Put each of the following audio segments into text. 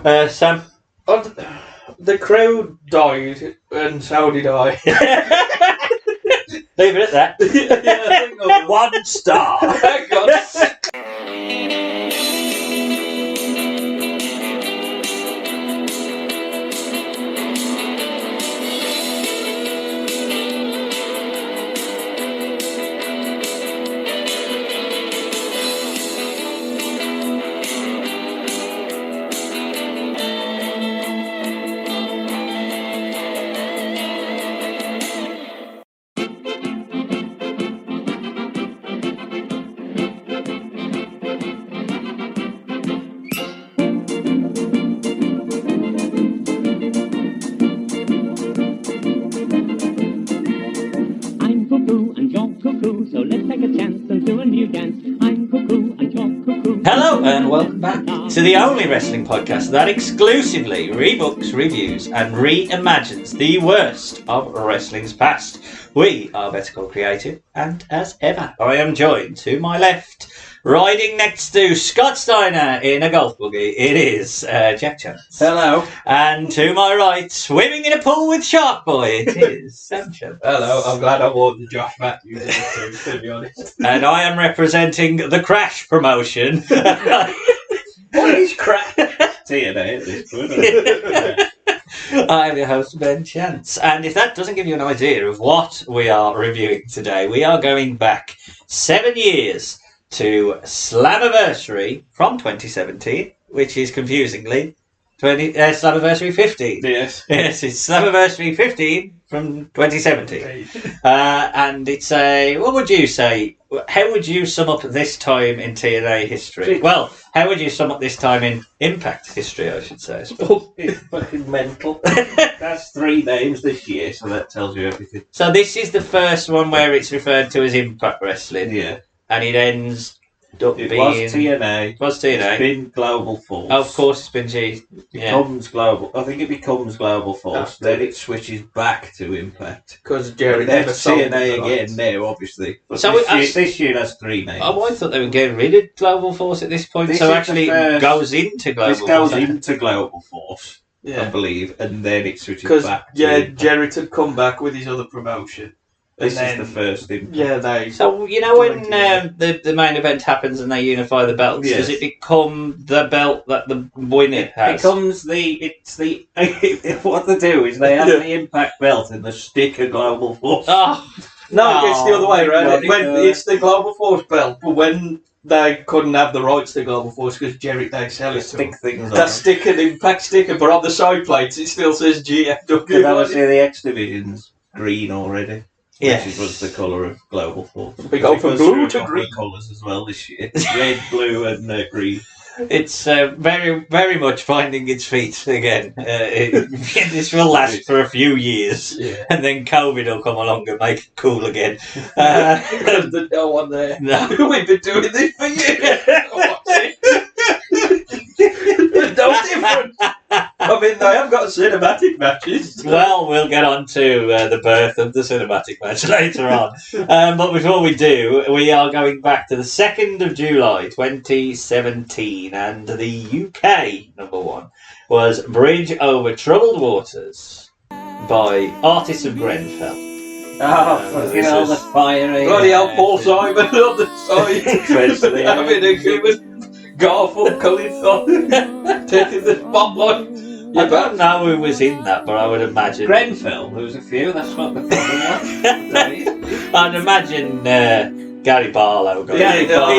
Sam? The crowd died, and so did I. Leave it at that. Yeah, 1 star. Hang on. So let's take a chance and do a new dance. I'm cuckoo and you're cuckoo. Hello and welcome back to the only wrestling podcast that exclusively rebooks, reviews and reimagines the worst of wrestling's past. We are Better Call Creative, and as ever, I am joined to my left, riding next to Scott Steiner in a golf buggy, it is Jeff Jarrett. Hello. And to my right, swimming in a pool with Shark Boy, it is Sam Shem. Hello, I'm glad I wore the Josh Matthews too, to be honest. And I am representing the Crash promotion. What is Crash? TNA at this point. I'm your host, Ben Chance. And if that doesn't give you an idea of what we are reviewing today, we are going back 7 years to Slammiversary from 2017, which is confusingly Slammiversary 15. Yes. Yes, it's Slammiversary 15 from 2017. And it's a, what would you say? How would you sum up this time in TNA history? Well, how would you sum up this time in Impact history, I should say? It's fucking mental. That's 3 names this year, so that tells you everything. So this is the first one where it's referred to as Impact Wrestling. Yeah. And it ends up It being... was TNA. It was TNA. It's been Global Force. Oh, of course, it's been G. Becomes Global. I think it becomes Global Force. Oh, then it switches back to Impact. Because Jerry They're never sold TNA the again rights. now, obviously. But So this year has 3 names. Oh, I thought they were getting rid of Global Force at this point. This so is actually the first- it goes into Global This goes Force. into Global Force, I Yeah. believe, and then it switches Because back to Impact. Jarrett had come back with his other promotion. This and is the first Impact. Yeah, they. So, you know when the main event happens and they unify the belts, Yes. does it become the belt that the winner has? Becomes what they do is they have the Impact belt and they stick a Global Force. Oh, No, it's the other way around. no. It's the Global Force belt, but when they couldn't have the rights to Global Force because Jarrett they sell it to them, Stick things that on. stick an Impact sticker, but on the side plates it still says GFW. Because obviously the X Division's green already. yeah. Which was the colour of Global Force. We go from blue to green. Colours as well this year. Red, blue and green. It's very, very much finding its feet again. This will last for a few years, Yeah. and then COVID will come along and make it cool again. There's no one there. No. We've been doing this for years. There's no difference. I mean, they have got cinematic matches. Well, we'll get on to the birth of the cinematic match later on. But before we do, we are going back to the 2nd of July 2017, and the UK number 1 was Bridge Over Troubled Waters by Artists of Grenfell. Fucking hell, the fiery. Bloody hell, Paul Simon on the side. Having a good Garfunkel on, taking the spotlight. I don't know who was in that, but I would imagine... Grenfell, there was a few, that's not the problem. I'd imagine Gary Barlow. Gary Barlow.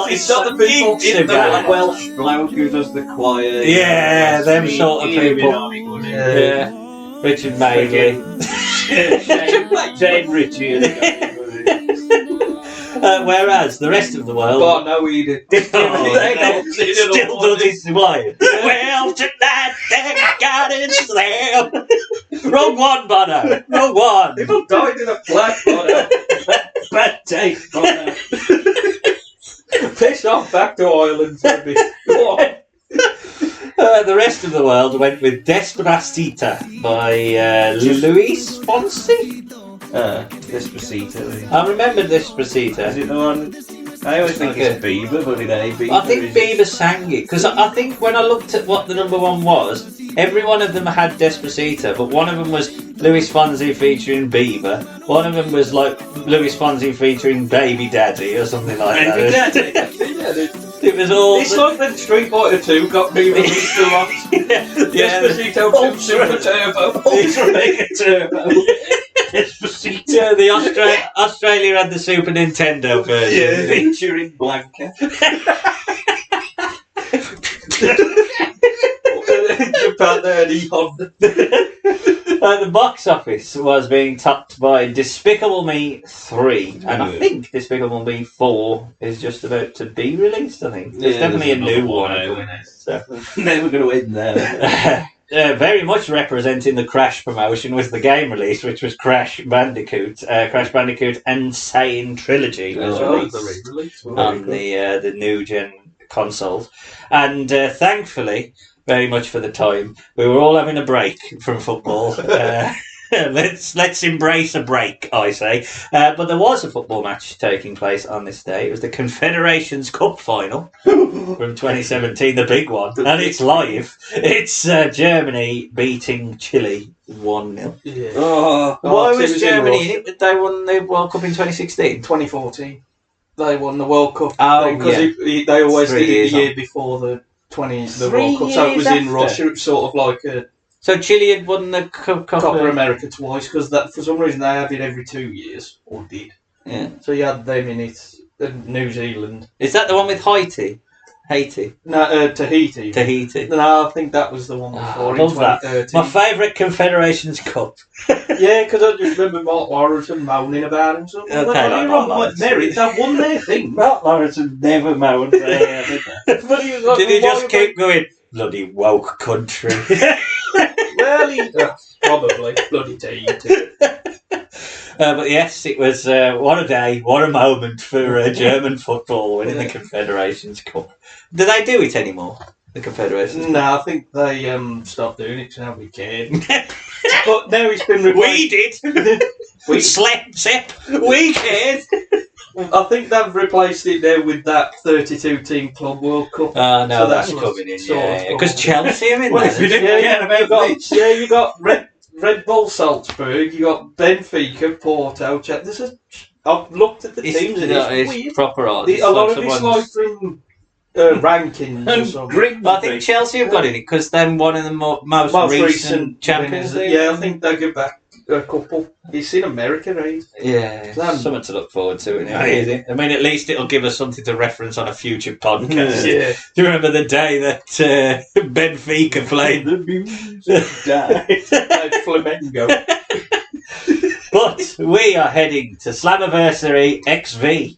It's not the people in the Welsh bloke who does the choir. Yeah, them sort of people. Yeah. Richard Madeley. Jane Ritchie. Whereas the rest of the world... Oh, no, he did. Still does his way. Well, tonight they got it slam. Wrong one, Bono. Wrong one. People died in a black bottle. Bad taste. Piss off back to Ireland, Debbie. Go on. The rest of the world went with Despacito by Luis Fonsi. Despacito. I remember Despacito. Is it the one? I always think it's Bieber, but it ain't Bieber. I think Bieber sang it because I think when I looked at what the number one was, every one of them had Despacito, but one of them was Luis Fonsi featuring Bieber. One of them was like Luis Fonsi featuring Baby Daddy or something like that. Baby Daddy. It was all. It's like when Street Fighter 2 got re-released a lot. Despacito Super Turbo. Ultra Mega Turbo. Despacito. Yeah, the Australia had the Super Nintendo version. Yeah, featuring Blanca. Japan there, Honda. The box office was being topped by Despicable Me 3, and I think Despicable Me 4 is just about to be released. I think there's definitely a new one. So. Never going to win there. Very much representing the Crash promotion was the game release, which was Crash Bandicoot Insane Trilogy, was released on the new gen consoles, and thankfully, very much for the time, we were all having a break from football. Let's embrace a break, I say. But there was a football match taking place on this day. It was the Confederations Cup final from 2017, the big one, and it's live. It's Germany beating Chile 1-0. Yeah. Why was Germany in it? They won the World Cup in 2016. 2014. They won the World Cup. Oh, because they always 3 did it years the year on. before the 20s, the 3 World Cup. So it was years in after. Russia. It was sort of like a So Chile had won the Copa America twice, because that for some reason they have it every 2 years, or did. Yeah. So you had them in it, New Zealand. Is that the one with Haiti? Tahiti. Tahiti. No, I think that was the one before in love that. 2013. My favourite Confederations Cup. Yeah, because I just remember Mark Lawrence moaning about him. So Okay, like, Mark Lawrence. Merit, that won their thing. Mark Lawrence never moaned there, did they? But he was like, Did he well, just why keep going, bloody woke country? Well, probably. Bloody Tahiti. But yes, it was what a day, what a moment for German football winning the Confederations Cup. Do they do it anymore, the Confederations Cup? No, I think they stopped doing it, so now we can. But now it's been replaced. We did! Sepp, we can! I think they've replaced it now with that 32-team Club World Cup. Oh, no, So that's that coming in, sort of yeah. Because Chelsea are in Well, there. if you didn't care about this. Yeah, you got Red Bull Salzburg, you got Benfica, Porto. I've looked at the teams and it's weird. Proper odd. A lot of it's like from rankings or something. But I think Chelsea have got in it because they're one of the most recent champions. winners. Yeah, I think they'll give back a couple. It's in America, right? Yeah, something to look forward to. I mean, at least it'll give us something to reference on a future podcast. Yeah. Do you remember the day that Benfica played? The music died. Like Flamengo. But we are heading to Slammiversary XV,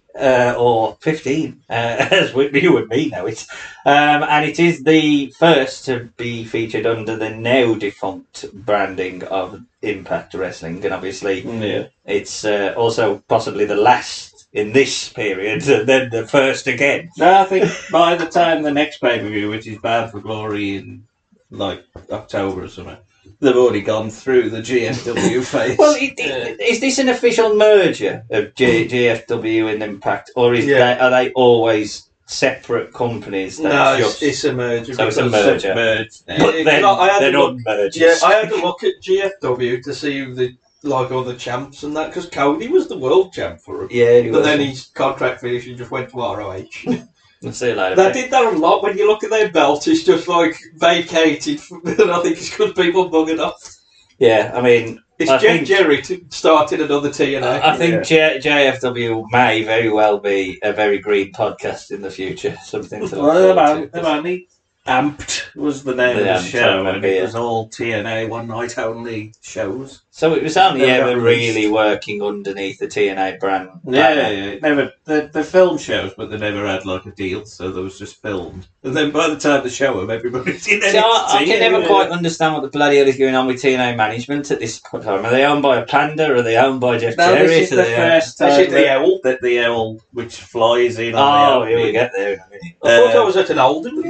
or 15, as you and me know it. And it is the first to be featured under the now defunct branding of Impact Wrestling. And obviously, it's also possibly the last in this period, and then the first again. No, I think by the time the next pay-per-view, which is Bound for Glory in like October or something, they've already gone through the GFW phase. Well, is this an official merger of GFW and Impact, or are they always separate companies? No, it's a merger. So it's a merger. Merged. But then they're not mergers. Yeah, I had to look at GFW to see who the other champs and that, because Cody was the world champ for him. Yeah, but then his contract finished and just went to ROH. We'll see you later. They did that a lot. When you look at their belt, it's just like vacated, and I think it's because people buggered off. Yeah, I mean, it's Jeff Jarrett started another TNA. I think JFW may very well be a very green podcast in the future. Something to look forward to. Amped was the name of the show, and it was all TNA one night only shows. So it was only ever really working underneath the TNA brand. Yeah. Never the film shows, but they never had like a deal, so there was just filmed. And then by the time they show them, everybody's in NXT. So I can never quite understand what the bloody hell is going on with TNA management at this point. Are they owned by a panda? Or are they owned by Jeff Jarrett? This is the first time the owl which flies in. Oh, here we get there in a minute. I thought I was at an Alden.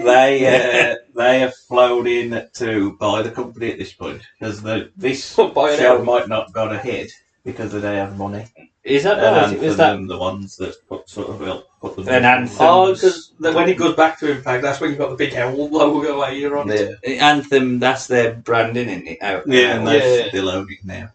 They have flown in to buy the company at this point, because this show might not have gone ahead because they have money. Is that right? Was that the ones that put sort of put them An Anthem. Oh, because when it goes back to Impact, that's when you've got the big L logo here on it. Anthem, that's their branding, isn't it? Yeah, and they still own it now.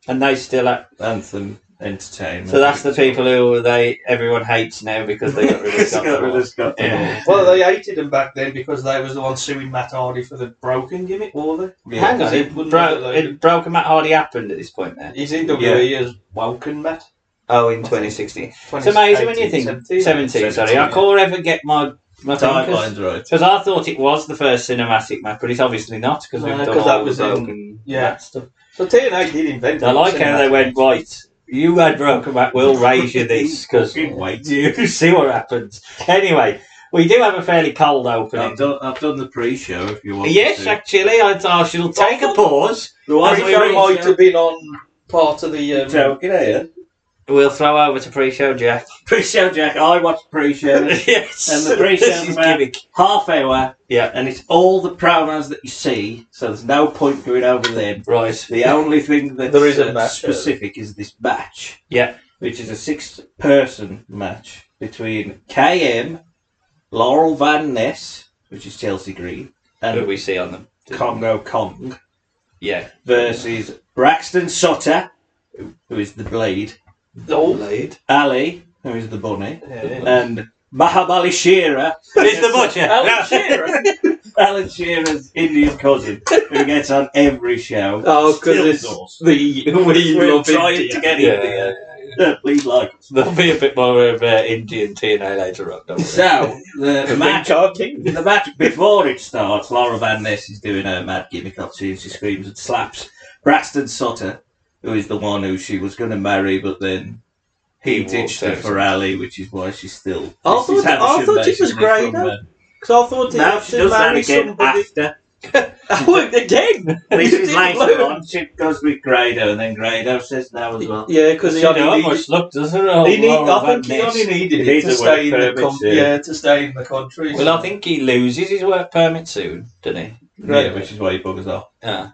And they still have Anthem Entertainment. So that's the people who everyone hates now because they got rid of Scott. Yeah. Well, they hated him back then because they was the one suing Matt Hardy for the broken gimmick, were they? Yeah. Hang on, Broken Matt Hardy happened at this point there. He's in WWE as Woken Matt. Oh, in 2016. It's amazing when you think 17. Sorry, I can't ever get my timelines right because I thought it was the first cinematic match, but it's obviously not because we've done all the broken that stuff. So TNA did invent. I like how they went right. You had Broken Matt, we'll raise you this because you see what happens. Anyway, we do have a fairly cold opening. I've done the pre-show if you want. Yes, actually, I shall take a pause. The pre-show might have been on part of the joking here. We'll throw over to pre-show Jack. Pre-show Jack. I watched pre-show. Yes. And the pre-show's about half hour. Yeah. And it's all the promos that you see, so there's no point going over them. Right. The only thing that's there is a match, specific is this match. Yeah. Which is a 6-person match between KM, Laurel Van Ness, which is Chelsea Green, and who we see on them. Congo Kong. Yeah. Versus Braxton Sutter, who is the Blade. Blade. Ali, who is the Bunny, and Mahabali Shearer is the Butcher. Alan Shearer. Alan Shearer's Indian cousin, who gets on every show. Oh, because it's we're trying to get India. Please like us. There'll be a bit more of Indian TNA later on. Don't we? So the match before it starts, Laura Van Ness is doing her mad gimmick up scene. She screams and slaps Braxton Sutter, who is the one who she was going to marry, but then he ditched her for Ali, which is why she's still. I thought it was great. Because I thought now she does that again after. Oh, again? This is later on. She goes with Grado, and then Grado says no as well. Yeah, because he only much luck, doesn't I think he only needed it to stay in to stay in the country. Well, I think he loses his work permit soon, doesn't he? Yeah, which is why he buggers off. Yeah.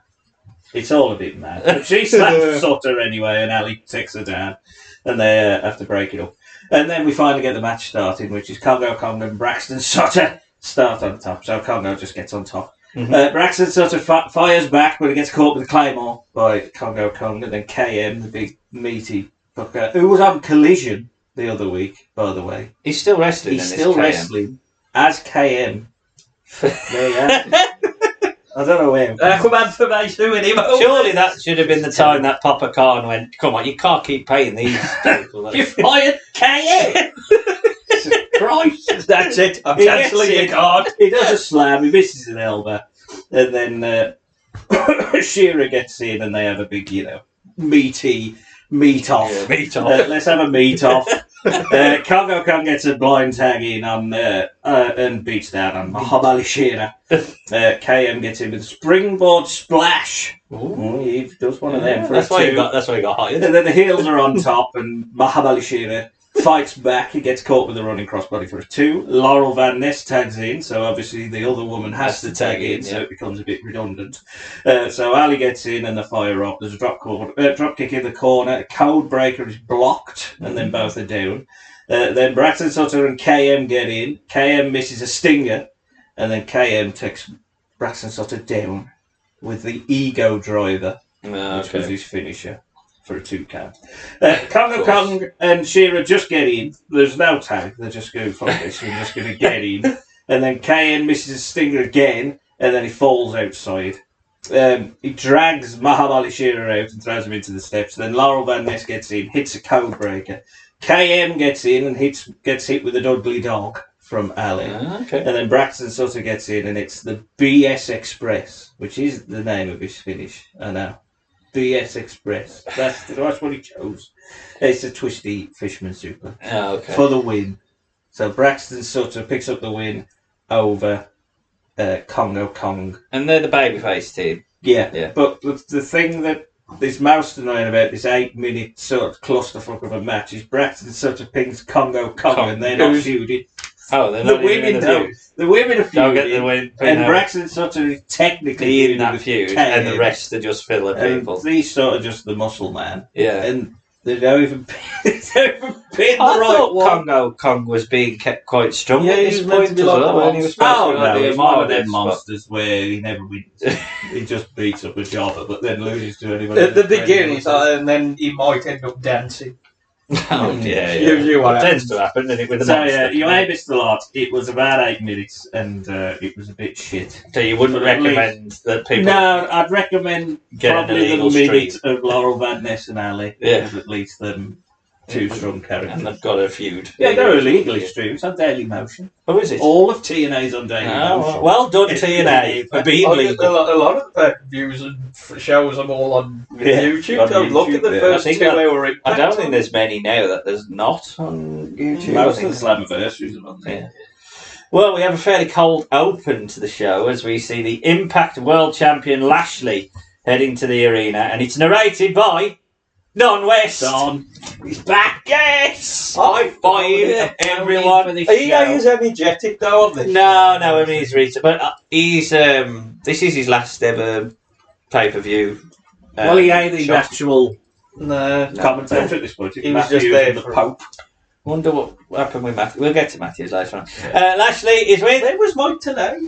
It's all a bit mad. But she slaps Sutter anyway, and Ali takes her down, and they have to break it up. And then we finally get the match started, which is Congo Kong and Braxton Sutter start on top. So Congo just gets on top. Mm-hmm. Braxton Sutter fires back, but he gets caught with a claymore by Congo Kong, and then KM, the big meaty fucker, who was on Collision the other week, by the way. He's still wrestling. He's still wrestling as KM. There you are. I don't know where. Aquaman for me doing him. Surely that should have been the time that Papa Khan went, come on, you can't keep paying these people. You fired KM! Christ, that's it. I'm cancelling your card. He does a slam, he misses an elbow, and then Shearer gets in, and they have a big, meet off. Yeah, meet off. Let's have a meet off. Congo Kong gets a blind tag in on and beats down on Mahabali Shearer. KM gets in with a springboard splash. Ooh, he does one of them for that's a why two. That's why he got hired. And then the heels are on top, and Mahabali Shearer fights back. He gets caught with a running crossbody for a 2. Laurel Van Ness tags in, so obviously the other woman has to tag in, so it becomes a bit redundant. So Ali gets in and the fire up. There's a drop kick in the corner. A code breaker is blocked, and then both are down. Then Braxton Sutter and KM get in. KM misses a stinger, and then KM takes Braxton Sutter down with the ego driver, which was his finisher. For a 2 count. Congo Kong and Shearer just get in. There's no tag. They're just going, fuck this, we're just going to get in. And then KN misses a stinger again, and then he falls outside. He drags Mahabali Shearer out and throws him into the steps. Then Laurel Van Ness gets in, hits a code breaker. KM gets in and gets hit with a Dudley Dog from Ali. And then Braxton Sutter gets in, and it's the BS Express, which is the name of his finish. I know. BS Express. That's what he chose. It's a twisty fisherman super for the win. So Braxton Sutter picks up the win over Congo Kong. And they're the babyface team. Yeah. But the thing that is most annoying about this 8-minute sort of clusterfuck of a match is Braxton Sutter pings Congo Kong and they're not feuding. Oh, they're not women do. The women are feuding. Get the win, and Braxton Sutter is technically in that feud, and the rest are just filler people. He's sort of just the muscle man. Yeah. And They don't even pin the I right thought one. Congo Kong was being kept quite strong Yeah, at he this was meant to point be as like well. the When he was monster. supposed to No, be he's one of them modest, but- monsters where he never wins. He just beats up a jobber, but then loses to anyone. At the beginning, and then he might end up dancing. Oh, yeah. Usually what It tends happens. to happen, doesn't it, with the So monster? yeah, you made this a lot. It was about 8 minutes, and it was a bit shit. So you wouldn't But at recommend that people No, I'd recommend get an probably the illegal minute stream? of Laurel Van Ness and Ali. Yeah. Because at least them two strong And characters. they've got a feud. Yeah, they're illegally streamed. It's on Daily Motion. Oh, is it? All of TNA's on Daily Oh, Motion. well done, TNA, for being A legal. lot of the pay-per-views and shows them all on Yeah, YouTube. on Don't look at the YouTube, yeah. first I think 2 hour I Impact. don't think there's many now that there's not on YouTube. I Most think. of the Slammiversaries are on there. Yeah. Well, we have a fairly cold open to the show as we see the Impact World Champion Lashley heading to the arena, and it's narrated by Don West. Don. He's back. Yes. Oh, High five, yeah. everyone. For this Are you show. guys energetic though on this? No, I mean he's reached, but he's this is his last ever pay-per-view. Well, he ain't the shot. actual No. commentator at this point. He was just there the for- Pope. Wonder what happened with Matthew. We'll get to Matthews later on. Lashley is with. Where was Mike today?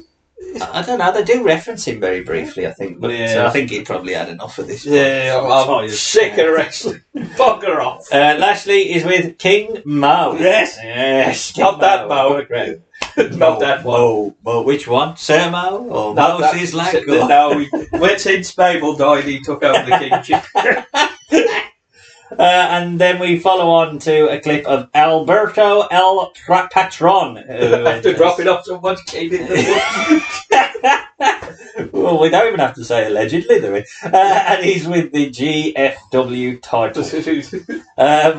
I don't know. They do reference him very briefly, I think, but Yeah. I think he probably had enough of this. point. Yeah, I'm Tired. sick of wrestling. Bugger off. Lashley is with King Mo. Yes. Yes. King Not that Mo. What a crowd. Not that one. Mo. Which one? Sir Mo or Not that- Moses Lag? No, when Sid Spable died, he took over the kingship. And then we follow on to a clip of Alberto El Patron. After dropping off someone's kid in the Well, we don't even have to say allegedly, do we? And he's with the GFW title.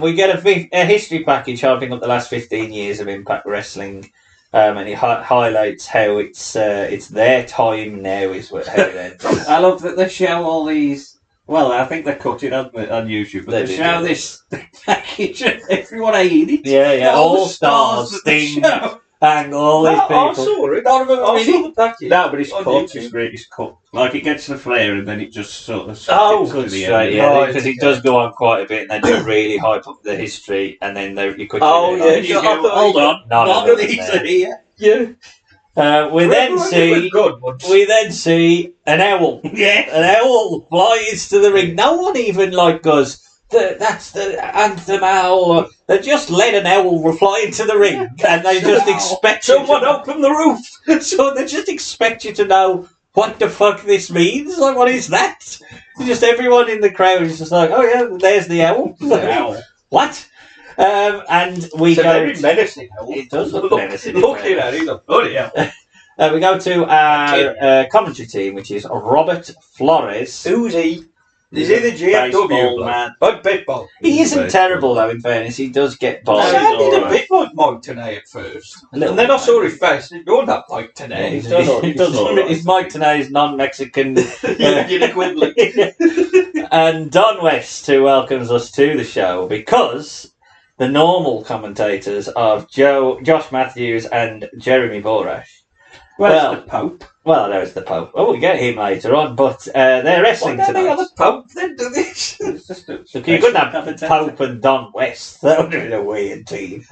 We get a history package hyping up the last 15 years of Impact Wrestling. And he highlights how it's their time now is how it ends. I love that they show all these. Well, I think they cut it on YouTube, but They they did, show yeah. this package of everyone in it. Yeah. All All the stars, stars that they Sting, show. and all these I people. saw it. I saw the package. No, but it's On cut. YouTube. It's cut. Like it gets the flare and then it just sort of Oh, skips to the straight, end. yeah, Right, because it okay. does go on quite a bit, and they do really hype up the history, and then you could. Oh, yeah, You I go, thought- hold on, None none of of them these there. are here. Yeah. We then see Good ones. an owl. Yeah. An owl flies to the ring. No one even goes. That's the anthem owl. Or, they just let an owl fly into the ring, and they just expect Someone you to, open the roof. so they just expect you to know what the fuck this means. Like, what is that? Just everyone in the crowd is just like, oh yeah, there's the owl. Owl. What? And we It's a go. very menacing owl. It does look menacing. Looking at it, like, bloody hell. We go to our commentary team, which is Robert Flores. Who's he? Is he the Baseball GFW man. Like baseball. He isn't Baseball. terrible, though, in fairness. He does get No, by. he's Sounded a alright. bit like Mike Tenay at first. A little And then I bit, saw maybe. his face. You're not Mike Tenay. He does alright. He's Mike Tenay's non-Mexican. You're equivalent. And Don West, who welcomes us to the show, because the normal commentators of Josh Matthews and Jeremy Borash. Well, Well, the Pope. Well, there's the Pope. Oh, we'll get him later on, but they're Why wrestling don't they have tonight. a Pope then do this? Look, you couldn't have Pope and Don West. That would have been a weird team.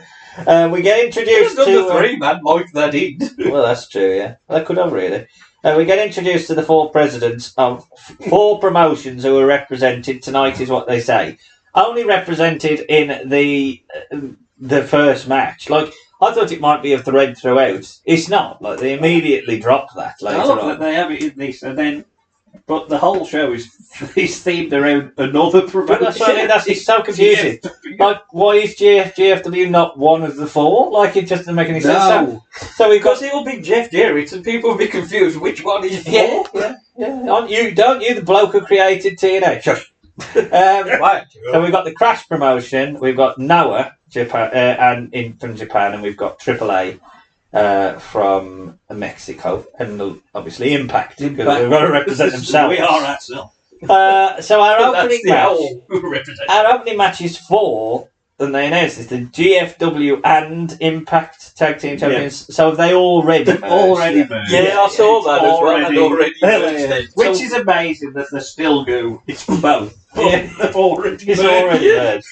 We get introduced There's to... number 3 man, Mike that in. Well, that's true, yeah. That could have, really. We get introduced to the 4 presidents of 4 promotions who are represented tonight, is what they say. Only represented in the first match. Like, I thought it might be a thread throughout. It's not. Like, they immediately dropped that later I love on. that they have it in this, and then, but the whole show is themed around another promotion. But that's what I mean, it's so confusing. Like, why is GFW not one of the 4? Like, it just doesn't make any sense. No. So we've got... Because it will be Jeff Jarrett and people will be confused which one is Yeah, for. yeah. Aren't you the bloke who created TNA? Shush. Right. So we've got the Crash promotion, we've got Noah Japan, from Japan, and we've got AAA from Mexico, and obviously Impact, because they've got to represent themselves. We are ourselves. So our That's opening the match, owl who represents. our opening match is for and they announced it's the GFW and Impact Tag Team Champions. So have they already merged? Already merged. Yeah, I saw that as well. already- And already merged it. Which is amazing that they still go. It's for both. Yeah. They've already It's merged. already merged.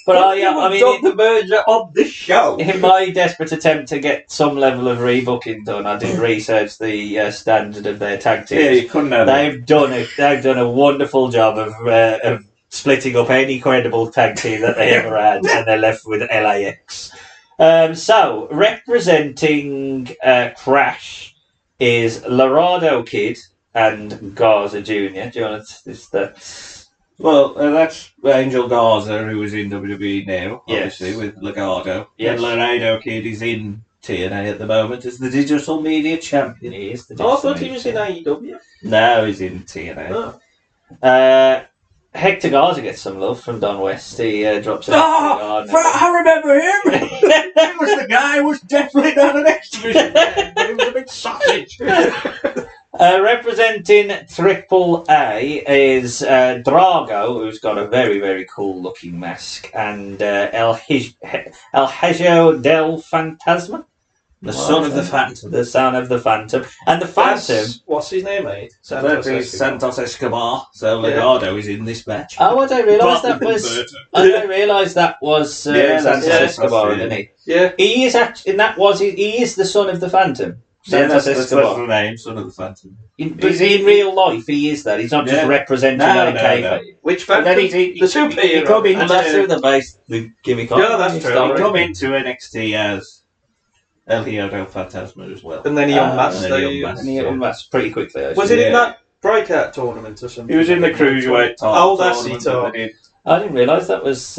But I Done mean, the merger on this show. in my desperate attempt to get some level of rebooking done, I did research the standard of their tag Yeah, teams. you couldn't have it. They've done a wonderful job of splitting up any credible tag team that they ever had, and they're left with LAX. So representing Crash is Laredo Kid and Garza Jr. Do you want to? Is that? Well, that's Angel Garza, who is in WWE now, Yes. obviously, with Legado. Yes. And Laredo Kid is in TNA at the moment as the digital media champion. He is the Oh, I thought he was in AEW. No, he's in TNA. Oh. Hector Garza gets some love from Don West. He drops a I remember him! He was the guy who was definitely not an exhibition man, but he was a big sausage. Representing Triple A is Drago, who's got a very, very cool looking mask, and El Hijo del Fantasma, The son of the Phantom. the son of the Phantom. And the Phantom. What's his name, mate? That is Santos Escobar. So Legado is in this match. Oh, I don't realise that Apart was. from Alberto. I don't realise that was Yeah, that's Santos Escobar, it. isn't he? Yeah. He is actually, and that was he is the son of the Phantom. Yeah, Santos that's Escobar. the name, son of the Phantom. But in real life, he is that. He's not just Yeah. representing No, that in no, kayfabe. Which But Phantom? then he The superhero. He come And that's who into, the base the gimmick on. Yeah, that's true. he come into NXT as El Hijo del Fantasma as well. And then he unmasked. and then he the- unmasked. And he unmasked pretty quickly. Actually. Was it in Yeah. that breakout tournament or something? He was in the cruiserweight title. Oh, that's tournament it, oh. that they did. I didn't realise that was.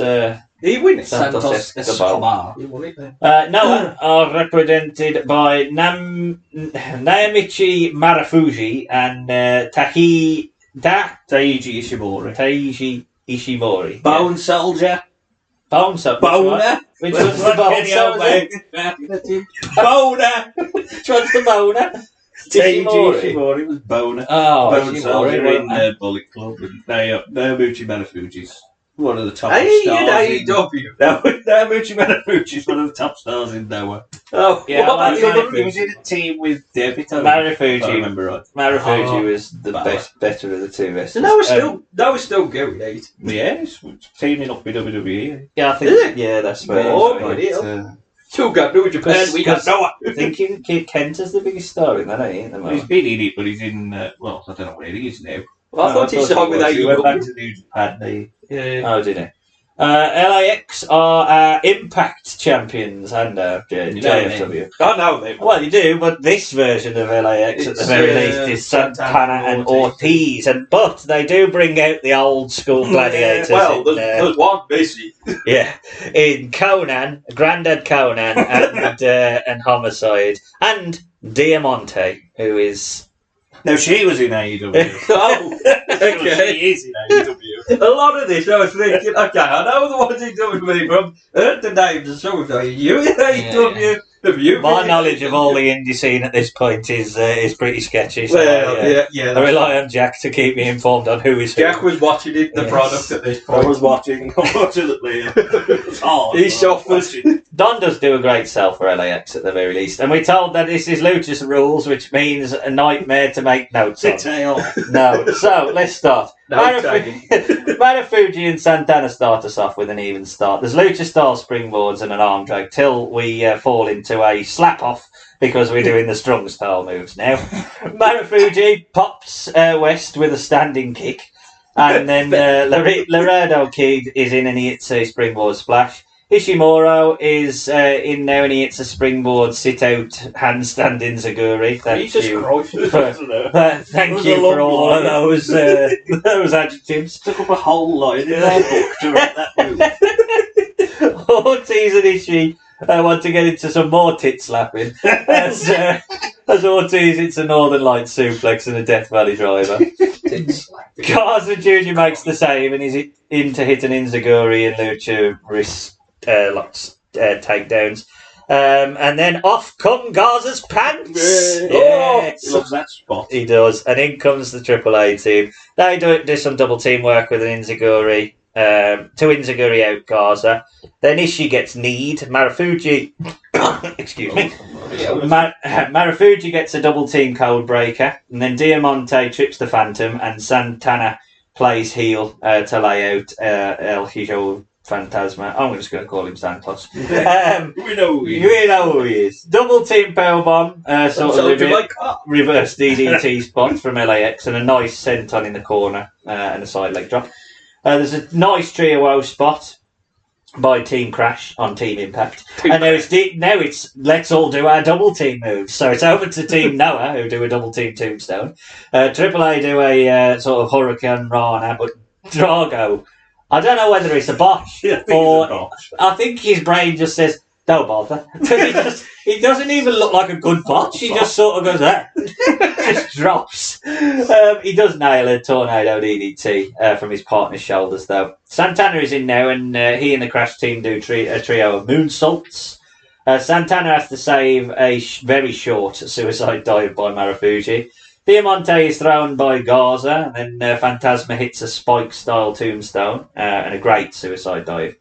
He win it. Santos Escobar. He won it then. Noah are represented by Naomichi Marufuji and Taiji Taiji Ishimori. Ishimori. Bone Soldier. Bone Soldier. Boner. Which one's the Bone Soldier? Boner. Which one's the Boner? Taiji Ishimori. Ishimori was Boner. Oh, Bone Ishimori, Soldier wasn't in it? Bullet Club. And Naomichi Marufuji's one of the top Hey, stars. in- AEW. Naomichi Marufuji's one of the top stars in Noah. Oh, Yeah, what I about like the other? He was in a team with Debbie. If I Marufuji. remember right. Marufuji Oh, was the better of the two wrestlers. So now we're still going, eh? Yeah, he's teaming up with WWE. Yeah, I think. Is it? Yeah, that's where. Oh, it's bloody going. hell. Two got New Japan, we got Noah. I think Kent is the biggest star in that, ain't he? At the Well, he's moment. been in it, but he's in. Well, I don't know where he is now. Well, I thought he signed with He went back AEW. to New Japan. Yeah. Oh, did he? LAX are Impact champions and JFW. I know them. Well, you do, but this version of LAX at the It's, very least is Santana and Ortiz, but they do bring out the old school gladiators. Well, in, there's one busy. yeah, in Conan, Grandad Conan, and Homicide, and Diamante, who is. No, she was in AEW. Oh, okay. She is in AEW. A lot of this, I was thinking, okay, I know the ones in WWE from, heard the names and so on. You in AEW? Have you My been- knowledge of all the indie scene at this point is pretty sketchy. So Well, yeah. I rely on Jack to keep me informed on who is who. Jack was watching it, the Yes. product at this I point. was watching, unfortunately. He suffered. Don does do a great sell for LAX at the very least, and we're told that this is Lucha's rules, which means a nightmare to make notes on. No, so let's start. No tagging. Marufuji and Santana start us off with an even start. There's Lucha-style springboards and an arm drag till we fall into a slap-off because we're doing the strong-style moves now. Marufuji pops West with a standing kick, and then Laredo Kid is in and he hits a springboard splash. Ishimura is in now and he hits a springboard sit-out handstand Enziguri. Thank Jesus you. Christ. Thank was you a long for all line. of those adjectives. Took up a whole line in their book to write that move. Ortiz and Ishii want to get into some more tit slapping as Ortiz hits a Northern Light suplex and a Death Valley driver. Garza Jr. makes the save and is in to hit an Enziguri and Lucha wrist locks takedowns. And then off come Garza's pants. Yes. He loves that spot. He does, and in comes the AAA team. They do some double teamwork with an Enziguri, to Inzaguri out Gaza. Then Ishii gets kneed. Marufuji, excuse me. Marufuji gets a double team code breaker, and then Diamante trips the Phantom, and Santana plays heel to lay out El Hijo Fantasma. I'm just going to call him Santa Claus. We know who he is. We know who he is. Double team powerbomb, reverse DDT spot from LAX, and a nice senton in the corner and a side leg drop. There's a nice trio spot by Team Crash on Team Impact. And now it's let's all do our double team moves. So it's over to Team Noah, who do a double team tombstone. Triple A do a sort of Hurricane Rana, but Drago, I don't know whether it's a botch or I think his brain just says, don't bother. He doesn't even look like a good botch. He just sort of goes there. Just drops. He does nail a tornado DDT from his partner's shoulders, though. Santana is in now, and he and the Crash team do a trio of moonsaults. Santana has to save a very short suicide dive by Marufuji. Diamante is thrown by Gaza, and then Phantasma hits a spike-style tombstone and a great suicide dive.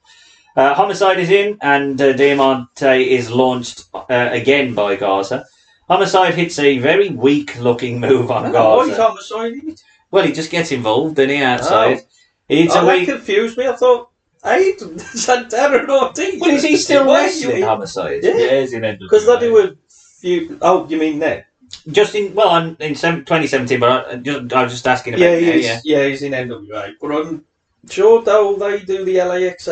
Homicide is in, and Diamante is launched again by Gaza. Homicide hits a very weak-looking move on Gaza. Why is Homicide in it? Well, he just gets involved, doesn't he, outside? That confused me. I thought, hey, Santana and Ortiz. Well, is he still wrestling Homicide? Yeah, he's in NWA. Because they do a few... Oh, you mean now? Just in 2017, but I was just asking about he's in NWA. But I'm sure they do the LAX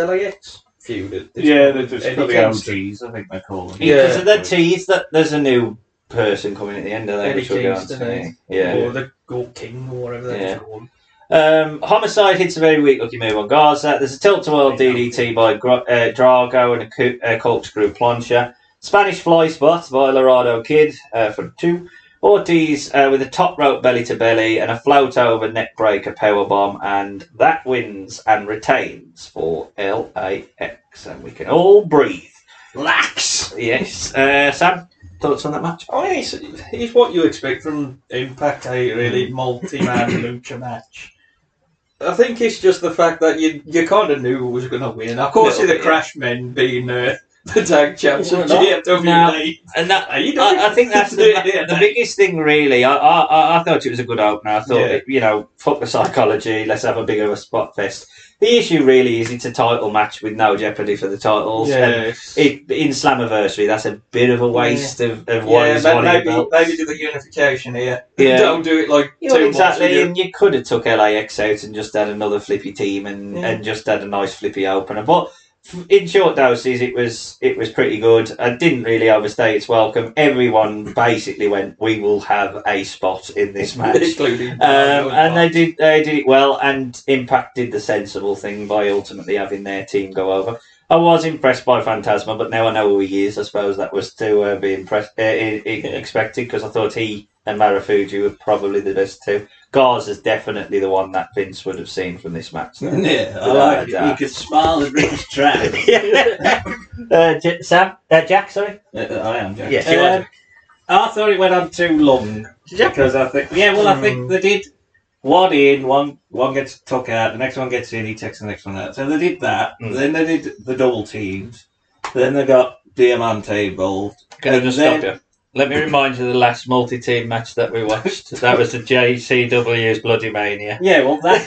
feud. They've just got the OGs, I think they call them. Because of the tease that there's a new person coming at the end of that. Eddie Kingston, or the Gold King, or whatever that's called. Homicide hits a very weak-looking move on Gaza. There's a tilt-to-world DDT by Drago and a corkscrew plancha. Spanish fly spot by Laredo Kid for 2. Ortiz with a top rope belly-to-belly and a float-over neck-breaker powerbomb, and that wins and retains for LAX. And we can all breathe. Lax! Yes. Sam, thoughts on that match? Oh, yeah, he's what you expect from Impact, a really multi-man lucha match. I think it's just the fact that you kind of knew who was going to win. Of course, the Crash Men being the tag champs of GFWA. And that, I think that's the biggest thing, really. I thought it was a good opener. I thought, fuck the psychology, let's have a bigger of a spot fest. The issue really is it's a title match with no jeopardy for the titles. Yes. In Slammiversary, that's a bit of a waste of maybe do the unification here. Yeah. Don't do it like 2 months exactly. And you could have took LAX out and just had another flippy team and just had a nice flippy opener. But in short doses, it was pretty good. I didn't really overstay its welcome. Everyone basically went, we will have a spot in this match. Including and they did it well, and Impact did the sensible thing by ultimately having their team go over. I was impressed by Phantasma, but now I know who he is. I suppose that was to be expected, because I thought he and Marufuji were probably the best two. Garza's definitely the one that Vince would have seen from this match. Yeah, I like it. He could smile and drink his trap. Sam? Jack, sorry? I am Jack. Yes, I thought it went on too long. Because I think... I think they did one in, one gets took out, the next one gets in, he takes the next one out. So they did that. Then they did the double teams. Then they got Diamante involved. Can I just stop you? Let me remind you of the last multi-team match that we watched. That was the JCW's Bloody Mania. Yeah, well, that's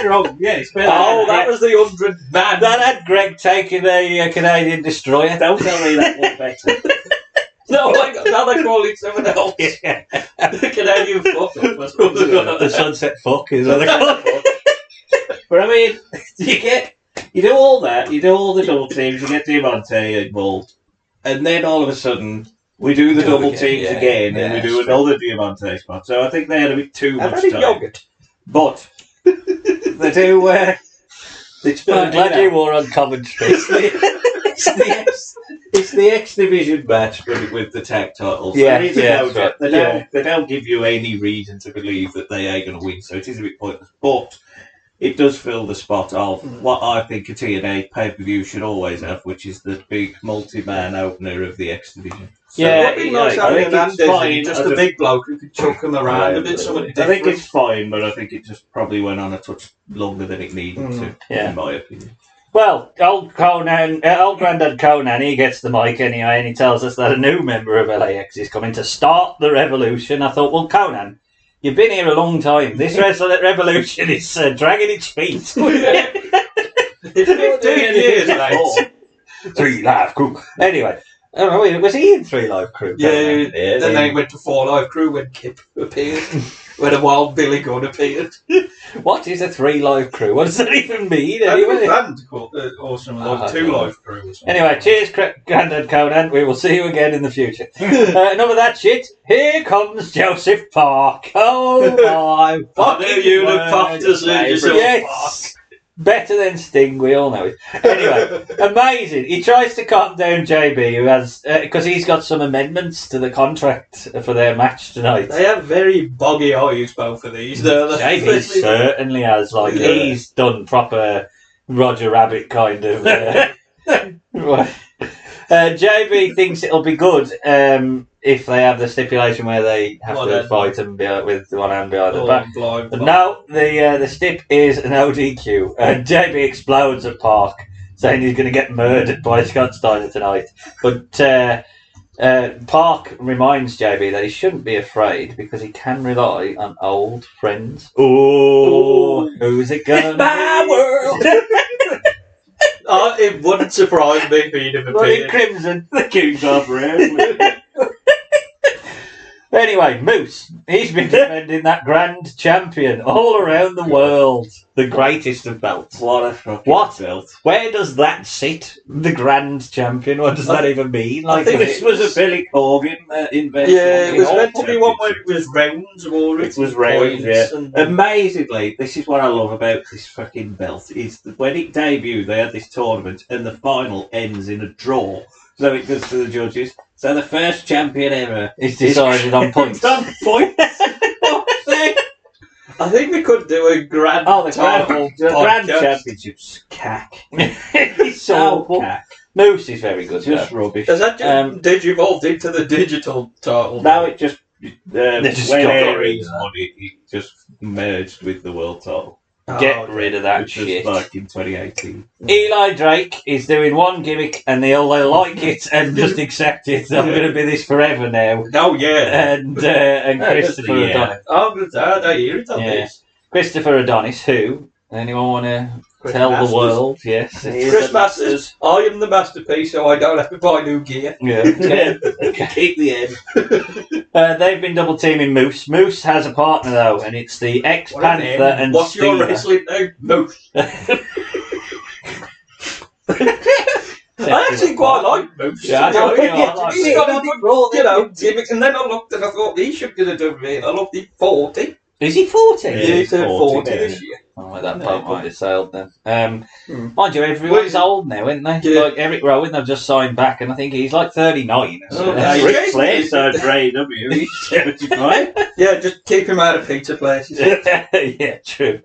wrong. Yeah, it's better. Oh, that was the 100-man. That had Greg taking a Canadian Destroyer. Don't tell me that one better. No, now they call it someone else. Yeah. The Canadian fuck. The Sunset Fuck is what they call it. But I mean, you do all that, you do all the double teams, you get Diamante involved, and then all of a sudden we do the double teams again, and we do another Diamante spot. So I think they had a bit too much time. Yogurt. But they do. I'm glad you were on commentary. It's the X Division match with the tag titles. They don't give you any reason to believe that they are going to win, so it is a bit pointless. But it does fill the spot of what I think a TNA pay-per-view should always have, which is the big multi-man opener of the X Division. So Yeah, it It'd be nice I having think an it's Andy, fine. just I a just- big bloke who could chuck him around a bit, something I different. think it's fine, but I think it just probably went on a touch longer than it needed to, Yeah. in my opinion. Well, old Grandad Conan, he gets the mic anyway, and he tells us that a new member of LAX is coming to start the revolution. I thought, well, Conan, you've been here a long time. This revolution is dragging its feet. It's 15 years, mate. 3 Live Crew. Anyway, I don't know, was he in 3 Live Crew? Yeah, Conan? then they went to 4 Live Crew when Kip appeared, when a wild Billy Gunn appeared. What is a 3 Live Crew? What does that even mean? Anyway. Anyway, Band called, awesome, like 2 Live Crew or something. Anyway, cheers, Grandad Conan. We will see you again in the future. Enough of that shit. Here comes Joseph Park. Oh my I knew fucking you'd have word. popped us in yourself. Yes. Better than Sting, we all know it. Anyway, amazing. He tries to calm down JB, who has because he's got some amendments to the contract for their match tonight. They have very boggy eyes, both of these. JB certainly has. Like Yeah. he's done proper Roger Rabbit kind of. JB thinks it'll be good if they have the stipulation where they have to fight him with one hand behind the back. But no, the stip is an ODQ. JB explodes at Park, saying he's going to get murdered by Scott Steiner tonight. But Park reminds JB that he shouldn't be afraid because he can rely on old friends. Oh, who's it going to be? My world! It wouldn't surprise me if he'd have Bloody appeared. Crimson. The King's of Red. Anyway, Moose, he's been defending that grand champion all around the world. The greatest of belts. What a fucking What? belt. Where does that sit? The grand champion? What does that even mean? I think This was a Billy Corgan invention. Yeah, it was All meant to be one where championships. it was rounds or It was round, points yeah. and- Amazingly, this is what I love about this fucking belt, is that when it debuted, they had this tournament, and the final ends in a draw. So it goes to the judges. So the first champion ever It's decided on points. It's on points. Fuck's sake. I think we could do a grand Oh, the title Grand podcast. Championship's cack. It's So awful. cack. Moose is very good. Just though. rubbish. Has that Um, digivolved into the digital title? Now it just just when got Aries rid of won it just merged with the world title, Get rid of that which was shit. like in 2018. Eli Drake is doing one gimmick and they'll like it and just accept it. I'm going to be this forever now. Oh, yeah. And Yeah. Christopher Adonis. I'm glad I hear it on Yeah. this. Christopher Adonis, who? Anyone want to tell the Masters. world? Yes. Chris Masters, I am the masterpiece, so I don't have to buy new gear. Yeah. Keep the end. They've been double teaming Moose. Moose has a partner though, and it's the ex What a Panther name. and What's your Steiner. wrestling name? Moose. I actually quite like Moose. Yeah, I don't think I like He's it. got a good, gimmick, and then I looked and I thought he should get a WWE. I looked at 40. Is he 40? Yeah, Yeah, he turned 40 40 this year. Oh, well, that No, boat might fine. have sailed then. Hmm. Mind you, everyone's Well, old now, isn't they? Yeah. Like Eric Rowan, they've just signed back, and I think he's like 39. Oh, Yeah. yeah. Ric Flair signed for AEW. He's 75. Yeah, just keep him out of pizza places. Yeah, true.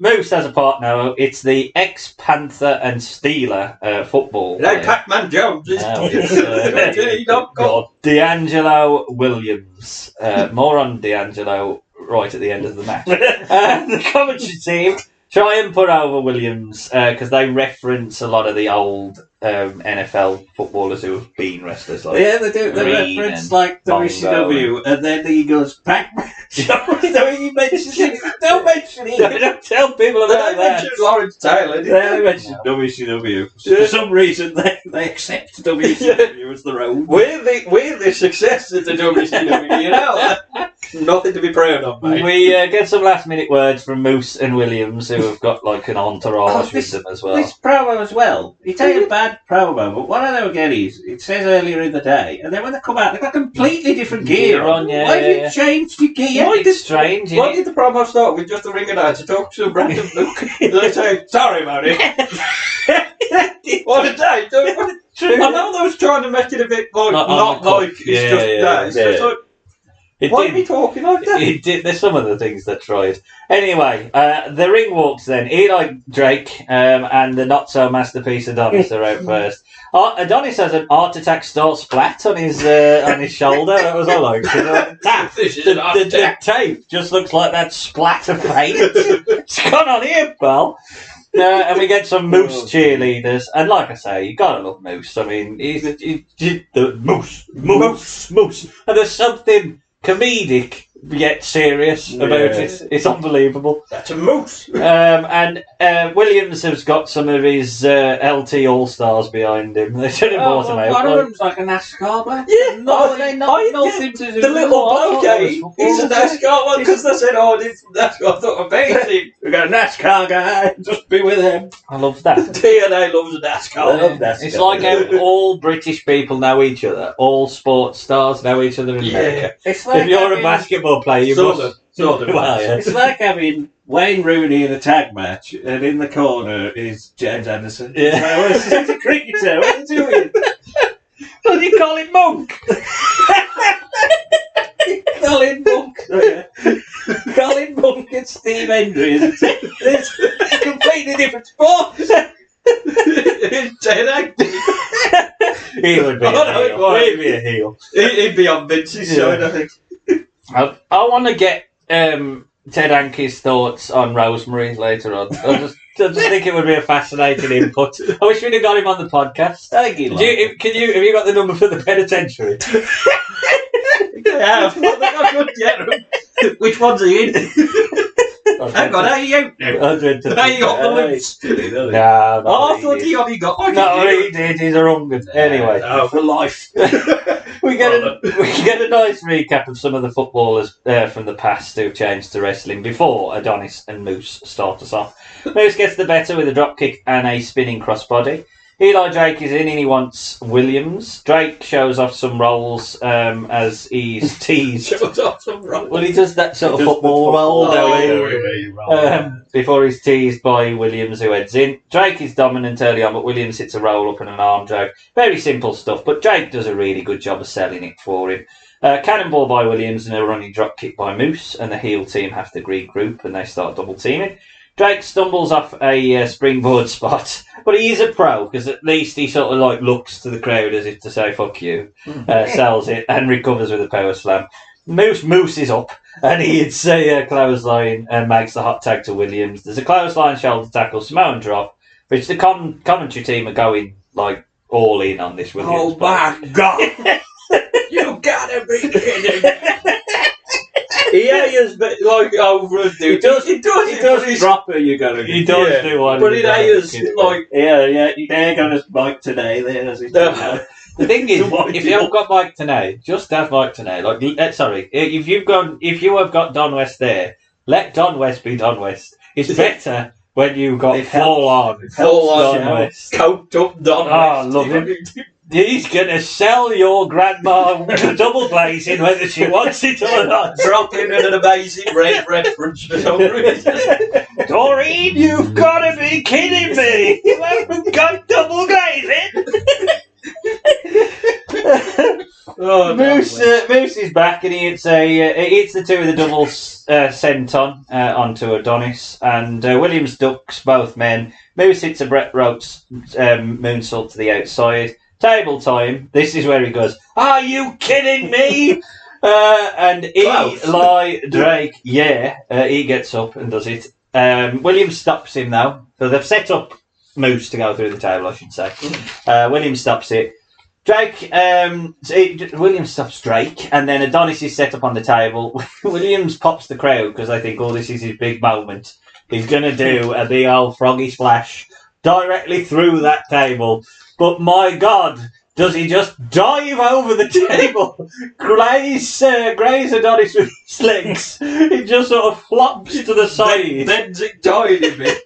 Moose has a partner. It's the ex-Panther and Steeler football. It ain't player. Pac-Man Jones. No, it's, He don't go. God. D'Angelo Williams. More on D'Angelo right at the end of the match. The commentary team try and put over Williams because they reference a lot of the old NFL footballers who have been wrestlers. Like Yeah, they do. They Green reference and like Bongo WCW, and then he goes Pac-Man. So he mentions it. Don't mention it. don't tell people They about don't that. mention Lawrence Taylor, did They they? mentioned WCW. Yeah. For some reason, they accept WCW as their own. We're the success of the WCW, you know. Nothing to be proud of, mate. We get some last minute words from Moose and Williams, who have got like an entourage with them as well. This promo as well. It's ain't a bad promo, but what I don't get is it says earlier in the day, and then when they come out, they've got completely different gear on. Yeah, Why have yeah. you changed your gear? It's strange, Why isn't did the promo start with just a ring announcer talk to a random Luke? And they say, sorry about it. What a day. I True. know they was trying to make it a bit like, Not not on the like cuff. it's Yeah, just yeah, that. It's just yeah. like, It why did. are we talking like that? It did. There's some of the things that tried. Anyway, the ring walks then. Eli Drake and the not so masterpiece Adonis are out first. Adonis has an heart attack style splat on his shoulder. That was all I liked. The tape just looks like that splat of paint. It's gone on here, pal. And we get some Moose cheerleaders, and like I say, you gotta love Moose. I mean, he's the Moose, and there's something comedic yet serious about it. It's unbelievable. That's a moose. And Williams has got some of his LT All Stars behind him. They should have bought him out. One of them's like a NASCAR black. Yeah, nothing to do. The little bloke, he's a NASCAR one because they said, "Oh, this NASCAR." I thought, I bet him. We got a NASCAR guy. Just be with him. I love that. TNA loves a NASCAR. I love NASCAR. It's like how all British people know each other. All sports stars know each other in America. It's like if you're a basketball player, you must. Well, yeah. It's like having Wayne Rooney in a tag match, and in the corner is James Anderson. Yeah. He's a cricketer. What are you doing? What do you call it, Monk? Colin Monk. Colin Monk and Steve Hendry. It's a completely different sport. He would be a heel. He'd be a heel. He'd be on Vince's side, I think. I want to get Ted Hankey's thoughts on Rosemary later on. I just think it would be a fascinating input. I wish we'd have got him on the podcast. Thank you. Have you got the number for the penitentiary? Yeah, I couldn't get him. Which one's he in? Hang on, how are you? How you got the loops? Yeah, I thought he only got one. No, he did. He's a wrong one. Anyway, for life. we get a nice recap of some of the footballers from the past who've changed to wrestling before Adonis and Moose start us off. Moose gets the better with a drop kick and a spinning crossbody. Eli Drake is in and he wants Williams. Drake shows off some rolls as he's teased. Shows off some rolls. Well, he does that sort of football roll before he's teased by Williams, who heads in. Drake is dominant early on, but Williams hits a roll up and an arm drag. Very simple stuff, but Drake does a really good job of selling it for him. Cannonball by Williams and a running drop kick by Moose, and the heel team have to regroup and they start double teaming. Drake stumbles off a springboard spot, but he is a pro because at least he sort of like looks to the crowd as if to say "fuck you," sells it and recovers with a power slam. Moose is up and he hits a clothesline and makes the hot tag to Williams. There's a clothesline, shoulder tackle, Samoan drop, which the commentary team are going like all in on this Williams. Oh my god! You gotta be kidding! Yeah, he is like over. He does proper. You gotta. He does do one, but it is like they're gonna Mike today. There's the thing is, if you haven't got Mike Tenay, just have Mike Tenay. Like, sorry, if you have got Don West there, let Don West be Don West. It's better when you've got full on Don West, coked up Don West. I love him. He's going to sell your grandma double glazing whether she wants it or not. Drop in an amazing red reference for some reason. Doreen, you've got to be kidding me. You haven't got double glazing. Moose is back and he hits the two of the double senton onto Adonis, and Williams ducks both men. Moose hits a Bret Ropes moonsault to the outside. Table time. This is where he goes, "Are you kidding me?" And Eli Drake, he gets up and does it. Williams stops him now. So they've set up Moose to go through the table, I should say. Williams stops it. Williams stops Drake, and then Adonis is set up on the table. Williams pops the crowd because I think, this is his big moment. He's going to do a big old froggy splash directly through that table. But my God, does he just dive over the table, graze Adonis with his legs? It just sort of flops to the side. Bends it tiny bit.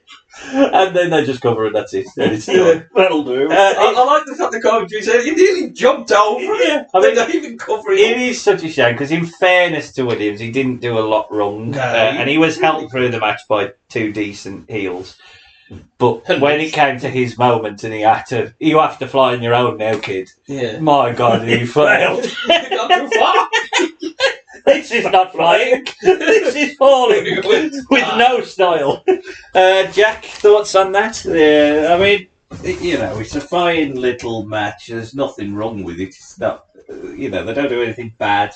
And then they just cover it, that's it. And it's done. That'll do. I like the fact the commentary said he nearly jumped over it. I mean, not even covering it. It is such a shame, because in fairness to Williams, he didn't do a lot wrong. And he was helped through the match by two decent heels. But when it came to his moment and you have to fly on your own now, kid. Yeah. My God, he failed. Not too far. This is not flying. This is falling with no style. Jack, thoughts on that? Yeah, I mean, it's a fine little match. There's nothing wrong with it. It's not, they don't do anything bad.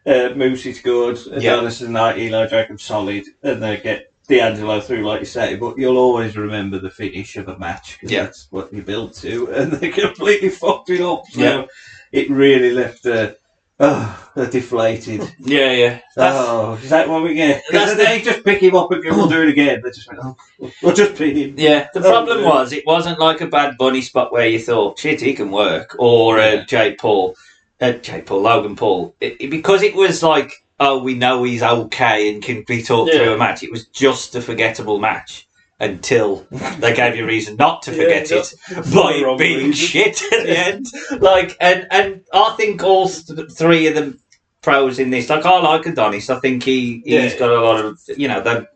Moose is good. Adonis and Eli Drake are solid, and they get D'Angelo through, like you say. But you'll always remember the finish of a match because that's what you build to, and they completely fucked it up. So it really left a deflated. Yeah. Is that what we get? Because they just pick him up and go, we'll do it again. They just went, we'll just pin him. Yeah, the problem was it wasn't like a Bad Bunny spot where you thought, shit, he can work, or Logan Paul. Because it was like, we know he's okay and can be talked through a match. It was just a forgettable match until they gave you a reason not to forget it by it being shit at the end. And I think all three of the pros in this, I like Adonis. I think he's got a lot of,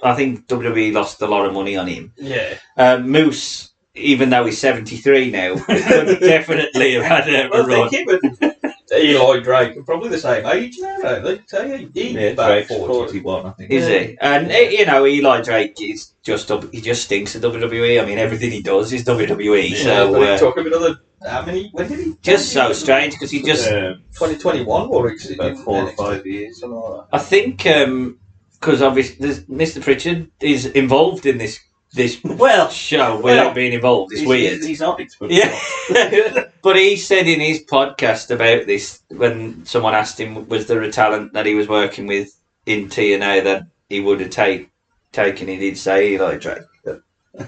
I think WWE lost a lot of money on him. Yeah. Moose, even though he's 73 now, could definitely have had a run. Eli Drake are probably the same age now, don't they? So he's about 41, I think. Is he? And Eli Drake is he just stinks at WWE. I mean, everything he does is WWE. Yeah, so talking about when did he? Just so strange because he just 2021 or about 4 or 5 years, something like that. I think because obviously Mr. Pritchard is involved in this show without being involved. It's weird. He's on it. But he said in his podcast about this, when someone asked him was there a talent that he was working with in TNA that he would have taken, he did say Eli Drake.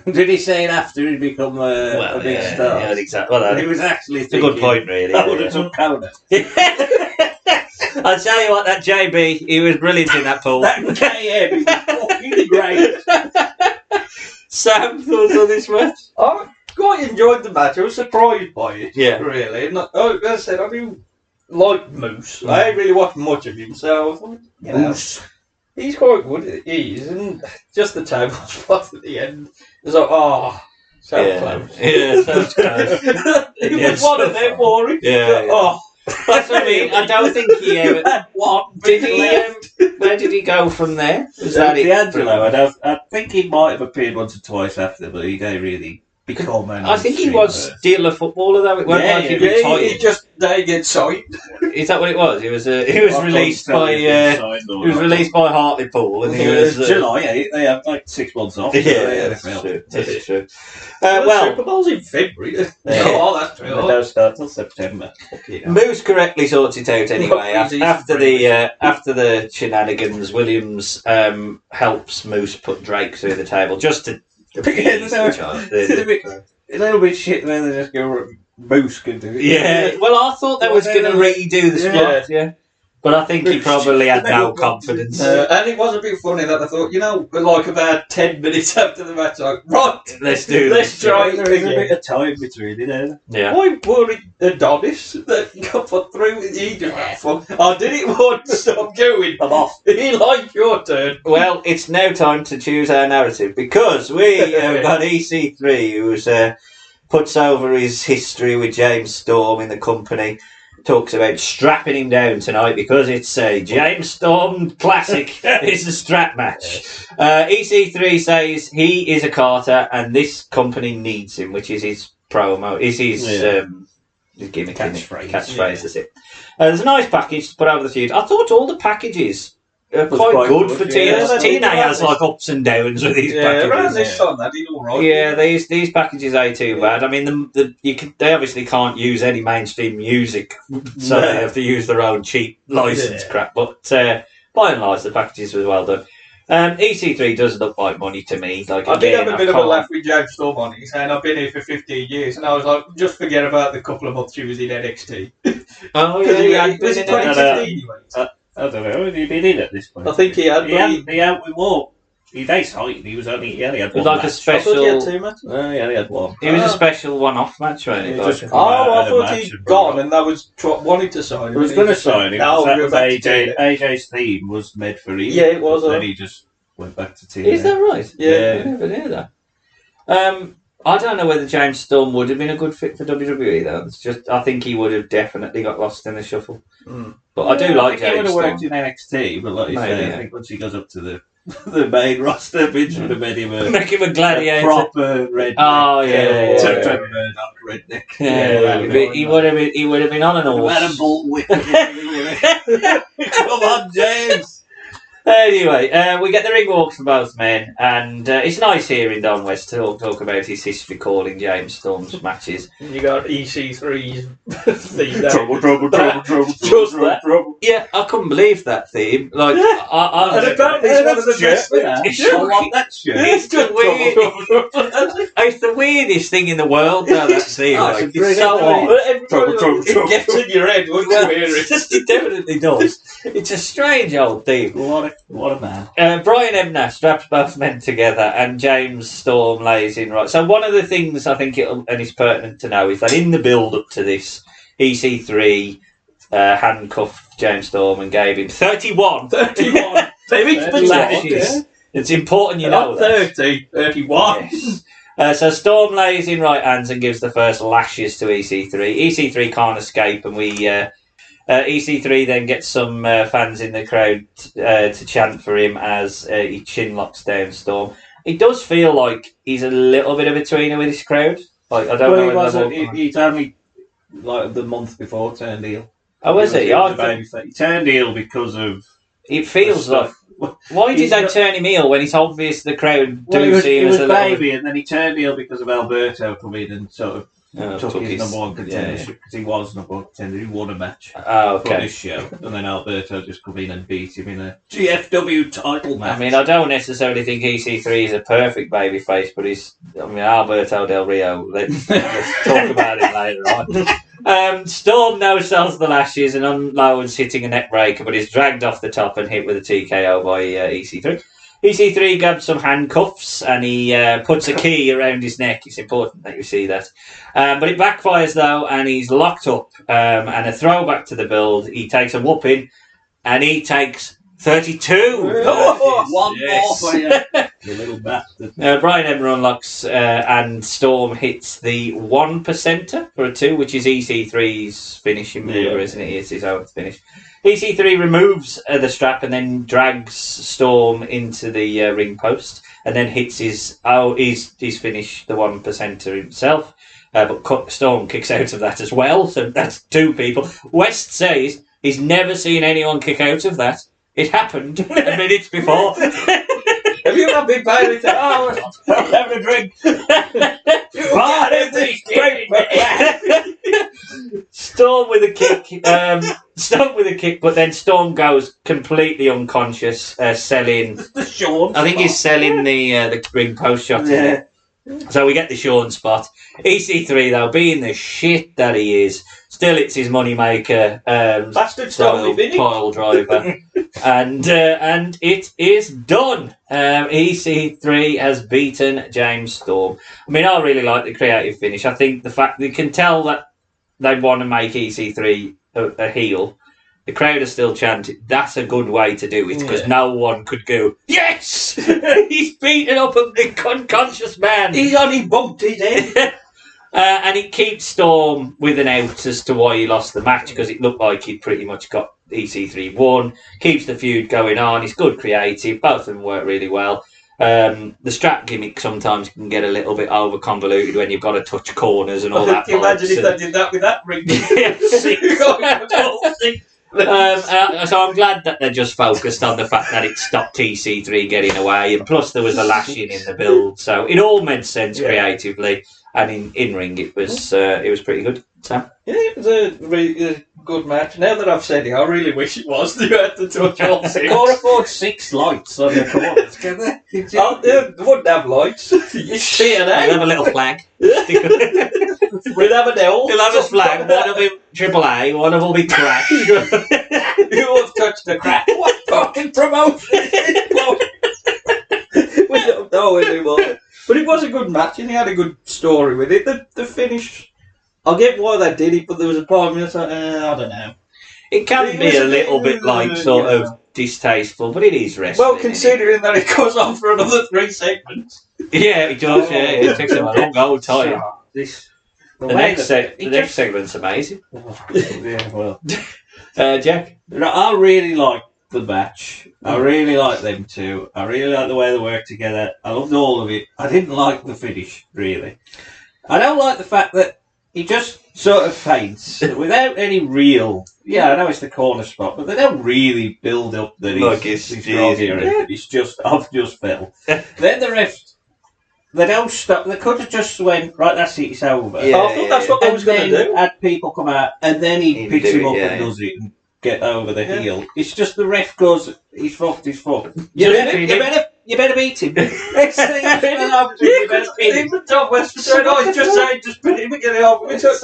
Did he say it after he'd become a big star? Yeah, exactly. Well, he was actually it's a good point, really. I would have took Conan. I'll tell you what, that JB, he was brilliant in that pool. That KM is fucking great. Sam, thoughts on this match? I quite enjoyed the match. I was surprised by it. Yeah. Really. And as I said, I do like Moose. I ain't really watched much of him, so I thought, Moose. He's quite good. He is. And just the table spot at the end. It's like, so close. Yeah, so close. It was one of them, Warwick. Yeah. That's what I mean. I don't think he ever. Did he? Where did he go from there? Was that it? D'Angelo, I think he might have appeared once or twice after, but he didn't really become an. I think he was still a footballer though. It wasn't like he retired. He just they get signed. Is that what it was? He was released by Hartlepool, and he was July. They have like 6 months off. That's true. Super Bowl's in February. That's true. They don't start till September. Moose correctly sorts it out anyway. After the shenanigans, Williams helps Moose put Drake through the table just to. It's a little bit shit when they just go Moose could do it. Yeah, well, I thought they was going to redo the spot, but I think he probably had no confidence. And it was a bit funny that I thought, like about 10 minutes after the match, right, let's do this. Let's try it There is a again. bit of time between it, Yeah. Why worried Adonis that got put through? He just I did it once, I'm going. I'm off. He like your turn. Well, it's now time to choose our narrative because we have got EC3 who's puts over his history with James Storm in the company. Talks about strapping him down tonight because it's a James Storm classic. It's a strap match. EC3 says he is a Carter and this company needs him, which is his promo. Is his gimmick, catchphrase. That's it. There's a nice package to put over the feud. I thought all the packages are quite good for TNA. TNA has like ups and downs with these packages. Around this time, that did all right. Yeah, these packages ain't too bad. I mean, they obviously can't use any mainstream music, so they have to use their own cheap license crap. But by and large, the packages were well done. EC3 does look like money to me. Like, I did have a bit of a laugh with James Storm on it, saying I've been here for 15 years, and I was like, just forget about the couple of months she was in NXT. Oh yeah, was it 2015? I don't know. Had he been in at this point? I think he had. He had with more. He only had it one was like match. a special. I thought he had 2 matches. No, he only had one. It was a special one-off match, right? He just I thought he'd gone and that was wanting to sign him. He was going to sign him. No, That was AJ's theme was made for him. Yeah, it was. Then he just went back to TNA. Is that right? Yeah. I never knew that. I don't know whether James Storm would have been a good fit for WWE though. It's just I think he would have definitely got lost in the shuffle. But I do like He would James have Storm. worked in NXT, but like you Maybe, say, yeah. I think once he goes up to the the main roster. Vince would have made him Make him a gladiator. proper redneck. Oh yeah. Tony Murdoch redneck. Yeah, he would have been on an horse. Had a bull whip. Come on, James. Anyway, we get the ring walks for both men, and it's nice hearing Don West talk about his history calling James Storm's matches. You got EC3's theme there. Trouble. Yeah, I couldn't believe that theme. Like, And apparently it's one of the best things. I want that shirt. It's the weird. It's the weirdest thing in the world. Though, that theme, like, it's so odd. Trouble. It gets in your head once you hear it. It definitely does. It's a strange old theme. What a man. Brian Ebner straps both men together, and James Storm lays in right. So one of the things I think and it's pertinent to know is that in the build-up to this, EC3 handcuffed James Storm and gave him 31. 31. Lashes. It's important you know Not that. 30, 31. Yes. So Storm lays in right hands and gives the first lashes to EC3. EC3 can't escape, and EC3 then gets some fans in the crowd to chant for him as he chin locks down Storm. It does feel like he's a little bit of a tweener with his crowd. Like, I don't know. He's only like the month before turned heel. Oh, was it? He turned heel because of. It feels like. Why did they turn him heel when it's obvious the crowd see him as a baby, and then he turned heel because of Alberto coming and sort of took his number one contendership because he was number one contender. He won a match for this show, and then Alberto just come in and beat him in a GFW title match. I mean, I don't necessarily think EC3 is a perfect babyface, but Alberto Del Rio. Let's talk about it later on. Storm now sells the lashes and unloads, hitting a neck breaker, but is dragged off the top and hit with a TKO by EC3. EC3 grabs some handcuffs and he puts a key around his neck. It's important that you see that. But it backfires though, and he's locked up. And a throwback to the build, he takes a whooping and he takes 32. One more for you, you little bastard. Brian Ebner unlocks and Storm hits the 1% for a 2, which is EC3's finishing move, isn't it? It's his own finish. EC3 removes the strap and then drags Storm into the ring post and then hits his finish, the 1% himself. But Storm kicks out of that as well, so that's 2 people. West says he's never seen anyone kick out of that. It happened minutes before. Have you not been paying attention? Oh, I'm having a drink. Storm with a kick. But then Storm goes completely unconscious, selling. I think he's selling the ring post shot. Yeah. So we get the Sean spot. EC3 though, being the shit that he is, still it's his moneymaker. Bastard stole me, pile driver, and it is done. EC3 has beaten James Storm. I mean, I really like the creative finish. I think the fact that you can tell that they want to make EC3 a heel. The crowd are still chanting. That's a good way to do it because no one could go, yes! He's beaten up a big unconscious man. He's only bumped his head. And it keeps Storm with an out as to why he lost the match because it looked like he'd pretty much got EC3 won. Keeps the feud going on. He's good creative. Both of them work really well. The strap gimmick sometimes can get a little bit over convoluted when you've got to touch corners and all that. Can you imagine if they did that with that ring? So I'm glad that they're just focused on the fact that it stopped EC3 getting away, and plus there was a lashing in the build, so it all made sense creatively. And in ring, it was pretty good. Sam? Yeah, it was a really good match. Now that I've said it, I really wish it was. You had to touch all 6. Can't afford 6 lights on your corners, can they? They wouldn't have lights. It's TNA. We'll have a little flag. We'll have an L. We'll have a flag. One will be AAA, one will be Crash. You have touched the crack. What fucking promotion? We don't know anymore. But it was a good match, and he had a good story with it. The finish, I get why they did it, but there was a part of me that's like, I don't know. It can be a little bit like sort of distasteful, but it is wrestling. Well, considering that it goes on for another 3 segments. Yeah, it does. Yeah, it takes a long old time. The next segment's amazing. Yeah, well, Jack? I really like the match. I really like them two. I really like the way they work together. I loved all of it. I didn't like the finish, really. I don't like the fact that he just sort of faints without any real... Yeah, I know it's the corner spot, but they don't really build up that he's groggy or anything. It's just, I've just fell. Then the ref... They don't stop. They could have just went, right, that's it, it's over. I thought that's what they was going to do. Had people come out, and then he picks him up and does it and get over the heel. It's just the ref goes, he's fucked. You better beat him. Next thing you better beat him. Even Tom West said, just put him and get it over. He does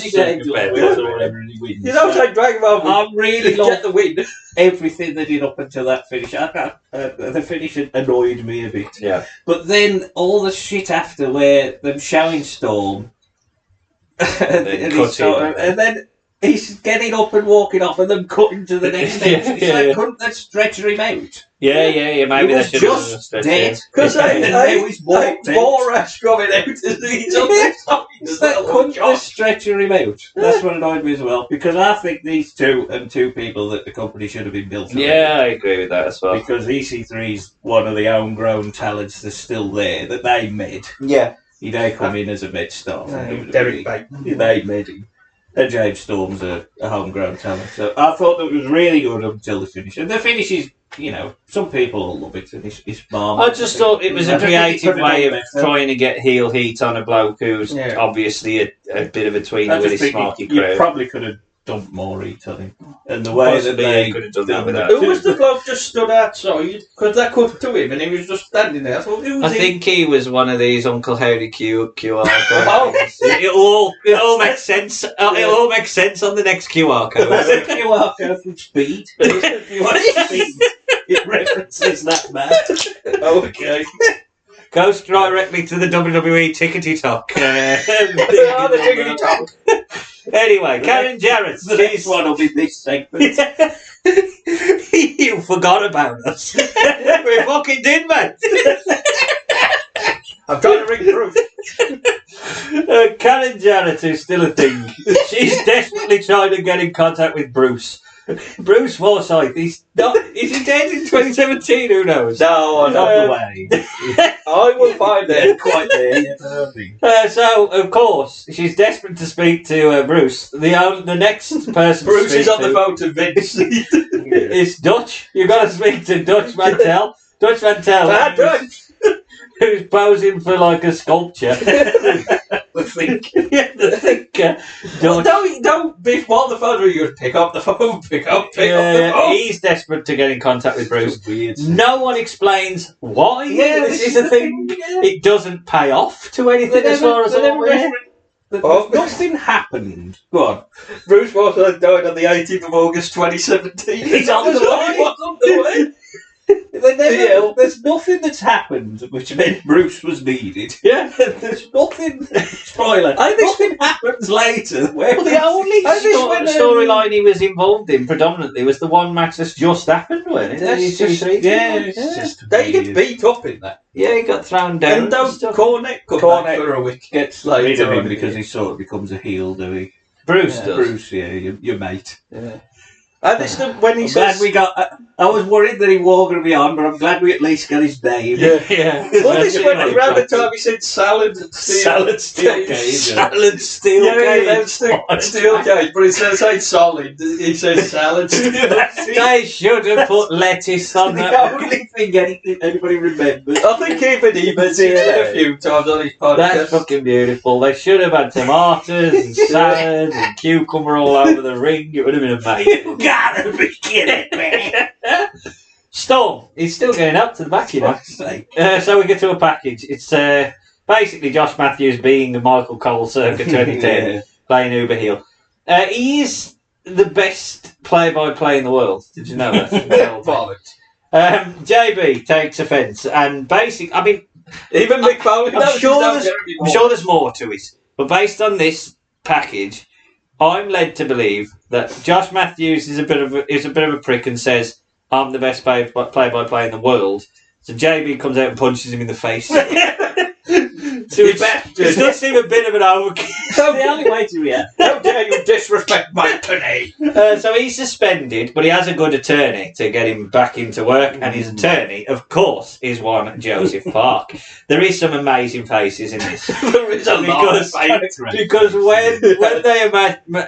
his head or whatever and he wins. You don't take drag him over. I really get the win. Everything they did up until that finish. The finish annoyed me a bit. Yeah. But then all the shit after where them showing Storm and then he's getting up and walking off and then cutting to the next thing. Couldn't they stretcher him out? Yeah. Maybe he was they should just dead. Because more rash coming out. Couldn't they stretcher him out? That's what annoyed me as well. Because I think these two and two people that the company should have been built on. Yeah, I agree with that as well. Because EC3 is one of the homegrown talents that's still there that they made. Yeah. He may come in as a med star. Derek Bateman. They made him. And James Storm's a homegrown talent. So I thought that it was really good until the finish. And the finish is, some people will love it and it's bomb. I just thought it was a creative way of trying to get heel heat on a bloke who's obviously a bit of a tweener with his smarky crew. You probably could have dumped more heat on him. And the way that they could have done that without. Who was the bloke just stood outside? Because that cut to him and he was just standing there. I think he was one of these Uncle Howdy QR codes. It all makes sense. It all makes sense on the next QR code. That's a QR code from Speed. It references that match. Okay. Goes directly to the WWE Tickety Talk. The Tickety Talk. Anyway, Karen Jarrett. The next one will be this segment. You forgot about us. We fucking did, mate. I'm trying to ring Bruce. Karen Jarrett is still a thing. She's desperately trying to get in contact with Bruce. Bruce Forsyth, is he dead in 2017? Who knows? No, not the way. I will find it. Quite there. So, of course, she's desperate to speak to Bruce. The next person Bruce to is on to the phone to Vince. It's Dutch. You've got to speak to Dutch Mantel. Dutch Mantel. Dutch. Who's posing for like a sculpture. The thinker. Don't beef while the phone rings. You pick up the phone. Pick up the phone. He's desperate to get in contact with Bruce. Weird. No one explains why this is a thing. It doesn't pay off to anything as far as I'm aware. Nothing happened. Go on. Bruce Forsyth died on the 18th of August 2017. He's on the way. There's nothing that's happened which meant Bruce was needed. Yeah. There's nothing. Spoiler. Nothing happens later. The only storyline he was involved in predominantly was the one match that's just happened, wasn't it? It's just They get beat up in that. Yeah, he got thrown down. And don't Cornette come back for a week. Gets rid of him because he sort of becomes a heel, do he? Bruce does. Bruce, your mate. Yeah. And it's when he says... I was worried that he wore going to be on, but I'm glad we at least got his name. Yeah. Well, this when around the time he said salad steel cage. Salad steel cage. Steel cage, but instead of saying solid, he says salad steel cage. They should have put lettuce on The that. only thing anybody remembers. I think even he mentioned it a few times on his podcast. That's fucking beautiful. They should have had tomatoes and salad and cucumber all over the ring. It would have been amazing. You gotta be kidding me. Storm, he's still going up to the back, you know. So we get to a package. It's basically Josh Matthews being the Michael Cole circa 2010, playing Uber heel. He is the best play-by-play in the world. Did you know that? JB takes offence, and basically, even Mick Foley. I'm sure there's more to it, but based on this package, I'm led to believe that Josh Matthews is a bit of a prick and says, "I'm the best play-by-play in the world." So JB comes out and punches him in the face. So it does seem a bit of an overkill. The only way to react. Don't do dare you disrespect my attorney? So he's suspended, but he has a good attorney to get him back into work, and his attorney, of course, is one Joseph Park. There is some amazing faces in this. There is a lot of faces. Because when they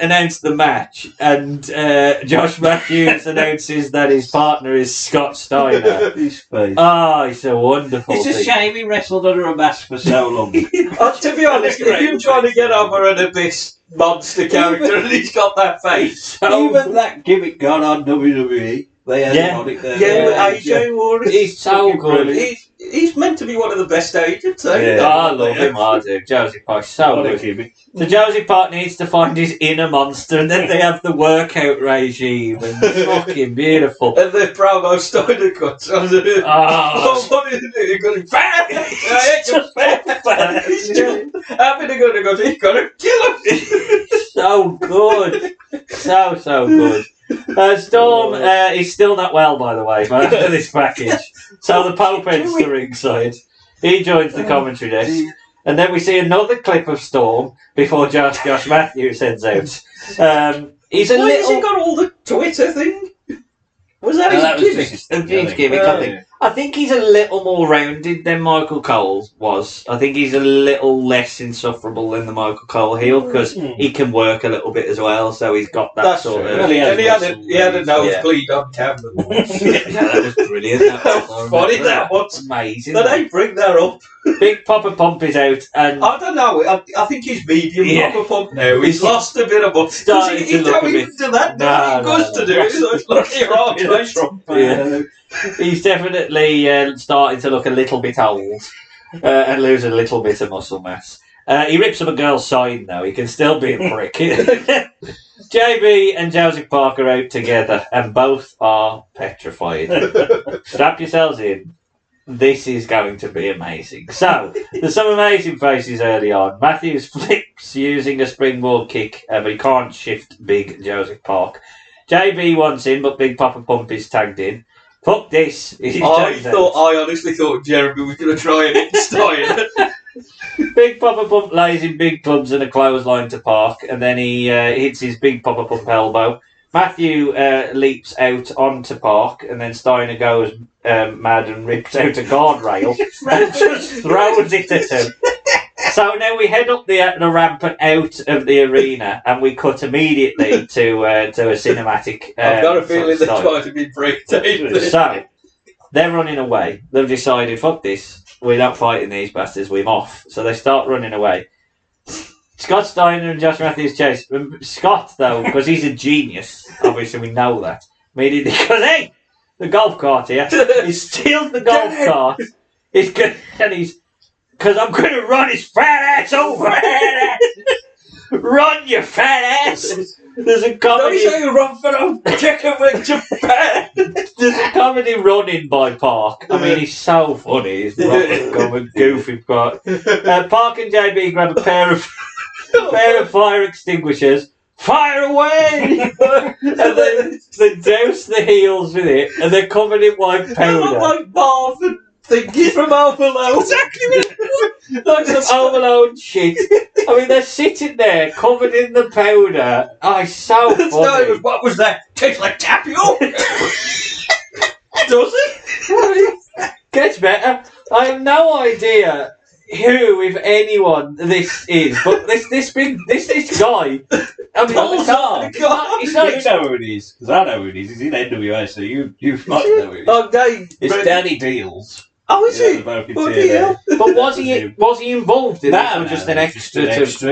announced the match, and Josh Matthews announces that his partner is Scott Steiner, His face. it's a wonderful It's a thing. shame he wrestled under a mask for so long. To be honest, if you're trying to get over an abyss monster character and he's got that face. Even that gimmick gone on WWE. They had him on it there. Yeah, AJ wore it. He's so good. He's meant to be one of the best agents. I love him, I do. Josie Park's so What a good. gimmick. So Josie Park needs to find his inner monster, and then they have the workout regime, and fucking beautiful. And the promo Steiner cuts on the... what is it? He's going fat! He's just having to go, he's going to kill him! So good. So good. Storm is still not well, by the way, after this package. So the Pope heads to ringside. He joins the commentary desk. And then we see another clip of Storm before Josh Matthews heads out. He's a Why has he little... got all the Twitter thing? Was that his gimmick? I think he's a little more rounded than Michael Cole was. I think he's a little less insufferable than the Michael Cole heel because he can work a little bit as well. So he's got that That's sort true. of. And he had a nosebleed on camera. That was brilliant. That was Funny that was. Amazing. Did they bring that up? Big Papa Pump is out, and I don't know. I think he's medium Papa Pump now. He's He's lost a bit of muscle. starting He to look don't a even bit. do that. No, He goes to do it. It's like your arm Yeah. He's definitely starting to look a little bit old and lose a little bit of muscle mass. He rips up a girl's sign, though. He can still be a prick. JB and Joseph Park are out together, and both are petrified. Strap yourselves in. This is going to be amazing. So, there's some amazing faces early on. Matthews flips using a springboard kick, but he can't shift big Joseph Park. JB wants in, but Big Papa Pump is tagged in. Fuck this. I honestly thought Jeremy was going to try and hit Steiner. Big Papa Pump lays in big clubs and a clothesline to Park, and then he hits his Big Papa Pump elbow. Matthew leaps out onto Park, and then Steiner goes mad and rips out a guardrail and just throws it at him. So now we head up the ramp and out of the arena, and we cut immediately to a cinematic. I've got a feeling they're style. trying to be breakdown. So they're running away. They've decided, fuck this. We're not fighting these bastards. We're off. So they start running away. Scott Steiner and Josh Matthews chase. Scott, though, because he's a genius. Obviously, we know that. Immediately goes, hey, the golf cart here. He steals the golf cart. He's good, and he's because I'm going to run his fat ass over. Run, you fat ass. There's a comedy. Don't say run for a chicken with Japan. There's a comedy running by Park. I mean, he's so funny. He's going goofy Park. Park and JB grab a pair of fire extinguishers. Fire away! And then they douse the heels with it, and they're covered in white powder. Like Marvin thinking from Home Alone. Exactly. Like some Home Alone shit. I mean, they're sitting there covered in the powder. Oh, it's so funny. What was that? Tastes like tapioca. Does it? Gets better. I have no idea who, if anyone, this is, but this guy. I mean, You know who it is, because I know who it is. He's in NWA, so you might know who it is. Oh, Dave. It's Danny Deals. Oh, is he? American Bloody TNA. hell. But was he involved in that, or just an extra?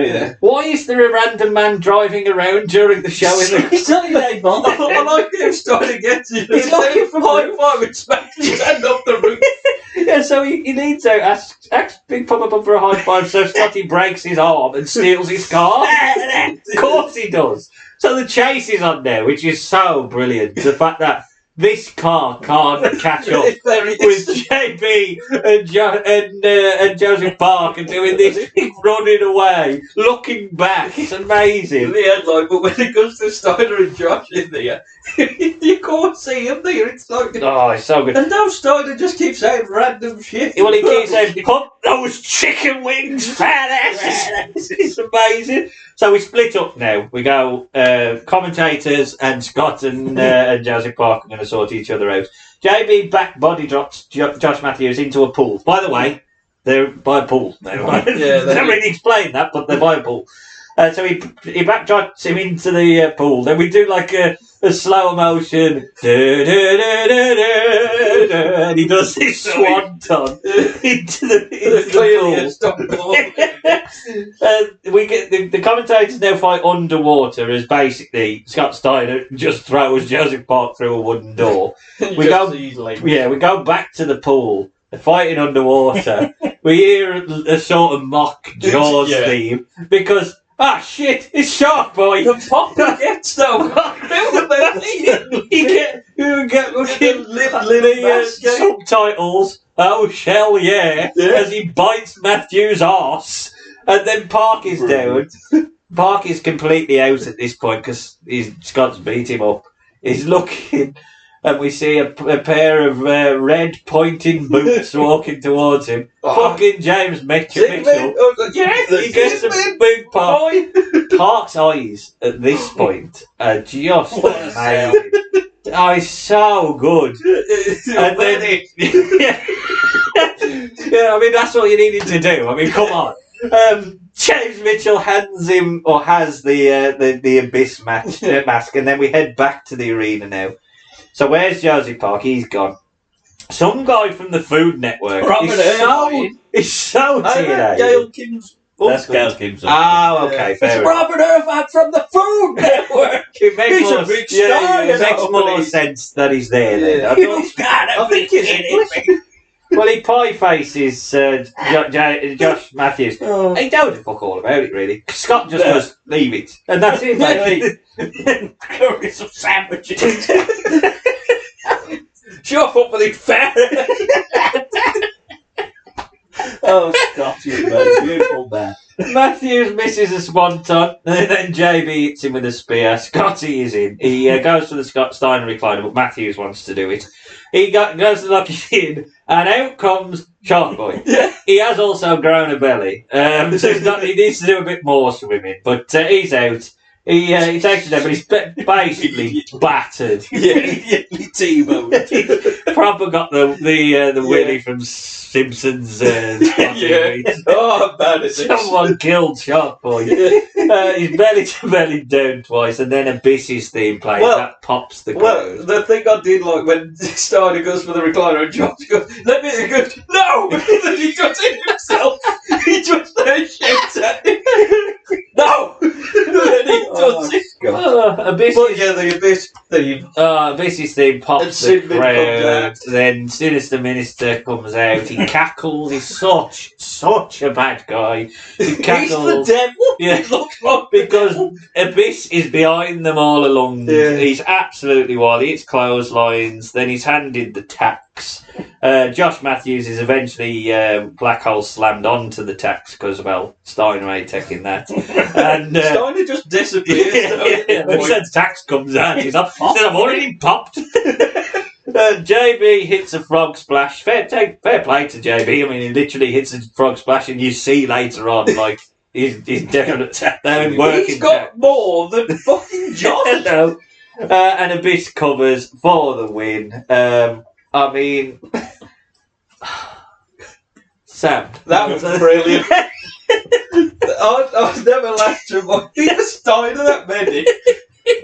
Yeah. Why is there a random man driving around during the show in the? He's not even involved. I like him starting to get you. He's looking for high five and smash his hand off the roof. Yeah, so he leans out, asks Big Papa Pump for a high five, so Scotty breaks his arm and steals his car. Of course he does. So the chase is on there, which is so brilliant. The fact that this car can't catch up with JB and Joseph Park and doing this running away, looking back. It's amazing. The headline, but when it comes to Steiner and Josh in there, you can't see him there. It's like, Oh, it's so good. and now Steiner just keeps saying random shit. Well, he keeps saying, pump those chicken wings, fat ass. It's amazing. So we split up now. We go commentators, and Scott and Joseph Park are going to sort each other out. JB back body drops Josh Matthews into a pool. By the way, they're by a pool now. Right? Yeah, They don't really explain that, but they're by a pool. So he back drops him into the pool. Then we do like a slow motion, and he does this swanton into the pool. We get the commentators now fight underwater as basically Scott Steiner just throws Joseph Park through a wooden door. We go back to the pool. They're fighting underwater. We hear a sort of mock Jaws theme because. Ah shit! It's Shark Boy. The pop gets though. We get looking the subtitles. Oh hell yeah! As he bites Matthew's arse, and then Park is down. Park is completely out at this point because Scott's beat him up. He's looking, and we see a pair of red pointing boots walking towards him. Fucking James Mitchell. He gets a big pop. Park's eyes at this point are just amazing. Oh, he's so good. And then I mean, that's all you needed to do. I mean, come on. James Mitchell hands him, or has the Abyss mask, and then we head back to the arena now. So where's Josie Park? He's gone. Some guy from the Food Network. He's so TNA. Gail Kim's. That's Gail Kim's. Oh, okay, fair enough. Robert Irvine from the Food Network. It makes He's more, a big star. it makes more sense that he's there then. I think he's English. Well, he pie faces Josh Matthews. Oh. He don't fuck all about it, really. Scott just goes, leave it. And that's it, mate. Curry some sandwiches. Shut up with it, fat. Oh, Scott, you're a beautiful man. Matthews misses a swanton, and then JB hits him with a spear. Scotty is in. He goes for the Scott Steiner recliner, but Matthews wants to do it. He goes to knock it in, and out comes Shark Boy. He has also grown a belly, so he needs to do a bit more swimming, but he's out. He takes it down, but he's basically battered. He T-boned. Proper got the Willy from Simpsons. Oh, bad is it? Someone killed Shark Boy. He's belly to belly down twice, and then Abyss's theme plays. That pops the crowd. Well, the thing I did like when Steiner goes for the recliner and Josh goes, "Let me," he goes, "No!" And then he does it himself. He just shouts at him, "No!" And then he does it. The Abyss theme. Abyss's theme pops the crowd. Then Sinister Minister comes out. He cackles. He's such a bad guy. He cackles. He's the devil. Yeah, He looks like because Abyss is behind them all along. Yeah. He's absolutely wild. He hits clotheslines. Then he's handed the tax. Josh Matthews is eventually black hole slammed onto the tax because, well, Steiner ain't taking that. And Steiner just disappears. when the tax comes out, he's like, I've already popped. JB hits a frog splash. Fair play to JB. I mean, he literally hits a frog splash, and you see later on, like, he's definitely working. He's got more than fucking Josh. No. And Abyss covers for the win. I mean, Sam, that was brilliant. I was never laughed at my Steiner that many.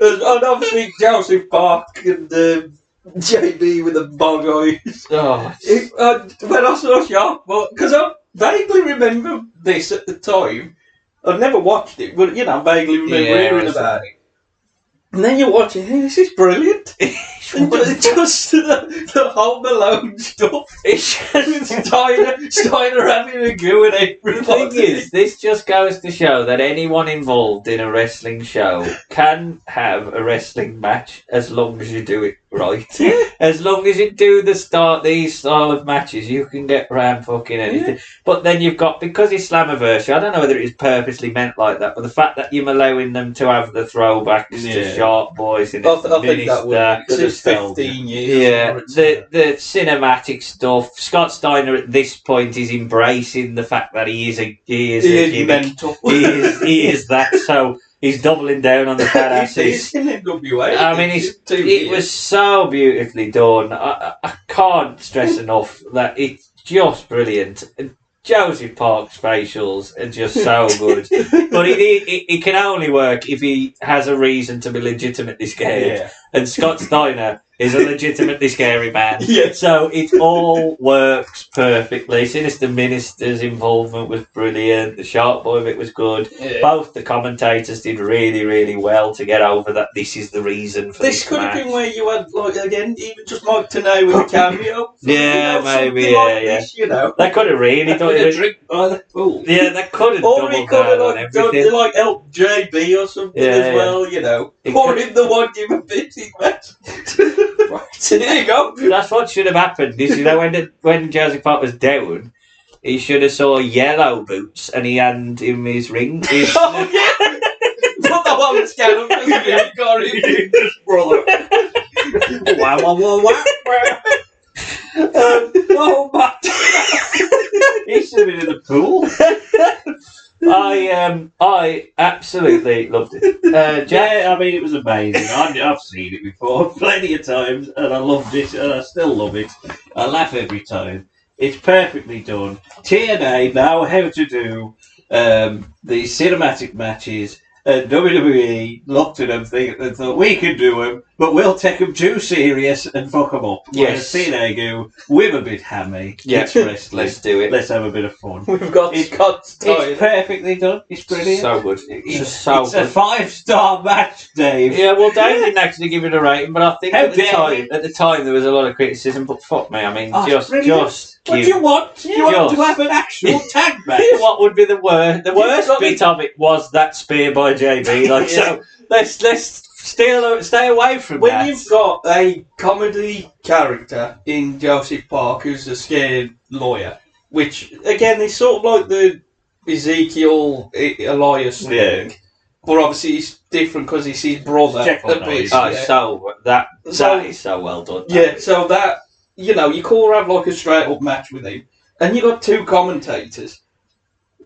And obviously Joseph Park and JB with the bog eyes. When I saw Shark Boy, because I vaguely remember this at the time. I'd never watched it, but I vaguely remember hearing about it. And then you watch it, hey, this is brilliant. just the Home Alone stuff. Steiner having a go at everybody. The thing is, this just goes to show that anyone involved in a wrestling show can have a wrestling match as long as you do it right. As long as you do these style of matches, you can get around fucking anything. Yeah. But then you've got, because it's Slammiversary, I don't know whether it is purposely meant like that, but the fact that you're allowing them to have the throwbacks to Sharp Boys in I think that would be, it's 15 years. Yeah, the cinematic stuff. Scott Steiner at this point is embracing the fact that he is mental. he is that, so he's doubling down on the badasses. He's in NWA. I mean, it was so beautifully done. I can't stress enough that it's just brilliant. Joseph Park's facials are just so good. But it can only work if he has a reason to be legitimately scared. Yeah. And Scott Steiner is a legitimately scary man. Yeah. So it all works perfectly. Sinister Minister's involvement was brilliant. The Shark Boy bit was good. Yeah. Both the commentators did really, really well to get over that this is the reason for this could match. have been where you had, like, again, even just Mike Tenay with a cameo. Yeah, maybe, yeah. This, you know. They could have really done it. Drink by the pool. Yeah, they could have or he could have like helped JB or something as well, you know. Or in the one give a bit he met. Right, there you go. That's what should have happened. You know, when Joseph Park was down, he should have saw yellow boots and he handed him his ring. Oh yeah. Put the one scan up and got him. Brother. Wow. Oh my! He should have been in the pool. I absolutely loved it. Jack, I mean, it was amazing. I've seen it before plenty of times, and I loved it, and I still love it. I laugh every time. It's perfectly done. TNA know how to do the cinematic matches. WWE looked at them and thought, we can do them, but we'll take them too serious and fuck them up. Yes. Whereas TNA go, we're a bit hammy. Yeah. It's wrestling. Let's do it. Let's have a bit of fun. We've got Scott Steiner. It's perfectly done. It's brilliant. So good. It's so good. It's a 5-star match, Dave. Yeah, well, Dave didn't actually give it a rating, but I think at the time there was a lot of criticism, but fuck me, I mean, just what do you want? Do you want to have an actual tag match? What would be the worst? The worst bit of it was that spear by JB. Like, so let's stay away from when that. When you've got a comedy character in Joseph Park who's a scared lawyer, which again is sort of like the Ezekiel Elias thing, but obviously he's different because he's his brother. So that is so well done. Yeah, so that. You know, you could have like a straight up match with him, and you got two commentators,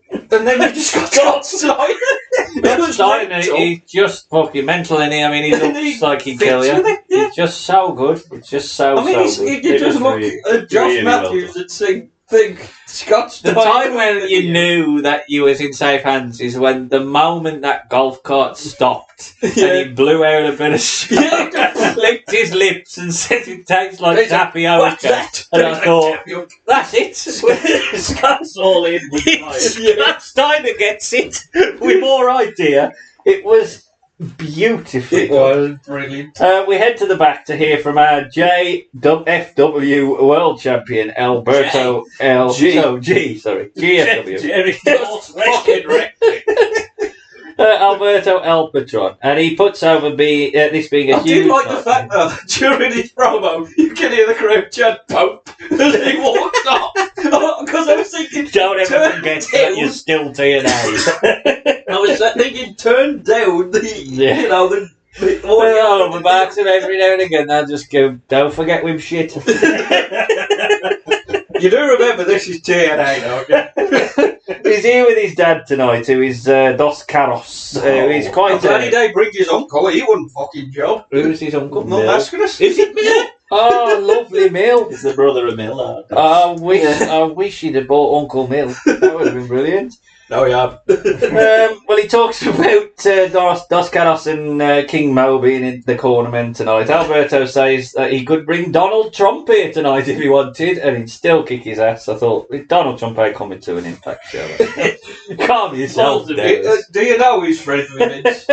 and then you just got Steiner. Steiner, he's just fucking mental, isn't he? I mean, he looks like he'd kill you. He's just so good. It's just so good. You just look at Josh Matthews and think Scott Steiner. The time when you knew that you was in safe hands is when the moment that golf cart stopped and he blew out a bit of smoke, licked his lips and said it tastes like tapioca. And I thought, that's it. Scott's all in. Steiner gets it with more idea. It was beautiful. It was brilliant. We head to the back to hear from our JFW World Champion Alberto GFW. Alberto El Patron, and he puts over this being a huge. I do like the fact that during his promo you can hear the crowd chant "Pope" as he walks off. Because I was thinking, don't ever forget that you're still TNA. I was thinking, turn down the the marks and every now and again I just go, don't forget with shit. You do remember this is TNA, don't you? He's here with his dad tonight, who is Dos Carros. He's quite. Any day bring his uncle. He wouldn't fucking job. Who's his uncle? No, that's gonna. Is it Mill? Oh, lovely Mill. It's the brother of Mill. I wish he'd have bought Uncle Mill. That would have been brilliant. No, yeah. Well, he talks about Dos Carros and King Mo being in the cornerman tonight. Alberto says that he could bring Donald Trump here tonight if he wanted, and he'd still kick his ass. I thought, if Donald Trump ain't coming to an Impact show. Calm yourself down. Do you know he's friends with Vince?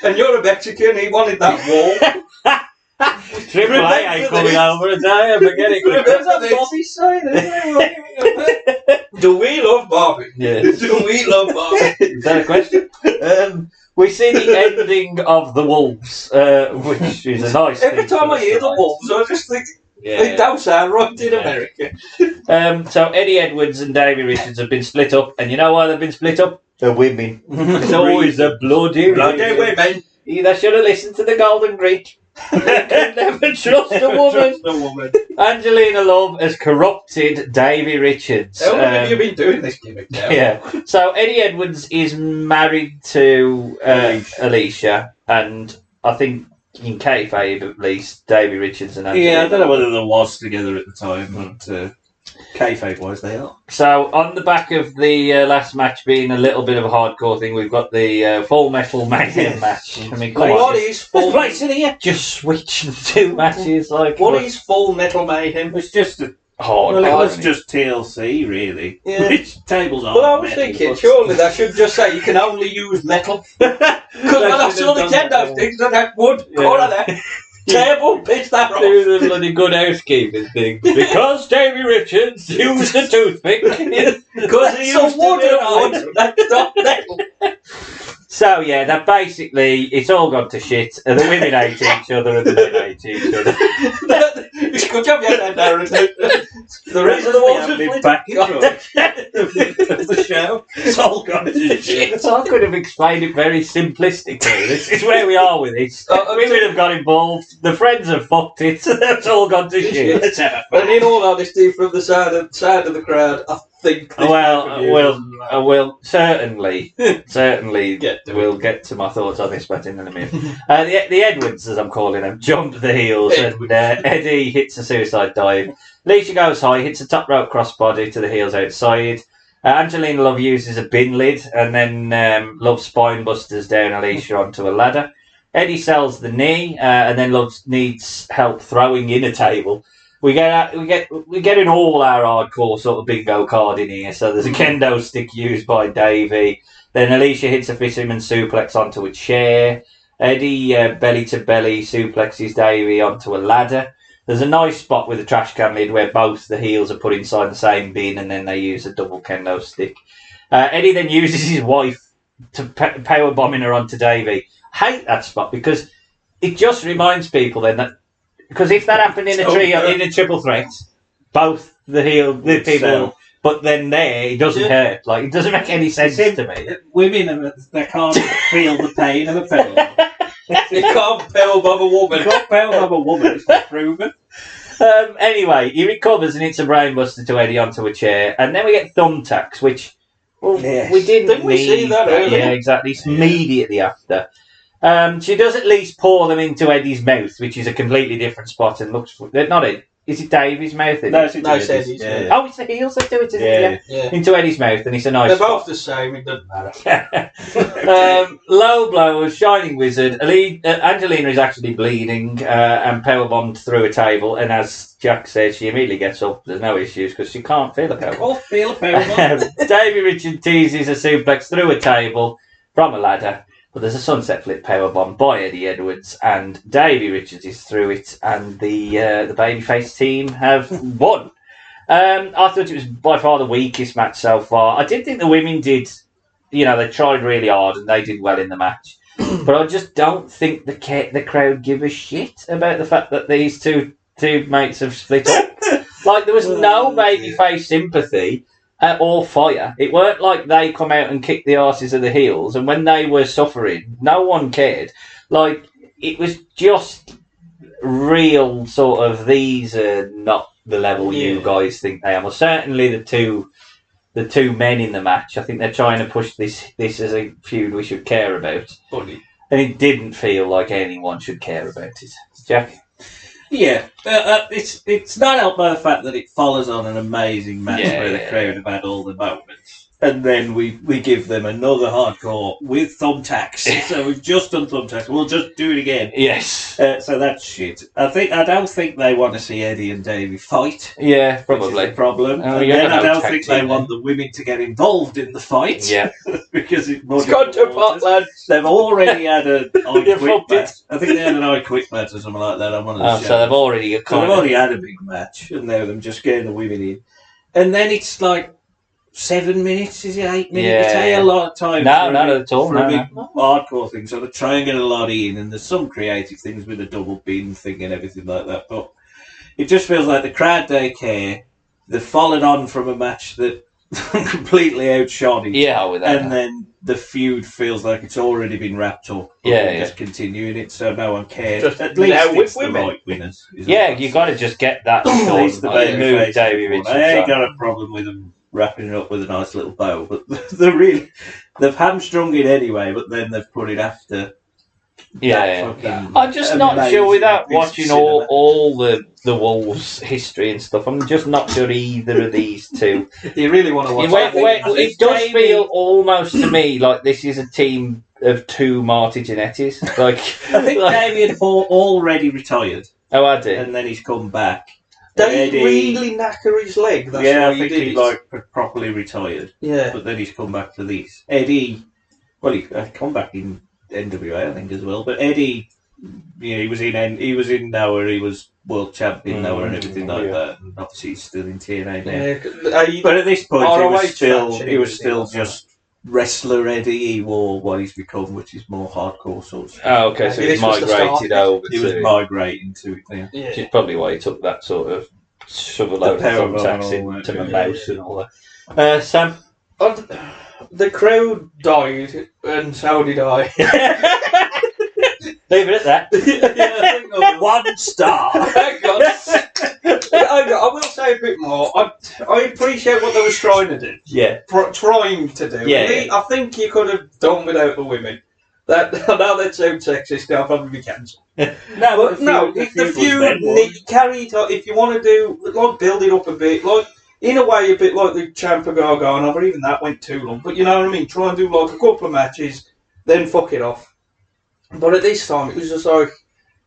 And you're a Mexican, he wanted that wall. Triple A ain't coming over and say, I'm forgetting. Remember Bobby's saying? Do we love Bobby? Yeah. Do we love Bobby? Is that a question? We see the ending of The Wolves, which is a nice Every thing time for I hear the start. Wolves, I just think Yeah. they don't sound right in Yeah. America. So Eddie Edwards and Davey Richards have been split up, and you know why they've been split up? The women. It's always the bloody women. They should have listened to the Golden Greek. They can never trust a woman. Angelina Love has corrupted Davey Richards. How long have you been doing this gimmick now? Yeah. So Eddie Edwards is married to Alicia, and I think in kayfabe at least, Davey Richards and Angelina. Yeah, I don't know whether they was together at the time, but kayfabe wise they are. So on the back of the last match being a little bit of a hardcore thing, we've got the Full Metal Mayhem match. I mean, come What on, is full? Place in here. just switch the two matches. Like What is Full Metal Mayhem? It's just a hard? Well, it was just TLC, really. Yeah. Which tables are. Well, I was thinking, surely they should just say you can only use metal. Because I saw the Nintendo things that had wood, all of that. Table, pitch that off. Do the bloody good housekeeping thing because Davey Richards used a toothpick. Because he used wood. That's not metal. So yeah, that basically it's all gone to shit. The women hate each other and the men hate each other. It's good job you had that, Darren. The reason the Hasn't water been back in of the show. It's all gone to shit. So I could have explained it very simplistically. This is where we are with it. Women have got involved. The friends have fucked it. It's all gone to shit. And in all honesty, from the side of the crowd, I think. Well, certainly Get to we'll get to my thoughts on this match in a minute. The Edwards, as I'm calling them, jumped the heels, and Eddie hits a suicide dive. Alicia goes high, hits a top rope crossbody to the heels outside. Angelina Love uses a bin lid, and then Love spine busters down Alicia onto a ladder. Eddie sells the knee, and then Love needs help throwing in a table. We get in all our hardcore sort of bingo card in here. So there's a kendo stick used by Davey. Then Alicia hits a fisherman suplex onto a chair. Eddie belly to belly suplexes Davey onto a ladder. There's a nice spot with a trash can lid where both the heels are put inside the same bin, and then they use a double kendo stick. Eddie then uses his wife to power bombing her onto Davey. Hate that spot because it just reminds people then that. Because if that happened in a trio, in a triple threat, both the people, but then it doesn't hurt. Like it doesn't make any sense to me. Women, they can't feel the pain of a power bomb. You can't power bomb a woman. You can't power bomb a woman. It's not proven. Anyway, he recovers and hits a brainbuster to Eddie onto a chair, and then we get thumbtacks, which we didn't we see that earlier? Yeah, exactly. It's immediately after. She does at least pour them into Eddie's mouth, which is a completely different spot and looks. Not it. Is it Davey's mouth? No, it's Eddie's. Yeah. Oh, it's the heels that do it, isn't it? Yeah. Into Eddie's mouth, and it's a nice. They're spot. both the same. It doesn't matter. Low blow of Shining Wizard. Angelina is actually bleeding and powerbombed through a table, and as Jack says, she immediately gets up. There's no issues because she can't feel a powerbomb. Can't feel a power bomb. Davey Richard teases a suplex through a table from a ladder. But there's a sunset flip powerbomb by Eddie Edwards, and Davey Richards is through it, and the babyface team have won. I thought it was by far the weakest match so far. I did think the women did, they tried really hard and they did well in the match. But I just don't think the crowd give a shit about the fact that these two mates have split up. Like there was no babyface sympathy. Or fire. It weren't like they come out and kicked the arses of the heels, and when they were suffering, no one cared. Like it was just real sort of these are not the level you guys think they are. Well, certainly the two men in the match. I think they're trying to push this as a feud we should care about. Funny. And it didn't feel like anyone should care about it. Jack? Yeah, it's not helped by the fact that it follows on an amazing match where the crowd have had all the moments. And then we give them another hardcore with thumbtacks. So we've just done thumbtacks. We'll just do it again. Yes. So that's shit. I don't think they want to see Eddie and Davey fight. Yeah, Which probably. is the problem. Oh, And yeah, then I no don't tag think team they then. want the women to get involved in the fight. Yeah. Because It's gone to pot, lads. They've already had an I They've quit fucked it. match. I think they had an I quit match or something like that on one of the shows. So they've already So they've already had a big match, and now them just getting the women in. And then it's like, 7 minutes, is it 8 minutes? Yeah. They take a lot of time. No, not at all. For a No, big hardcore thing, so they try and get a lot in, and there's some creative things with the double bin thing and everything like that, but it just feels like the crowd don't care. They've fallen on from a match that completely outshone it. Yeah, with that. And then the feud feels like it's already been wrapped up. Just continuing it, so no one cares. Just at least now it's with the women. right winners. Yeah, you got to just get that. At least the move babyface. Davey Richards. I ain't on. got a problem with them wrapping it up with a nice little bow, but they've hamstrung it anyway, but then they've put it after. Yeah. I'm just not sure without watching all the Wolves history and stuff. I'm just not sure either of these two. Do you really want to watch It does feel almost to me like this is a team of two Marty Jannettis. Like I think Davey had already retired. Oh, I did. And then he's come back. Did he really knacker his leg? That's I why think he he properly retired. Yeah. But then he's come back to these. Eddie, well, he come back in NWA, I think, as well. But Eddie, he was in Noah, he was world champion Noah and everything like that. And obviously he's still in TNA now. Yeah. But at this point, he was still faction, just wrestler Eddie. He wore what he's become, which is more hardcore sort of stuff. Oh, okay, so he's migrated over. He was migrating to it. Yeah. Which is probably why he took that sort of shove a load of thumbtacks into my mouse and all that. Sam? The crowd died, and so did I. Leave it at that. 1 star. I will say a bit more. I appreciate what they was trying to do. Yeah. Trying to do. Yeah. I think you could have done without the women. That now that sounds sexist, they'll probably be cancelled. The feud carry it. If you want to do build it up a bit, in a way a bit like the Ciampa Gargano, but even that went too long. But you know what I mean. Try and do a couple of matches, then fuck it off. But at this time, it was just like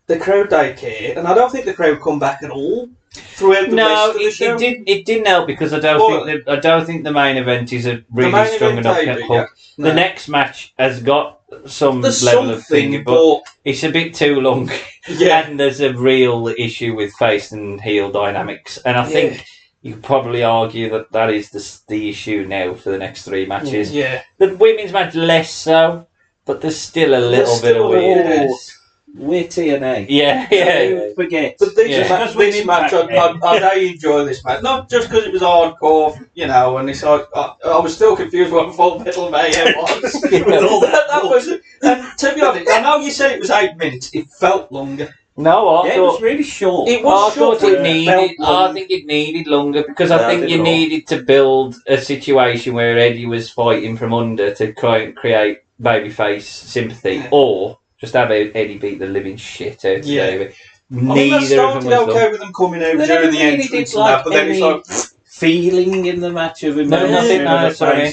the crowd don't care, and I don't think the crowd come back at all throughout the rest of the show. It didn't help because I don't think the main event is a really strong enough hook. The next match has got some level of thing, but it's a bit too long. Yeah. And there's a real issue with face and heel dynamics, and I think you could probably argue that is the issue now for the next 3 matches. Yeah. The women's match less so, but there's still a little bit of weirdness. We're TNA. Yeah. Don't forget. But this match, I enjoy this match. Not just because it was hardcore, and it's like, I was still confused what Full Metal Mayhem was. With all that was, and to be honest, I know you said it was 8 minutes. It felt longer. No, it was really short. It was short. I think it needed longer because I think you needed to build a situation where Eddie was fighting from under to create babyface sympathy, or just have Eddie beat the living shit out of David. Neither of them was okay with them coming out during the entrance and that, but then it's like feeling in the match of him. It's like,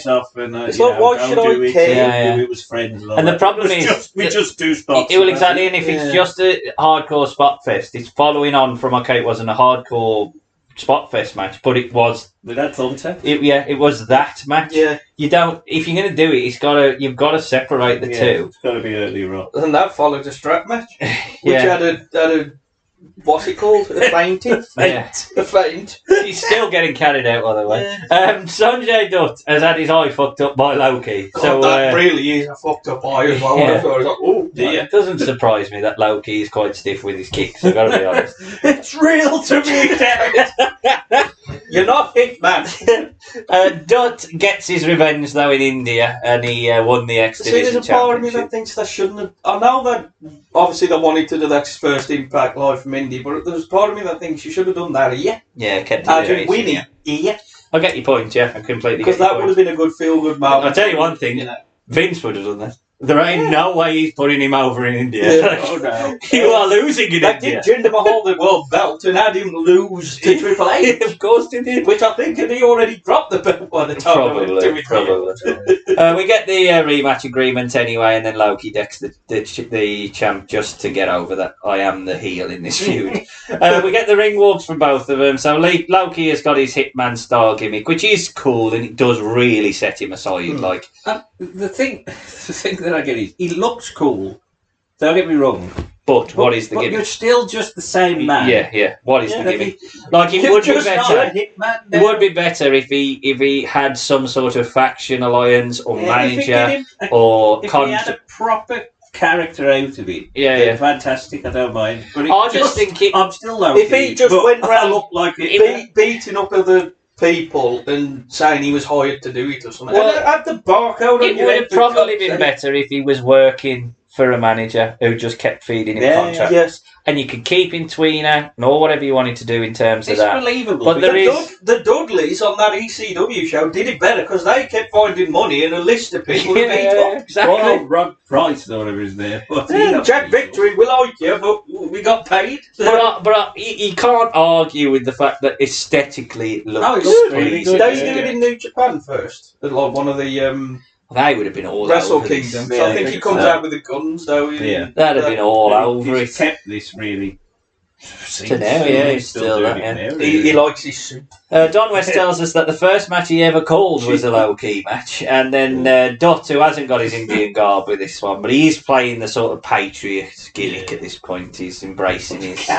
why should I care? We was friends. And the problem is, we just do spots. Well, exactly, and if it's just a hardcore spot fest, it's following on from it wasn't a hardcore spot fest match, but it was with that thumbtack. It was that match. Yeah, you don't. If you're going to do it, you've got to separate the two. It's got to be earlier on. And that followed a strap match, which had a what's it called? A fainting? A feint. He's still getting carried out, by the way. Sanjay Dutt has had his eye fucked up by Loki. So that really is a fucked up eye as well. I was like, oh dear. It doesn't surprise me that Loki is quite stiff with his kicks, I've got to be honest. It's real to me, Derek. You're not hit, man. Dutt gets his revenge, though, in India, and he won the X Division Championship. There's a part of me that thinks they shouldn't have... I know that, obviously, they wanted to do that first Impact Live from Indy, but there's part of me that thinks you should have done that here. Yeah, kept it winning here. I get your point, Jeff. I completely get your point. Because that would have been a good feel-good moment. I'll tell you one thing. Vince would have done that. There ain't no way he's putting him over in India. Yeah. Oh, no. You are losing in India. They did Jinder Mahal the world belt and had him lose to Triple H. Of course they did. Which I think he already dropped the belt by the time Probably. We get the rematch agreement anyway, and then Loki decks the champ just to get over that I am the heel in this feud. We get the ring walks from both of them. So Loki has got his Hitman style gimmick, which is cool, and it does really set him aside. The thing that I get is he looks cool, Don't get me wrong. But what is the But gimmick? you're still just the same man. Yeah. What is the gimmick? It Like it would be just not better. a hitman It would be better if he had some sort of faction alliance or manager or if he had a proper character out of it. Yeah. Fantastic. I don't mind. But I just think I'm still low. If he just went round look like it. beating up other people and saying he was hired to do it or something. Well, and had the barcode on it your would head have for probably God's been sake. better if he was working for a manager who just kept feeding him contracts. Yes. And you could keep in tweener or whatever you wanted to do in terms of It's that. believable. But there is... The Dudleys on that ECW show did it better because they kept finding money in a list of people who beat up. exactly. Well, Rod Price or whatever is there. But Jack Victory, we like you, but we got paid. But you can't argue with the fact that aesthetically it looks No, it looks pretty really good. good. They do it in New Japan first. Like one of the They would have been all Wrestle over this. Kingdom. So I think he comes out with the guns, though. Yeah. That'd have been all over He's it. kept this really. To now, yeah, he's still doing that, it yeah. now, He really. likes his suit. Don West tells us that the first match he ever called was a low-key match, and then Dot, who hasn't got his Indian garb with this one, but he's playing the sort of patriot gimmick at this point. He's embracing his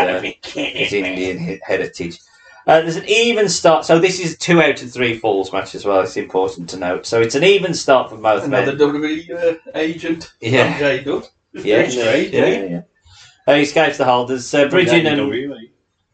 Indian heritage. There's an even start, so this is 2 out of 3 falls match as well, it's important to note. So it's an even start for both Another men. WWE agent. Yeah. Jay Dutt. Yeah, Straight, yeah. He escapes the holders. Bridging and...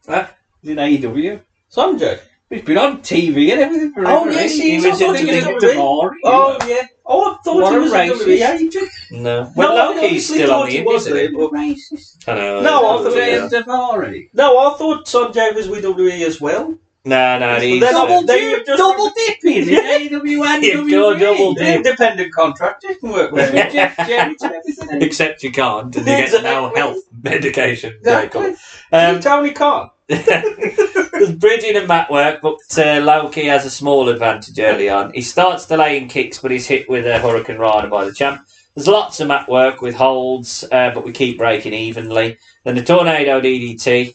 Huh? He's in AEW. Sanjay. He's been on TV and everything forever. Oh, yes, he he's was on into WWE. the Damari. Oh, yeah. Oh, I thought What he a was a racist. WWE agent. No. Well, No, I Loki's obviously still on thought the he Indies, was isn't there, he? but... Racist. I know. No, I thought James Damari. No, I thought Sanjay was with WWE as well. No, he's... Then Double just- dipping in AEW and Yeah, WWE. double The dip. independent contractor can work with him. Jeff Jarrett and everything. Except you can't, and you get no Exactly. health medication. Exactly. Um, Tony Khan. There's bridging and mat work, but Loki has a small advantage early on. He starts delaying kicks, but he's hit with a Hurricane Rana by the champ. There's lots of mat work with holds, but we keep breaking evenly. Then the Tornado DDT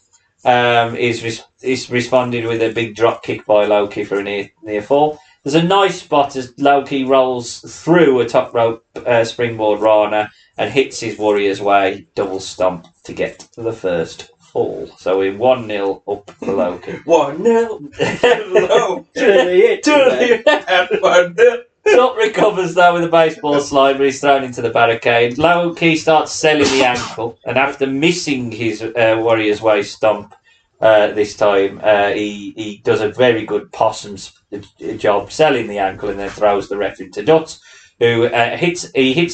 is responded with a big drop kick by Loki for a near fall. There's a nice spot as Loki rolls through a top rope springboard Rana and hits his Warrior's Way double stomp to get to the first fall. So we're 1-0 up for Loki. 1-0. No. To the end. 1-0. Dot recovers though with a baseball slide, but he's thrown into the barricade. Loki starts selling the ankle, and after missing his Warrior's Way stomp this time, he does a very good possum's job selling the ankle, and then throws the ref into Dot, who hits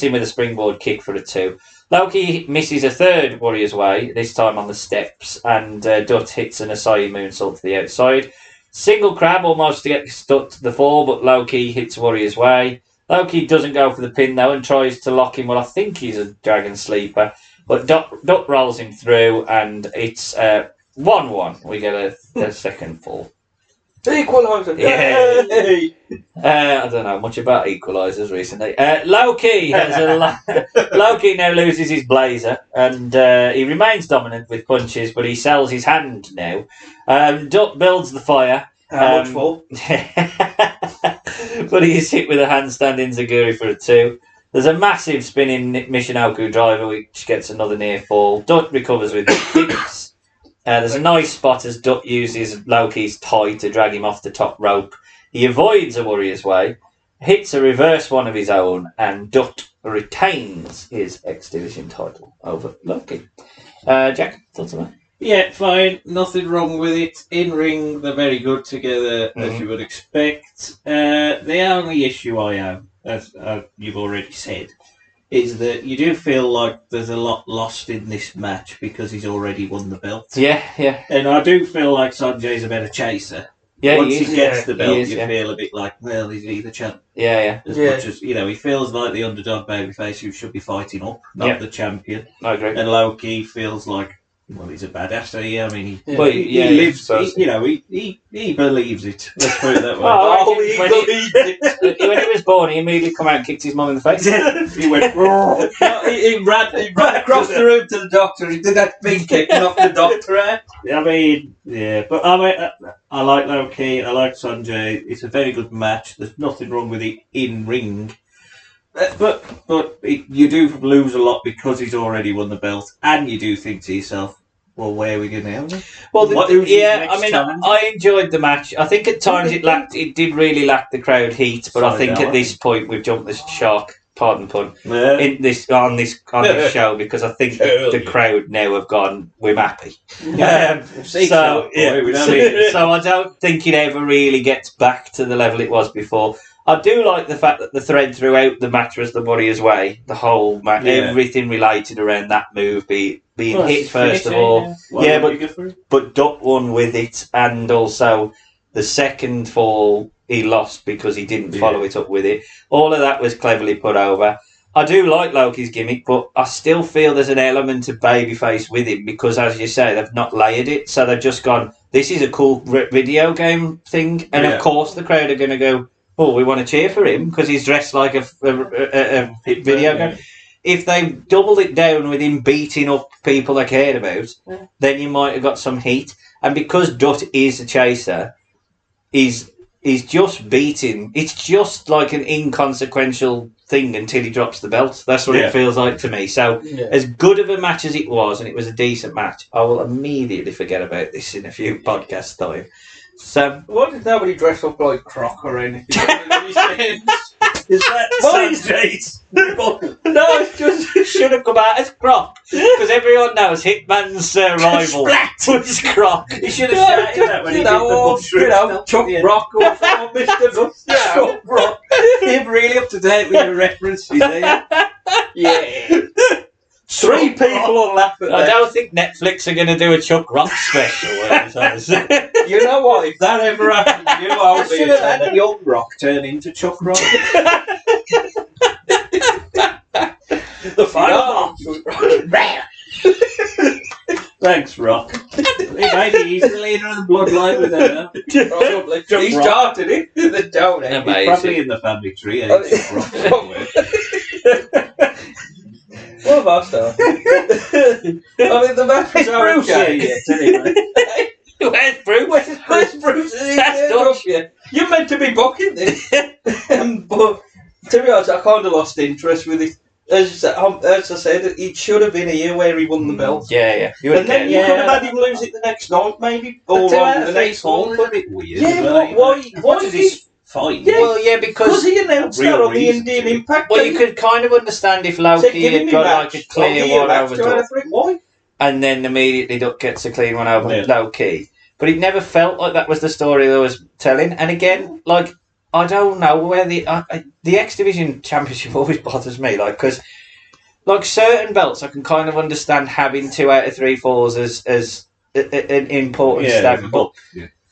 him with a springboard kick for a 2. Loki misses a third Warrior's Way, this time on the steps, and Dot hits an Asai moonsault to the outside. Single crab almost to get stuck to the fall, but Loki hits Warrior's Way. Loki doesn't go for the pin though and tries to lock him. Well, I think he's a Dragon Sleeper, but Dot rolls him through, and it's 1-1. We get a second fall. Equaliser. Yeah. Yay. I don't know much about equalisers recently. Loki Loki now loses his blazer, and he remains dominant with punches, but he sells his hand now. Duck builds the fire. How much for? But he is hit with a handstand Enziguri for a 2. There's a massive spinning Michinoku driver, which gets another near fall. Duck recovers with kicks. There's a nice spot as Duck uses Loki's tie to drag him off the top rope. He avoids a Warrior's Way, hits a reverse one of his own, and Duck retains his X Division title over Loki. Jack, thoughts on that? Yeah, fine. Nothing wrong with it. In ring, they're very good together, as you would expect. The only issue I have, as you've already said, is that you do feel like there's a lot lost in this match because he's already won the belt. Yeah. And I do feel like Sanjay's a better chaser. Yeah, Once he he is. gets the belt, He is, you yeah. feel a bit like, well, is he the champ? Yeah. As Yeah. much as, he feels like the underdog babyface who should be fighting up, not Yeah. the champion. I agree. And Loki feels like, well, he's a badass. I mean, he, Well, he yeah, lives, suppose. he believes it. Let's put it that way. Oh, Oh, he when believed it. When he was born, he immediately come out and kicked his mum in the face. He went, No, he ran across the room to the doctor. He did that big kick and knocked the doctor out. I mean, yeah, but I like Loki, I like Sanjay. It's a very good match. There's nothing wrong with it in ring. But you do lose a lot because he's already won the belt, and you do think to yourself, well, where are we going to have him? Well, Who's his next I mean, challenge? I enjoyed the match. I think at times it did really lack the crowd heat, but I think at this point we've jumped the shark. Pardon the pun. Yeah. In this on this show, because I think the crowd now have gone. We're happy. So I don't think it ever really gets back to the level it was before. I do like the fact that the thread throughout the match was the Warrior's Way. The whole match, everything related around that move, being hit first of all. But Duck won with it, and also the second fall he lost because he didn't follow it up with it. All of that was cleverly put over. I do like Loki's gimmick, but I still feel there's an element of babyface with him because, as you say, they've not layered it. So they've just gone, this is a cool video game thing. And of course the crowd are going to go, oh, we want to cheer for him because he's dressed like a video game. If they doubled it down with him beating up people they cared about, then you might have got some heat. And because Dutt is a chaser, he's just beating. It's just like an inconsequential thing until he drops the belt. That's what it feels like to me. So as good of a match as it was, and it was a decent match, I will immediately forget about this in a few podcasts' time. So why did nobody dress up like Croc or anything? Is that Sundays? No, it's just it should have come out as Croc because everyone knows Hitman's rival was Croc. He should have shouted that when he did the mushroom. Chuck Rock or Mr. Nuts. Chuck Rock. You're really up to date with your references there. Yeah. Three people will laugh at that. I don't think Netflix are going to do a Chuck Rock special. You know what? If that ever happens, you are should have had Young Rock turn into Chuck Rock. The final Thanks, Rock. Maybe he's the leader of the bloodline with her. Probably. He started it. The donut. He's probably in the family tree. Chuck Rock. What have I started? I mean, the match was okay. Anyway. Where's Bruce? Where's Bruce? You're meant to be booking this. But to be honest, I kind of lost interest with it. As I said, it should have been a year where he won the belt. Yeah. And then you could have had him lose it the next night, maybe. Or on the next one. A bit weird. Yeah, but why did he fight? Yeah, well, yeah, because he announced that on the Indian Impact. Well, you could kind of understand if Loki had got like a clear one over Duck, and then immediately Duck gets a clean one over Loki. But it never felt like that was the story they was telling. And again, like, I don't know where the X Division Championship always bothers me, like, because like certain belts I can kind of understand having 2 out of 3 falls as an important step, but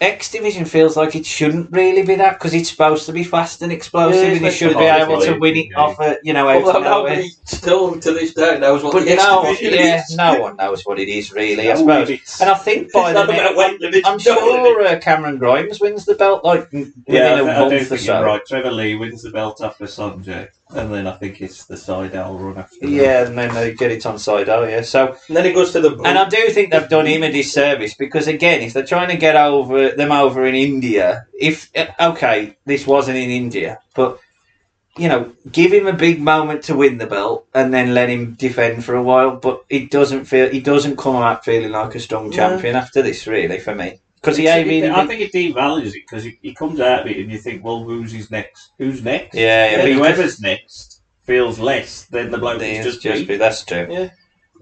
X Division feels like it shouldn't really be that because it's supposed to be fast and explosive, and you should be able to win it off a, out of nowhere. Still to this day knows what the X Division is. No one knows what it is really, I suppose. And I think by the minute, I'm sure Cameron Grimes wins the belt like within a month or so. Right, Trevor Lee wins the belt after Sanjay, and then I think it's the Seidel run after that. Yeah, and then they get it on Seidel, So and then it goes to the and I do think they've done him a disservice because again, if they're trying to get them over in India, this wasn't in India, but give him a big moment to win the belt and then let him defend for a while. But he doesn't come out feeling like a strong champion after this, really, for me. Because I think it devalues it because he comes out of it and you think, well, who's next? Who's next? Yeah, whoever's next feels less than the bloke who's just beat. That's true. Yeah,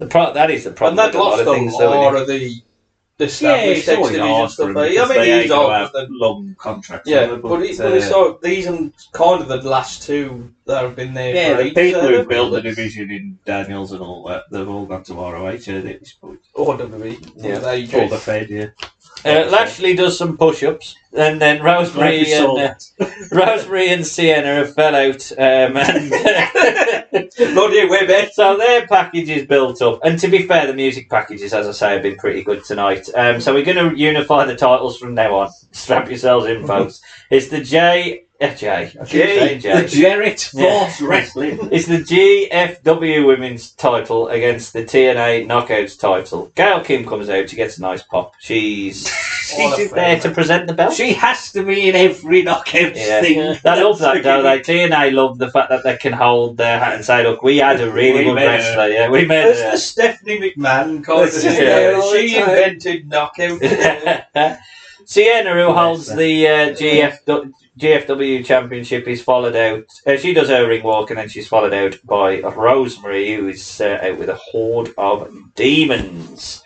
that is the problem. And that lost a lot of the established X Division stuff. I mean, he's off the long contract. Yeah, but these are kind of the last 2 that have been there. Yeah, the people who built the division in Daniels and all that, they've all gone to ROH at this point. Or WWE. Yeah, or the Fed, yeah. Lashley does some push-ups, and then Rosemary and Sienna fell out, so their package is built up. And to be fair, the music packages, as I say, have been pretty good tonight. So we're going to unify the titles from now on. Strap yourselves in, folks. It's the the Jarrett Force Wrestling. It's the GFW Women's title against the TNA Knockouts title. Gail Kim comes out. She gets a nice pop. She's She's there to present the belt. She has to be in every knockout thing. They love that, don't they? TNA love the fact that they can hold their hat and say, look, we had a really good wrestler. Yeah, we made It's the Stephanie McMahon kind of thing. She invented knockout. Sienna, who holds the GFW Championship, is followed out. She does her ring walk, and then she's followed out by Rosemary, who is out with a horde of demons.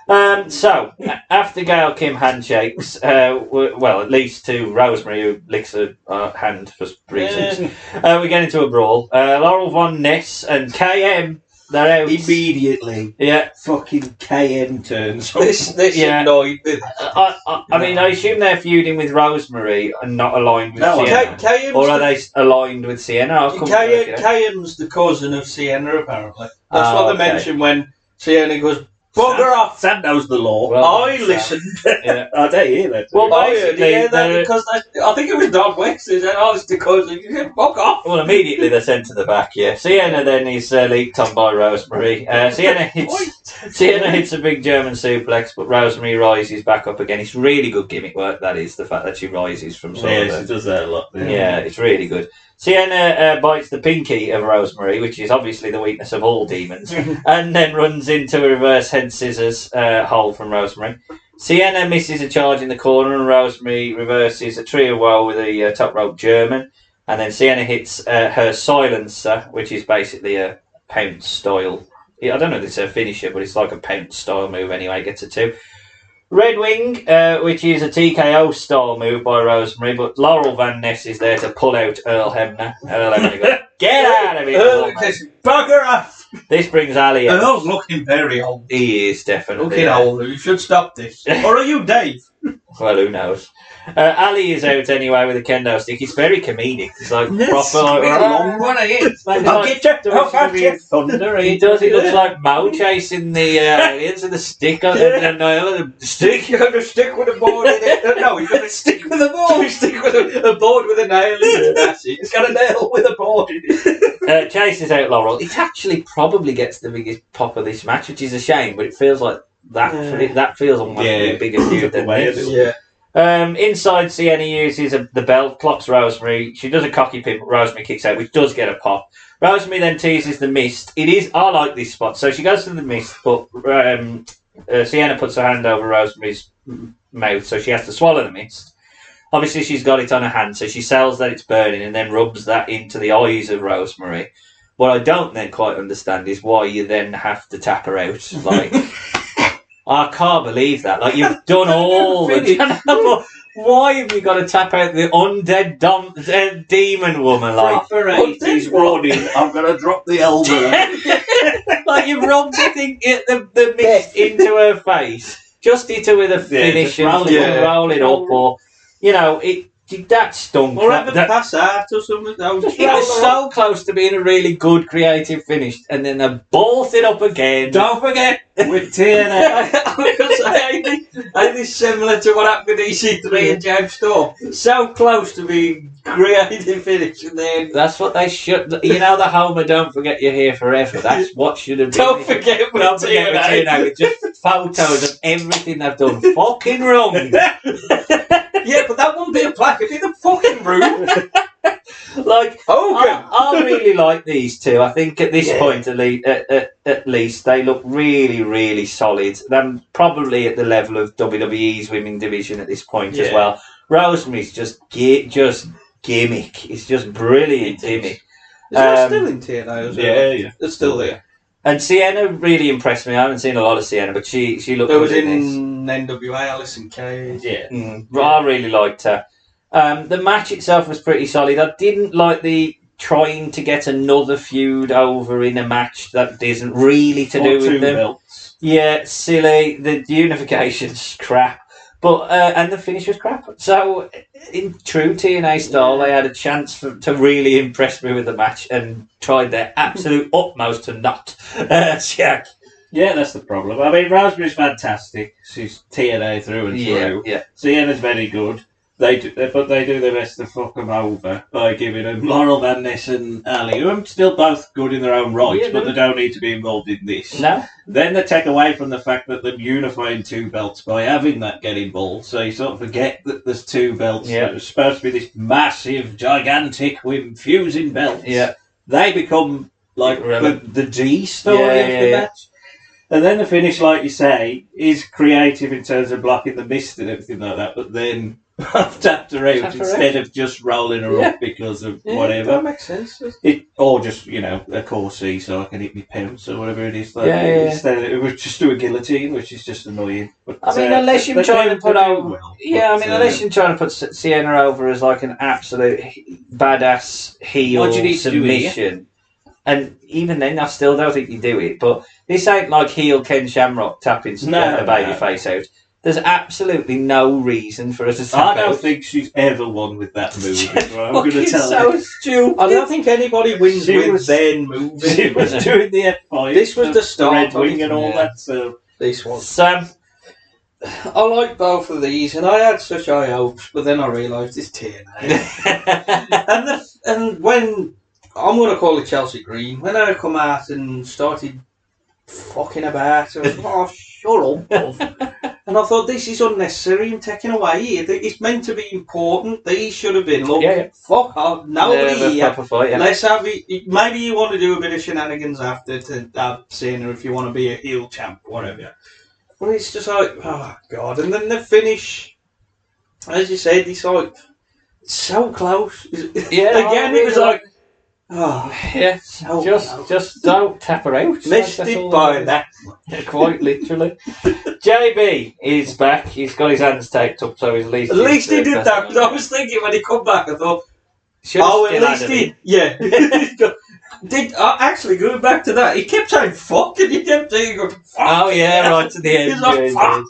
So, after Gail Kim handshakes, well, at least to Rosemary, who licks her hand for reasons, we get into a brawl. Laurel Von Ness and KM, they're out. Immediately. Yeah. Fucking KM turns. This annoyed me. I mean, I assume they're feuding with Rosemary and not aligned with Sienna. Or are they aligned with Sienna? KM's the cousin of Sienna, apparently. That's what they mentioned when Sienna goes, bugger off! Sam knows the law. Well, I listened. Yeah. I don't hear that. Well, basically, because I think it was Don West who said, oh, it's the cousin. You said, fuck off! Well, immediately they're sent to the back, yeah. Sienna then is leaped on by Rosemary. Sienna hits a big German suplex, but Rosemary rises back up again. It's really good gimmick work, that is, the fact that she rises from she does that a lot. Yeah, it's really good. Sienna bites the pinky of Rosemary, which is obviously the weakness of all demons, and then runs into a reverse head scissors hole from Rosemary. Sienna misses a charge in the corner, and Rosemary reverses a tree of woe with a top rope German. And then Sienna hits her silencer, which is basically a pounce style. I don't know if it's a finisher, but it's like a pounce style move anyway. Gets a 2. Red Wing, which is a TKO style move by Rosemary, but Laurel Van Ness is there to pull out Earl Hebner. Earl Hebner goes, get out of here! Bugger off! This brings Ali out. Earl's looking very old. He is definitely looking old. You should stop this. Or are you Dave? Well, who knows? Ali is out anyway with a kendo stick. He's very comedic. He's like proper like long one. I'll get you thunder. He does. He looks like Mao chasing the aliens with a stick on the nail. Stick. You're going to stick with a board in it. No, you're going to stick with a board. Stick with a board with a nail in it. That's it. It's got a nail with a board in it. Chases out Laurel. It actually probably gets the biggest pop of this match, which is a shame, but it feels like that feels almost a bigger feud than this. Yeah. Inside, Sienna uses the belt, clocks Rosemary. She does a cocky pin, but Rosemary kicks out, which does get a pop. Rosemary then teases the mist. I like this spot. So she goes to the mist, but Sienna puts her hand over Rosemary's mouth, so she has to swallow the mist. Obviously, she's got it on her hand, so she sells that it's burning and then rubs that into the eyes of Rosemary. What I don't then quite understand is why you then have to tap her out. Like, I can't believe that. Like, you've done all the... Why have you got to tap out the undead demon woman? Like, proper 80s warning, I'm going to drop the elbow. Like, you've rubbed the mist into her face. Just hit her with a finish and roll it up, or, you know, that stunk. Or have a pass out or something. It was so close to being a really good creative finish, and then they balled it up again. Don't forget, with TNA. I think it's similar to what happened with EC3 and James Storm. So close to being creative finish, and then... That's what they should... You know the Homer, don't forget you're here forever. That's what should have been. Don't forget with TNA. Just photos of everything they've done fucking wrong. Yeah, but that wouldn't be a plaque, it'd be the fucking room. Like, I really like these two. I think at this point, at least, they look really, really solid. They're probably at the level of WWE's women division at this point as well. Rosemary's just gimmick. It's just brilliant gimmick. Is that still in TNA as well? Yeah. It's still there. And Sienna really impressed me. I haven't seen a lot of Sienna, but she looked good. It was in in NWA, Alison Cage. Yeah. I really liked her. The match itself was pretty solid. I didn't like the trying to get another feud over in a match that isn't really to do with them. Belts. Yeah, silly. The unification's crap. But and the finish was crap. So, in true TNA style, they had a chance to really impress me with the match and tried their absolute utmost to not. Yeah, that's the problem. I mean, Rosemary's fantastic. She's TNA through and through. Yeah. Sienna's very good. They do the rest to fuck them over by giving them Laurel Van Ness and Ali, who are still both good in their own right, Yeah, but they don't need to be involved in this. No. Then they take away from the fact that they're unifying two belts by having that get involved, so you sort of forget that there's two belts. Yeah. That are supposed to be this massive, gigantic, with fusing belts. Yeah. They become like the G story of the Yeah. match. And then the finish, like you say, is creative in terms of blocking the mist and everything like that, but then tapped her out instead of just rolling her up because of whatever. That makes sense. Or just, a corset so I can hit my pants or whatever it is. Like, Yeah. Instead, it was just do a guillotine, which is just annoying. But, I mean, unless you're they trying to do put over, well, unless you're trying to put Sienna over as like an absolute badass heel What do you need to do here? submission, and even then, I still don't think you do it. But this ain't like heel Ken Shamrock tapping a babyface out. There's absolutely no reason for us to tap I don't out. think she's ever won with that move. I'm Fucking going to tell so you. stupid. I don't think anybody wins She with was- then moving. She was doing the F5. This was the start Red of Wing it, and all yeah. that, so... This one. Sam, I like both of these, and I had such high hopes, but then I realised it's TNA. and when I'm going to call it Chelsea Green, when I come out and started fucking about, I was like, oh, shut up. And I thought, this is unnecessary and taken away here. It's meant to be important. These should have been, look, fuck off, nobody here. Fight, yeah. Let's have it. Maybe you want to do a bit of shenanigans after to have Cena if you want to be a heel champ, whatever. But it's just like, oh god. And then the finish, as you said, it's like so close. Yeah, Again, it was like, oh, yeah, so close. just don't tap her out. Missed That's it all by it is. that. Quite literally. JB is back. He's got his hands taped up, so at least At least he did that. Because I was thinking when he come back, I thought, at least he, yeah. Actually, going back to that, he kept saying fuck, and he kept saying, fuck. Oh yeah, right to the end. He's like, fuck.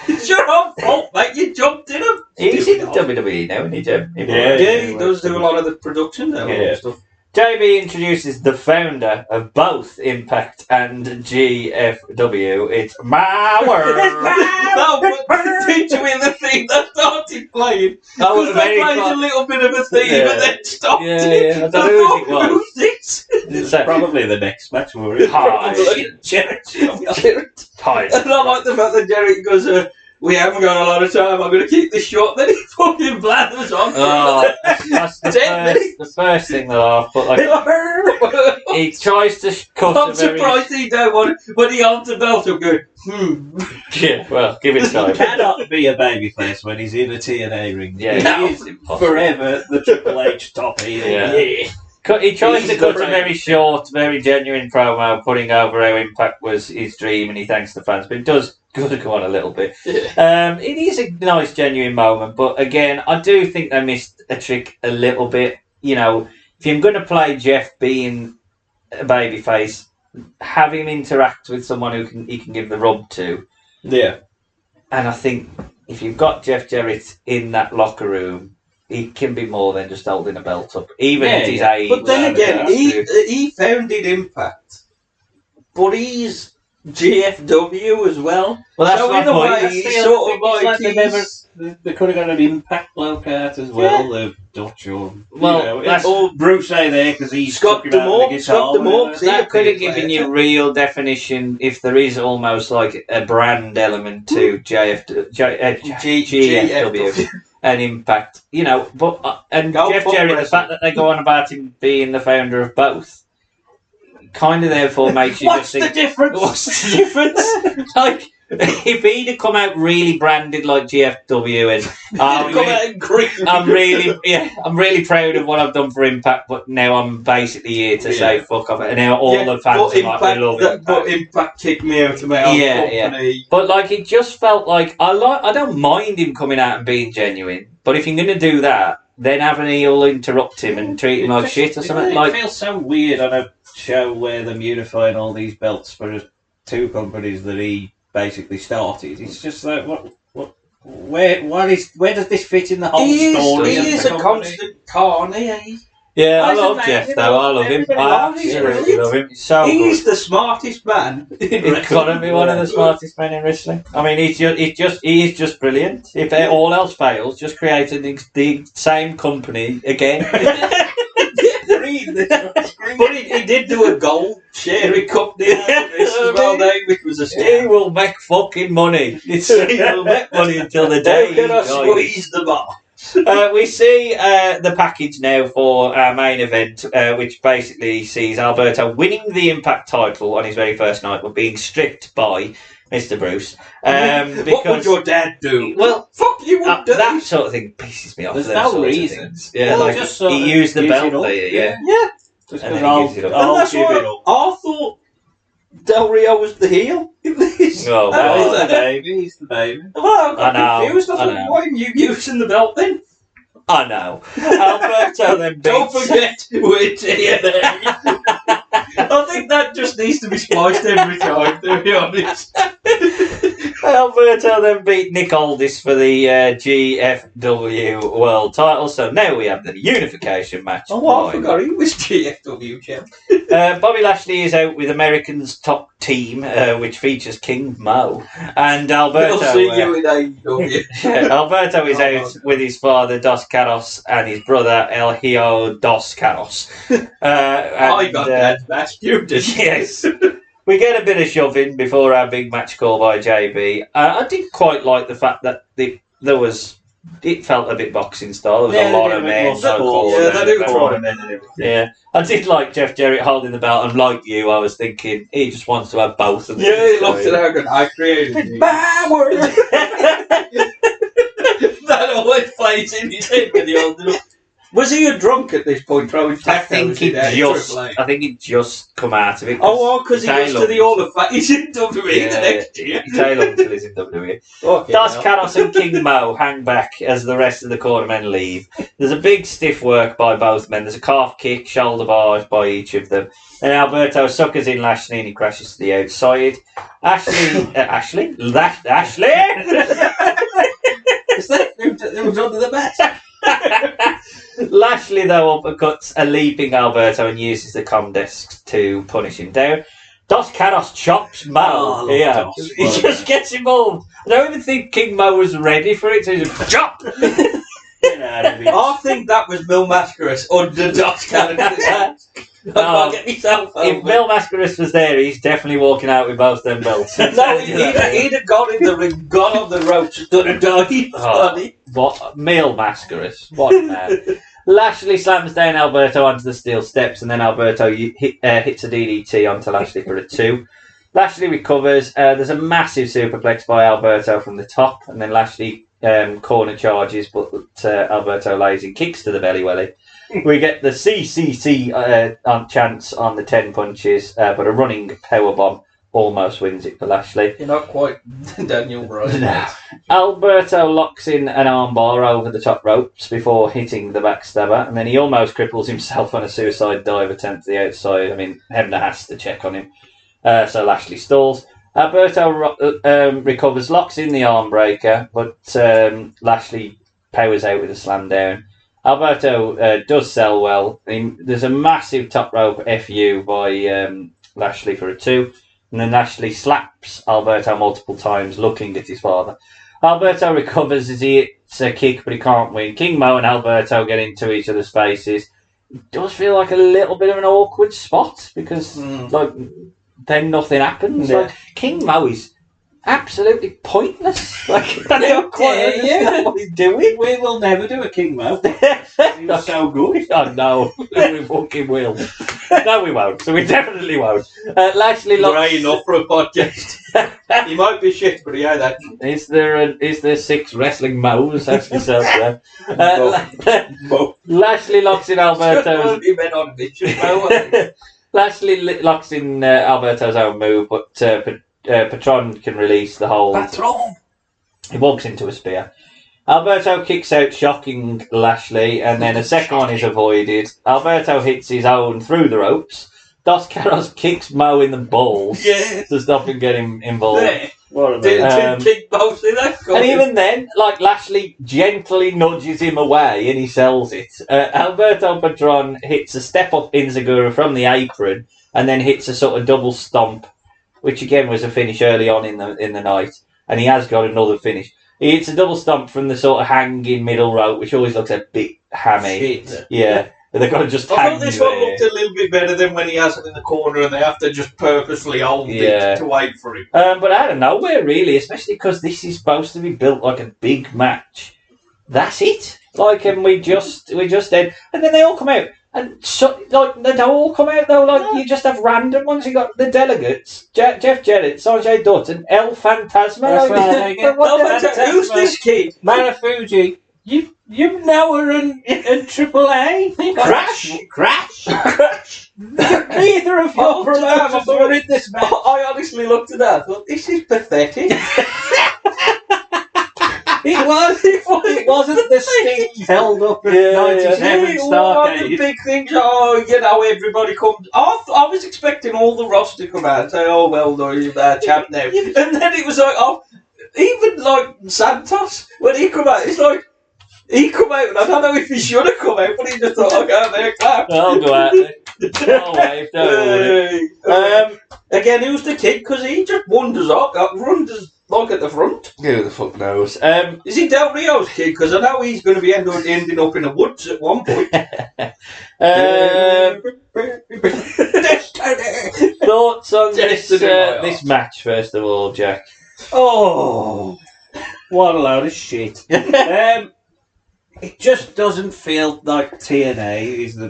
It's your own fault, mate. You jumped in him. He's in WWE now, isn't he, Jim? Yeah, he does do a lot of the production there and stuff. JB introduces the founder of both Impact and GFW. It's my world. No, but did you hear the thing that started playing? Oh, Because they played a little bit of a theme and then stopped Yeah, it. yeah, I don't know who it was. Who's this? It's Probably the next match, were it? Hi. Jarrett. Hi. And I like the fact that Jarrett goes, we haven't got a lot of time, I'm going to keep this short. Then he fucking blathers on. Oh, that's the first thing that I put. Like, he tries to cut I'm a very... surprised he don't want it. When he holds the belt up going, Yeah, well, give it time. Cannot be a babyface when he's in a TNA ring. Yeah, He is forever the Triple H top heel. Yeah. He tries to cut a very short, very genuine promo, putting over how Impact was his dream, and he thanks the fans. But it does go on a little bit. It is a nice, genuine moment, but again, I do think they missed a trick a little bit. You know, if you're going to play Jeff being a babyface, have him interact with someone who he can give the rub to. yeah. And I think if you've got Jeff Jarrett in that locker room, he can be more than just holding a belt up, even at his age. But then again, he founded Impact, but he's GFW as well. Well, that's so my in a point. way, he's sort of like They could have got an Impact low card as well, the Dutch or... Well, that's- or Bruce there because he's Scott stuck him out Demore, the Scott guitar. Demore. That could have given you real definition if there is almost like a brand element to GFW and Impact, you know. But and Go Jeff for Jarrett, the wrestling. fact that they go on about him being the founder of both, kind of therefore makes you What's just the think, difference? what's the difference? Like, if he'd have come out really branded like GFW and Come out and green. I'm really proud of what I've done for Impact, but now I'm basically here to say fuck off it. And now all the fans are like, we love Impact. But Impact kicked me out of my own company. But like, it just felt like I don't mind him coming out and being genuine, but if you're going to do that, then have an heel interrupt him and treat him like shit or something. It Like, feels so weird on a show where they're unifying all these belts for two companies that he basically started. It's just like where does this fit in the whole story? He of is the a company? constant carny. Yeah, I He's love amazing, Jeff though. I love him. everybody I loves him. absolutely love him. He's so He's good. the smartest man. He's got to be one of the smartest men in wrestling. I mean, he is just brilliant. If all else fails, just create the same company again. But he did do a gold sharing company as well, which was a He scam. will make fucking money. He will make money until the day he They're gonna dies. squeeze the bar. We see the package now for our main event, which basically sees Alberto winning the Impact title on his very first night, but being stripped by Mr. Bruce. What would your dad do? Well, fuck you would do. that sort of thing pisses me off. There's them no sorts of reason. things. Yeah, Well, like just sort he of used the gives belt it up. there, yeah. Yeah. And Just because then he I'll gives it up. I'll And that's give it why up. I thought Del Rio was the heel in this. Oh, Oh, well, he's the baby. He's the baby. Well, I got I know, confused. I I thought, know. why are you using the belt then? I know. Alberto then beats... Don't forget, we're TNA. I think that just needs to be spliced every time, to be honest. Alberto then beat Nick Aldis for the GFW World title. So now we have the unification match. Oh, I forgot he was GFW champ. Bobby Lashley is out with American's top team, which features King Mo. And Alberto... They'll see you in AEW. Alberto is Oh, out with his father Dos Caros and his brother El Hijo Dos Caros. I got that match. You did. Yes. We get a bit of shoving before our big match call by JB. I did quite like the fact that it felt a bit boxing style. There was a lot of men. Yeah, they do try men and everything. Yeah. I did like Jeff Jarrett holding the belt, and like you, I was thinking he just wants to have both of them. Yeah, he looked at her and I created you. Power! That always plays in his head when he holds it up. Was he a drunk at this point, throwing I think he just come out of it. Oh, because he goes to the All of Fame. He's in WWE the next year. He tail up until he's in WWE. Okay, Dos Caros and King Mo hang back as the rest of the cornermen leave. There's a big stiff work by both men. There's a calf kick, shoulder bars by each of them. Then Alberto suckers in Lashley and he crashes to the outside. Ashley? Is that who was under the mat? Lashley, though, uppercuts a leaping Alberto and uses the comm desk to punish him down. Dos Caros chops Mo. He just gets involved. I don't even think King Mo was ready for it, so he just chop! I think that was Mil Mascaras under Dos Caros. I can't get myself over. If Mil Mascaras was there, he's definitely walking out with both them belts. No, he'd have gone in the ring, gone on the ropes, and done a doggy. What? Mil Mascaras. What a man. Lashley slams down Alberto onto the steel steps, and then Alberto hits a DDT onto Lashley for a 2. Lashley recovers. There's a massive superplex by Alberto from the top, and then Lashley corner charges, but Alberto lays in kicks to the belly welly. We get the CCC chance on the 10 punches, but a running powerbomb almost wins it for Lashley. You're not quite Daniel Bryan. No. Alberto locks in an armbar over the top ropes before hitting the backstabber, and then he almost cripples himself on a suicide dive attempt to the outside. I mean, Hebner has to check on him. So Lashley stalls. Alberto recovers, locks in the arm breaker, but Lashley powers out with a slam down. Alberto does sell well. There's a massive top rope FU by Lashley for a 2. And then Lashley slaps Alberto multiple times, looking at his father. Alberto recovers as he hits a kick, but he can't win. King Mo and Alberto get into each other's faces. It does feel like a little bit of an awkward spot, because then nothing happens. Yeah. Like, King Mo is absolutely pointless. Like, I don't quite understand what he's doing. We will never do a King Mo. He was so good. Oh no, we fucking will. No, we won't. So we definitely won't. Lashley locks. Grey enough for a podcast. He might be shit, but yeah, that. Is there 6 wrestling Mo's? Ask yourself there. Lashley locks in Alberto's. He went on a mission. Lashley locks in Alberto's own move, but Patron can release the hold. Patron. He walks into a spear. Alberto kicks out, shocking Lashley, and then a second one is avoided. Alberto hits his own through the ropes. Dos Caros kicks Mo in the balls to stop him getting involved. What Um, kickboxing, that's And even then, like Lashley gently nudges him away and he sells it. Alberto Patron hits a step up Inzagura from the apron and then hits a sort of double stomp, which again was a finish early on in the night. And he has got another finish. He hits a double stomp from the sort of hanging middle rope, which always looks a bit hammy. Shit. Yeah. But they've got to just I hang thought this there. one looked a little bit better than when he has it in the corner and they have to just purposely hold it to wait for him. But out of nowhere, really, especially because this is supposed to be built like a big match. That's it. Like, and we just did, and then they all come out, and like they don't all come out though. Like you just have random ones. You got the delegates, Jeff Jarrett, Sanjay Dutt, and El Fantasma. That's right, Who's this kid? Manafuji. You know her in AAA. Crash. Neither of your promoters were in this match. I honestly looked at that and thought, this is pathetic. It wasn't the sting held up at 97 One of the Starcade. big things, everybody comes. I was expecting all the roster to come out and say, oh, well, no, you're champ now. And then it was like, even like Santos, when he come out, it's like, he come out, and I don't know if he should have come out, but he just thought, I'll go out there and clap. I'll go out there. I'll wave, don't worry. Again, who's the kid? Because he just wanders up, runs like at the front. Who the fuck knows? Is he Del Rio's kid? Because I know he's going to be ending up in the woods at one point. Thoughts on this Destiny, match, first of all, Jack? Oh, what a load of shit. It just doesn't feel like TNA is the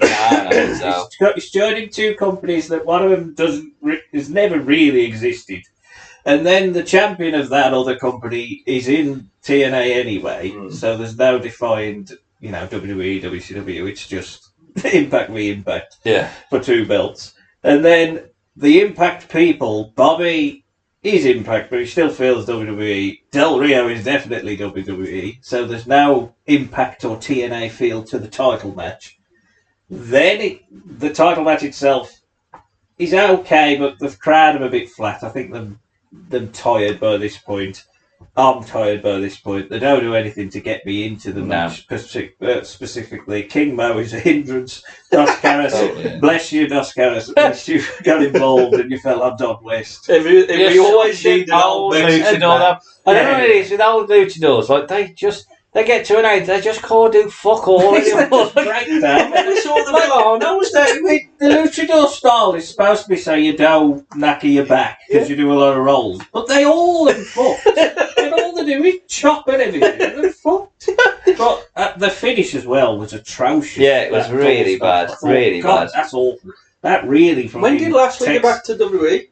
It's joining two companies that one of them has never really existed. And then the champion of that other company is in TNA anyway, so there's no defined, WWE, WCW. It's just Impact v Impact for two belts. And then the Impact people, Bobby is Impact, but he still feels WWE. Del Rio is definitely WWE, so there's no Impact or TNA feel to the title match. Then the title match itself is okay, but the crowd are a bit flat. I think they're tired by this point. I'm tired by this point. They don't do anything to get me into the match specifically. King Mo is a hindrance. Dos Caras, bless you, Dos Caras. At least you got involved and you fell on Don West. We always need an old luchador. I don't know what it is with old luchadors. Like they get to an age, they just can't do fuck all anymore. Breakdown. The luchador style is supposed to be so you don't knacker your back because you do a lot of rolls, but they all are fucked. And all they do is chop and everything. They're fucked. But the finish as well was atrocious. Yeah, it was really bad. Really bad. That's awful. That really. When did Lashley get back to WWE?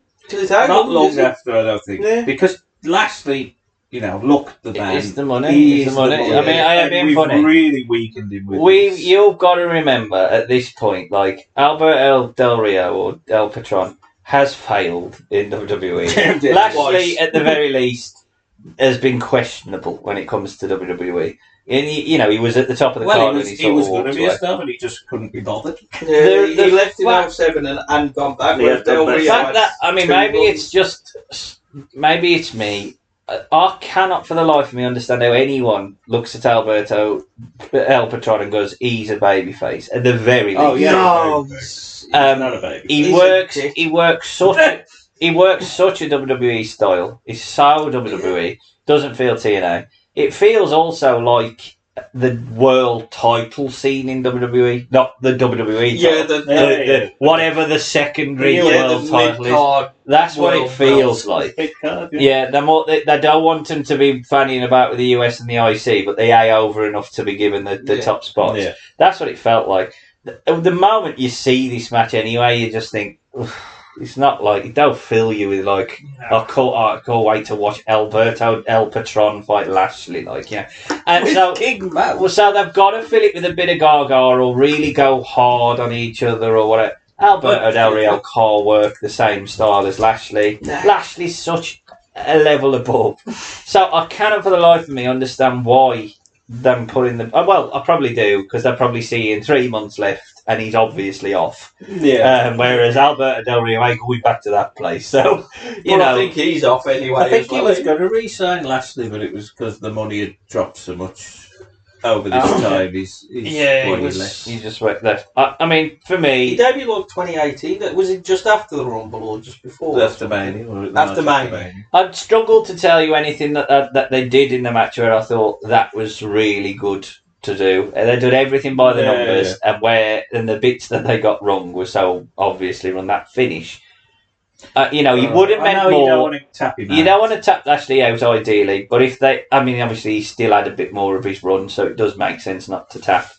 Not long after, I don't think. Yeah. Because Lashley, look, the man. It's the money. It's the money. I mean, I am being funny. We've really weakened him with this. You've got to remember at this point, like Alberto Del Rio or El Patron has failed in WWE. Lashley, at the very least, has been questionable when it comes to WWE. And he was at the top of the card when he was going to be a star, but he just couldn't be bothered. Yeah, he left in 07 and gone back. Maybe it's me. I cannot for the life of me understand how anyone looks at Alberto El Patron and goes, he's a babyface at the very least. Oh yeah, no, he's not a baby. He works such a WWE style. He's so WWE. Doesn't feel TNA. It feels also like the world title scene in WWE, not the WWE. Yeah, the whatever the secondary world title is. That's what it feels like. Yeah, they don't want them to be fannying about with the US and the IC, but they are over enough to be given the top spots. Yeah. That's what it felt like. The moment you see this match anyway, you just think, it's not like, it don't fill you with like, I can't wait to watch Alberto El Patron fight Lashley, And so they've got to fill it with a bit of gaga or really go hard on each other or whatever. Alberto Del Rio can't work the same style as Lashley. Lashley's such a level above. So I cannot for the life of me understand why them putting them. Well, I probably do because they'll probably see in 3 months left, and he's obviously off. Yeah. Whereas Alberto Del Rio ain't going back to that place. So I think he's off anyway. I think he was going to re-sign Lashley, but it was because the money had dropped so much over this time. He's he just went left. I mean, for me, he debuted like 2018. Was it just after the Rumble or just before? After Mania. After Mania. I'd struggle to tell you anything that they did in the match where I thought that was really good to do. They did everything by the numbers, and the bits that they got wrong were so obviously on that finish. You wouldn't meant more. You don't want to tap him out. You don't want to tap Lashley out ideally, but if they, I mean, obviously he still had a bit more of his run, so it does make sense not to tap.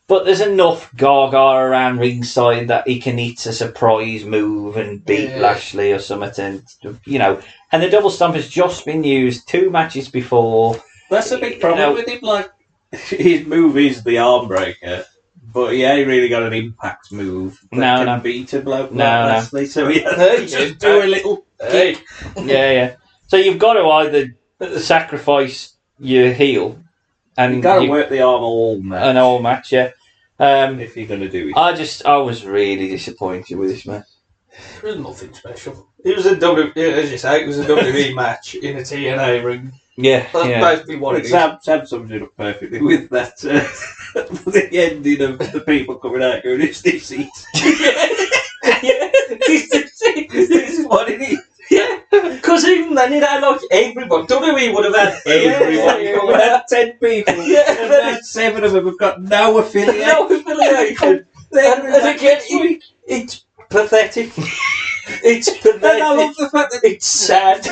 But there's enough gaga around ringside that he can hit a surprise move and beat Lashley or something, And the double stomp has just been used 2 matches before. That's a big problem with him. Like, his move is the arm breaker, but he ain't really got an impact move that can beat a bloke like Lashley. So he has to just do a little kick. Yeah. So you've got to either sacrifice your heel, and you've got to work the arm all match. If you're going to do it. I was really disappointed with this match. There was nothing special. It was a WWE match in a TNA ring. Yeah, that's basically what it is. Sam summed it up perfectly with that the ending of the people coming out going, "It's this seat." This is what it is. Yeah, because even then it had like everybody. WWE would have had everyone. We had 10 people. And now 7 of them have got no affiliation. And again, it's pathetic. It's pathetic. And I love the fact that it's sad.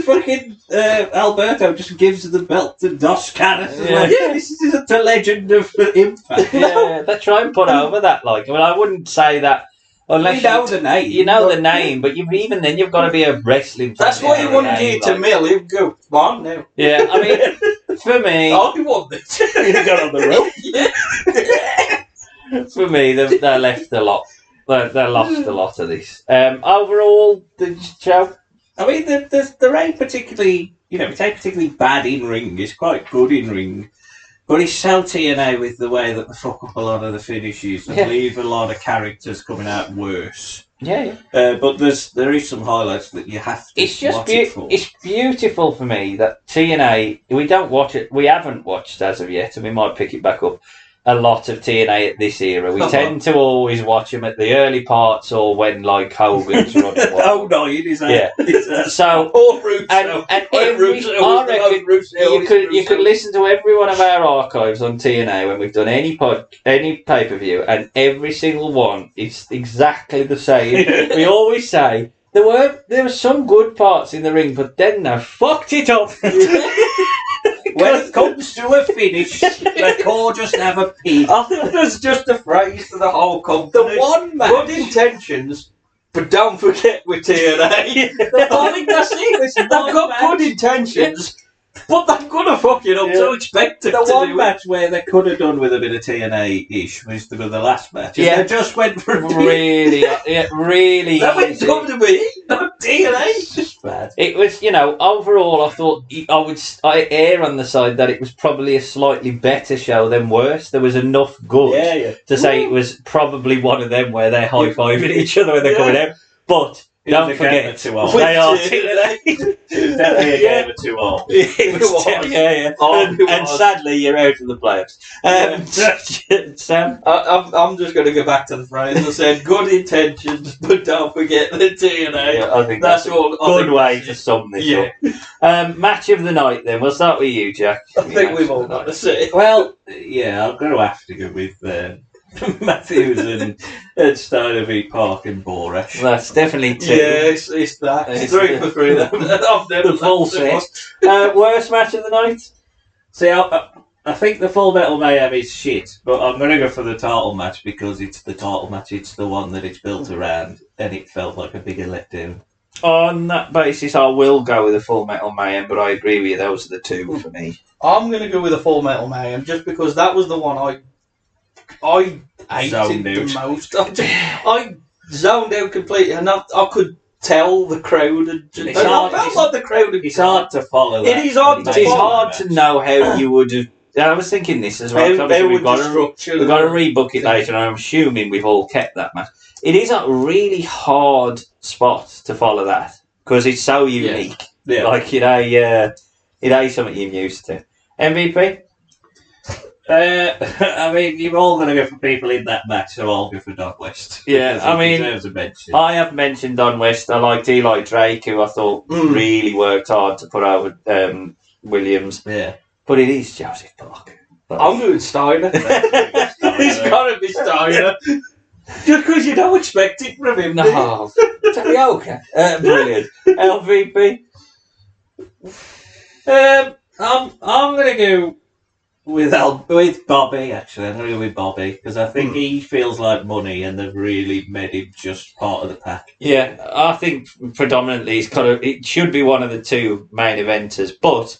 Fucking Alberto just gives the belt to Dos Caras. This isn't a legend of Impact. Yeah, they try and put over that. Like, I mean, I wouldn't say that. Unless you know the name. You know the name, but even then you've got to be a wrestling fan. That's why you wanted you to mill. He'd go, come on now. Yeah, I mean, for me... I want this. You got on the rope. For me, they left a lot. They lost a lot of this. Overall, the show... I mean, the ain't particularly... it ain't particularly bad in ring. It's quite good in ring. But it's so TNA with the way that they fuck up a lot of the finishes and leave a lot of characters coming out worse. Yeah. But there is some highlights that you have to watch it for. It's beautiful for me that TNA, we haven't watched as of yet, and we might pick it back up, a lot of TNA at this era. We tend to always watch them at the early parts or when, like, Hogan's running. Oh, no, it is. So, you could listen to every one of our archives on TNA when we've done any pay-per-view, and every single one is exactly the same. We always say, there were some good parts in the ring, but then they fucked it up. When it comes to a finish, the core just have a pin. I think there's just a phrase for the whole company. The one match. Good intentions, but don't forget with TNA. I think that's it. They've got good intentions, but they're going to fuck it up, so expect it to do it. The one match where they could have done with a bit of TNA-ish was the last match. Yeah. They just went for really that went WWE, not TNA. It's just bad. It was, overall, I thought I err on the side that it was probably a slightly better show than worse. There was enough good to say it was probably one of them where they're high-fiving each other when they're coming out. But don't forget, they are TNA. Definitely a game of 2 all. And sadly, you're out of the playoffs. Sam? I'm just going to go back to the phrase I said, good intentions, but don't forget the TNA. Yeah, I think that's all. Good way to sum this up. Match of the night, then. We'll start with you, Jack. I think we've all got to say. Well, I'm going to have to go with Matthews and Steiner v. Park and Borash. That's definitely 2. Yeah, it's that. It's 3 for 3. I've never the full set. Worst match of the night? See, I think the Full Metal Mayhem is shit, but I'm going to go for the title match because it's the title match. It's the one that it's built around, and it felt like a bigger letdown. On that basis, I will go with the Full Metal Mayhem, but I agree with you. Those are the 2 for me. I'm going to go with the Full Metal Mayhem just because that was the one I hated the most. I zoned out completely, and I could tell the crowd. It's hard to follow. It is hard to follow. It's hard to know how you would have I was thinking this as well. 'Cause obviously we've got to rebook it later, and I'm assuming we've all kept that match. It is a really hard spot to follow that because it's so unique. Yeah. Like it ain't something you're used to. MVP. I mean, you're all going to go for people in that match, so I'll go for Don West. Yeah, I mean, deserves a mention. I have mentioned Don West. I liked Eli Drake, who I thought really worked hard to put over Williams. Yeah. But it is Joseph Park. I'm doing Steiner. He's got to be Steiner. Just because you don't expect it from him. No. Tapioca. Brilliant. LVP. I'm going to go with Bobby, actually. I'm going to go with Bobby, because I think he feels like money, and they've really made him just part of the pack. Yeah, I think predominantly it should be one of the two main eventers, but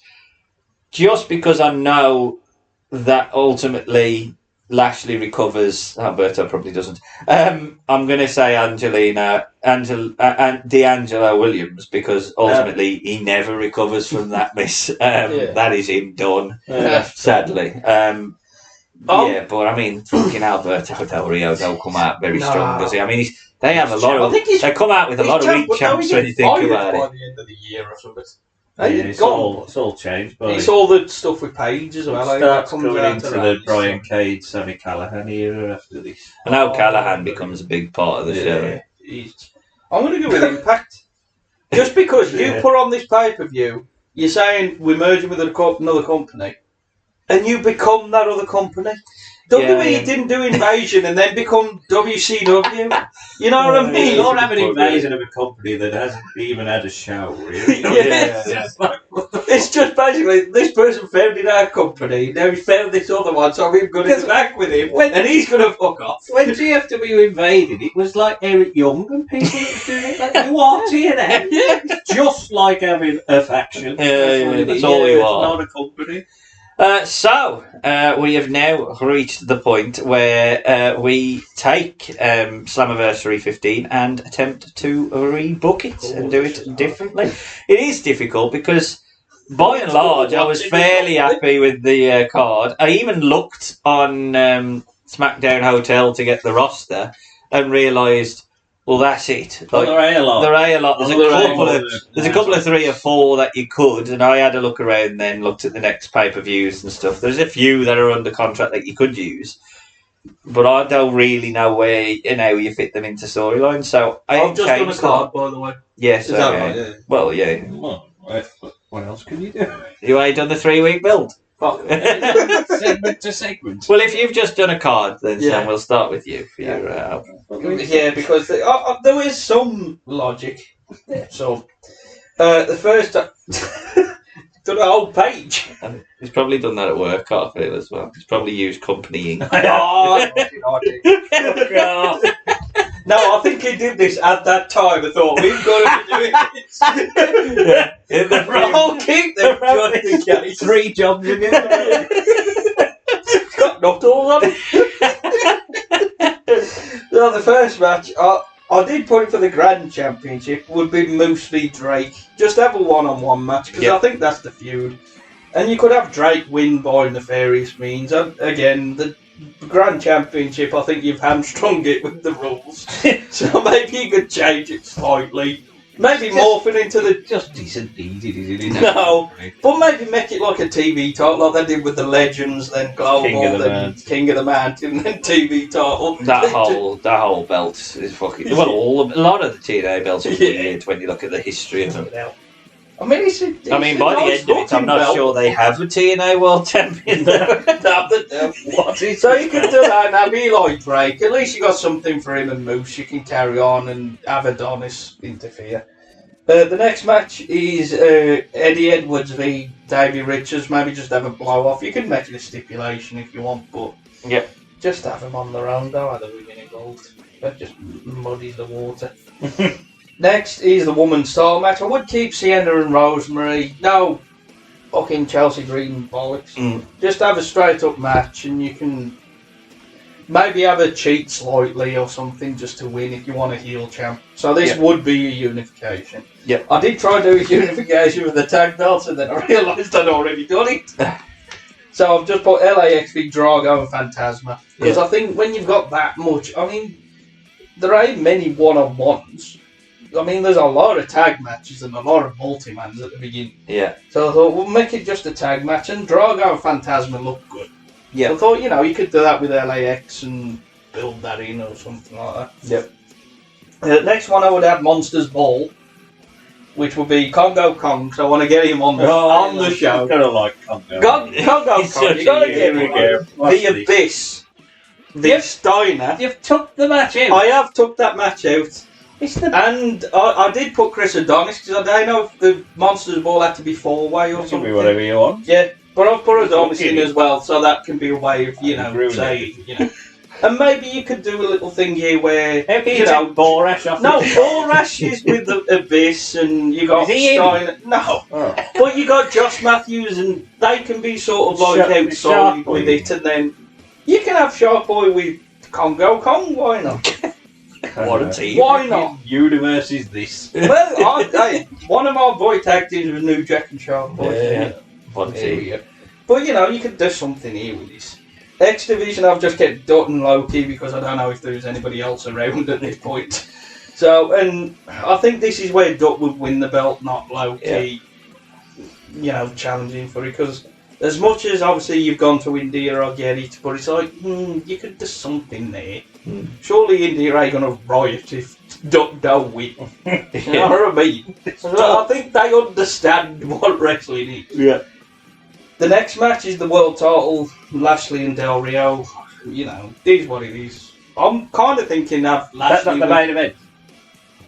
just because I know that ultimately Lashley recovers, Alberto probably doesn't. I'm going to say D'Angelo Williams, because ultimately he never recovers from that miss. That is him done, sadly. Yeah, but I mean, fucking Alberto Del Rio don't come out very strong, does he? I mean, they have a lot of. They come out with a lot of weak champs when you think about it. By the end of the year or something. It's all changed, but it's all the stuff with Paige as well. It starts coming into the Brian Cage, Sammy Callahan era after this. And now Callahan becomes a big part of the show. I'm going to go with Impact. Just because you put on this pay-per-view, you're saying we're merging with another company, and you become that other company. WWE didn't do Invasion and then become WCW. You know what I mean? You're having an invasion of a company that hasn't even had a show, really. It's just basically this person founded our company, now he found this other one, so we've got to back with him, and he's going to fuck off. When GFW invaded, it was like Eric Young and people that were doing it. Like, you are TNA. It's just like having a faction. That's all we are. It's not a company. So we have now reached the point where we take Slammiversary 15 and attempt to rebook it and do it differently. It is difficult because, by and large, I was fairly happy with the card. I even looked on SmackDown Hotel to get the roster and realised, well, that's it. Like, there are a lot. There's a couple of 3 or 4 that you could, and I had a look around then, looked at the next pay-per-views and stuff. There's a few that are under contract that you could use, but I don't really know where you fit them into storylines. So I've just done a card, by the way. Yes, Is that right? Yeah. Well, yeah. What else can you do? You ain't done the 3-week build. Segment to segment. Well, if you've just done a card, then Sam, we'll start with you for your because there is some logic. So the first done a whole page. And he's probably done that at work, I feel, as well. He's probably used company ink. No, I think he did this at that time. I thought, we've got to be doing this. In the I'll keep them just in case. 3 jobs in it. Got knocked all on it. So the first match, I did put it for the Grand Championship, would be Moose v Drake. Just have a one-on-one match, because I think that's the feud. And you could have Drake win by nefarious means. Again, the Grand Championship, I think you've hamstrung it with the rules. So maybe you could change it slightly. Maybe morph it into the... Just decent easy. No, but maybe make it like a TV title, like they did with the Legends, then Global, then King of the Mountain, then TV title. That whole belt is fucking... Well, a lot of the TNA belts are weird when you look at the history of them. I mean, by the end of it, I'm not sure they have a TNA World Champion. So you could do that and have Eli Drake. At least you got something for him and Moose. You can carry on and have Adonis interfere. The next match is Eddie Edwards v Davey Richards. Maybe just have a blow off. You can make it a stipulation if you want, but just have them on their own. Don't have the women involved. That just muddies the water. Next is the women's title match. I would keep Sienna and Rosemary. No fucking Chelsea Green bollocks. Just have a straight up match, and you can maybe have a cheat slightly or something just to win if you want a heel champ. So this would be a unification. I did try to do a unification with the tag belts, and then I realised I'd already done it. So I've just put LAX v Drago and Phantasma. Because I think when you've got that much, I mean, there ain't many one-on-ones. I mean, there's a lot of tag matches and a lot of multi-mans at the beginning. Yeah. So I thought, we'll make it just a tag match, and Drago and Phantasma look good. Yeah. So I thought, you could do that with LAX and build that in or something like that. Yep. Next one I would add Monsters Ball, which would be Congo Kong, so I want to get him on the show. I'm gonna like Congo. Congo Kong, you got to get him on. The Abyss, the Steiner. You've took the match out. I have took that match out. And I did put Chris Adonis, because I don't know if the Monsters Ball had to be 4-way or It can something. be whatever you want. Yeah, but I've put Adonis in as well, so that can be a way of, saying, And maybe you could do a little thing here where, Borash off. No, Borash is with the Abyss, and you got Steiner. No, but you got Josh Matthews, and they can be sort of like outside with it, and then you can have Shark Boy with Congo Kong. Why not? What a team. Why not? Universe is this. Well, one of my boy tag teams was New Jack and Shark Boy. Yeah. What a team. But you could do something here with this. X Division, I've just kept Dutton low key because I don't know if there's anybody else around at this point. So, and I think this is where Dutt would win the belt, not low key, challenging for it. Because as much as obviously you've gone to India, I get it, but it's like, you could do something there. Surely India ain't gonna riot if Dutt don't win. You know what I mean? So I think they understand what wrestling is. Yeah. The next match is the world title, Lashley and Del Rio. It is what it is. I'm kind of thinking of Lashley. That's not the main event.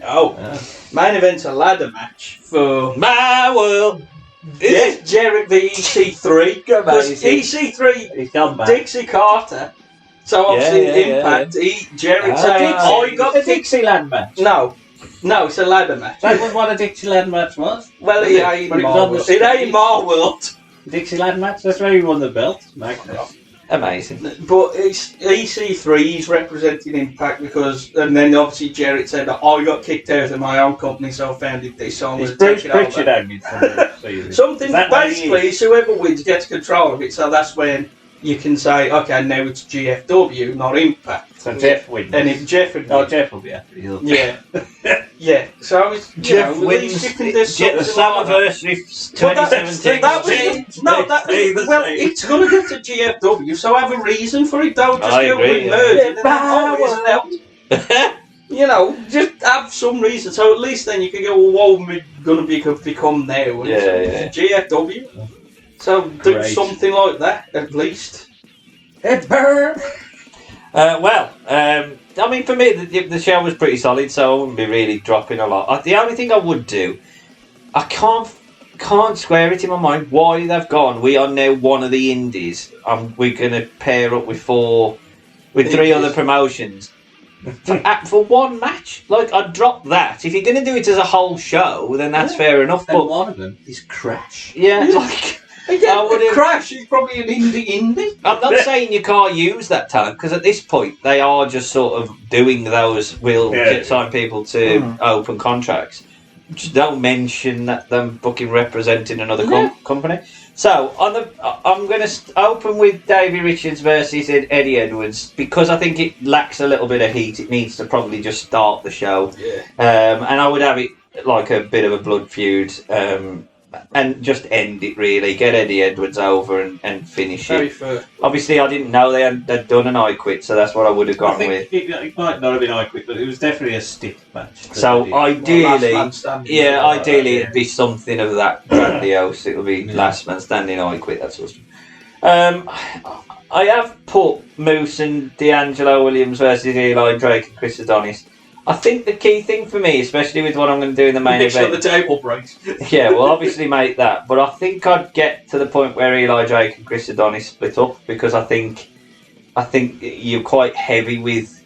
No. Main event's a ladder match for My world. Jeff Jarrett v EC3. Because EC3, He's gone back. Dixie Carter. So obviously Impact, Jarrett saying, you got the Dixieland match. No, it's a ladder match. That was what a Dixieland match was. Well, it ain't But it was my on the world. It ain't my world. Dixieland match. That's where he won the belt. Amazing. But it's EC3, he's representing Impact and then obviously Jarrett said that I got kicked out of my own company, so I founded this, so I'm going It's to Bruce take it Pritchard over. only. Something, basically, it's whoever wins gets control of it, so that's when you can say, okay, now it's GFW, not Impact. So Jeff wins. And if Jeff would Oh, Jeff will be happy. Yeah. So it's, Jeff at least wins you can do the something like Slammiversary 2017. It's going to get to GFW, so have a reason for it. Don't just go with merging just have some reason. So at least then you can go, well, what are we going to become now? And GFW. So do something like that, at least. It's burn. I mean, for me, the show was pretty solid, so I wouldn't be really dropping a lot. The only thing I would do, I can't square it in my mind why they've gone. We are now one of the indies. We're going to pair up with three other promotions for one match. Like, I'd drop that. If you're going to do it as a whole show, then that's fair enough. And But one of them is Crash. Crash is probably an indie. I'm not saying you can't use that talent, because at this point they are just sort of doing those. Sign people to open contracts. Just don't mention that them fucking representing another company. So I'm going to open with Davey Richards versus Eddie Edwards, because I think it lacks a little bit of heat. It needs to probably just start the show. And I would have it like a bit of a blood feud. And just end it, really. Get Eddie Edwards over and finish Very it. fair. Obviously, I didn't know they'd done an I Quit, so that's what I would have gone with. It might not have been I Quit, but it was definitely a stick match. So ideally, ideally, it'd be something of that grandiose. It'll be last man standing, I Quit, that sort of stuff. I have put Moose and D'Angelo Williams versus Eli Drake and Chris Adonis. I think the key thing for me, especially with what I'm going to do in the main event... the table breaks. Yeah, we'll obviously make that. But I think I'd get to the point where Eli Drake and Chris Adonis split up, because I think you're quite heavy with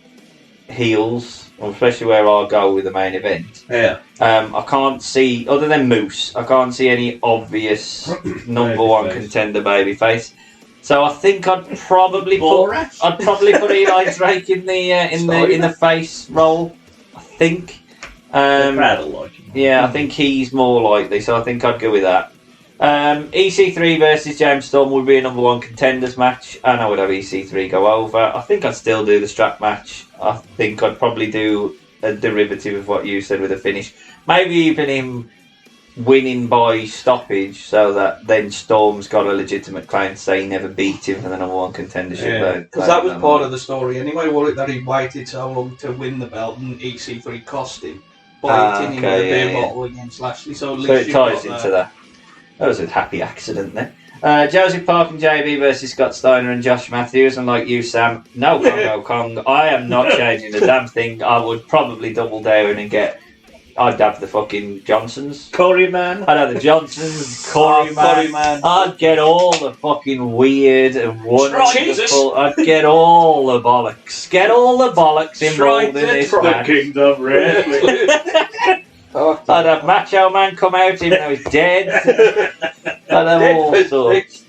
heels, especially where I'll go with the main event. Yeah. I can't see, other than Moose, I can't see any obvious number one contender babyface. So I think I'd probably put Eli Drake in the face role. I think. Crowd will like him. Yeah, I think he's more likely, so I think I'd go with that. EC3 versus James Storm would be a number one contenders match, and I would have EC3 go over. I think I'd still do the strap match. I think I'd probably do a derivative of what you said with a finish. Maybe even him winning by stoppage, so that then Storm's got a legitimate claim to say he never beat him for the number one contendership. Because that was part of the story anyway, wasn't it, that he waited so long to win the belt and EC3 cost him by hitting him with a beer bottle against Lashley. So it ties into that. That was a happy accident then. Joseph Park and JB versus Scott Steiner and Josh Matthews, and like you, Sam, no Kong. I am not changing the damn thing. I would probably double down and I'd have the fucking Johnsons. Corey Man. I'd have the Johnsons, Corey Man. I'd get all the fucking weird and wonderful. I'd get all the bollocks. Get all the bollocks involved in this match. Kingdom Wrestling. I'd have Macho Man come out even though he's dead. I'd have all sorts.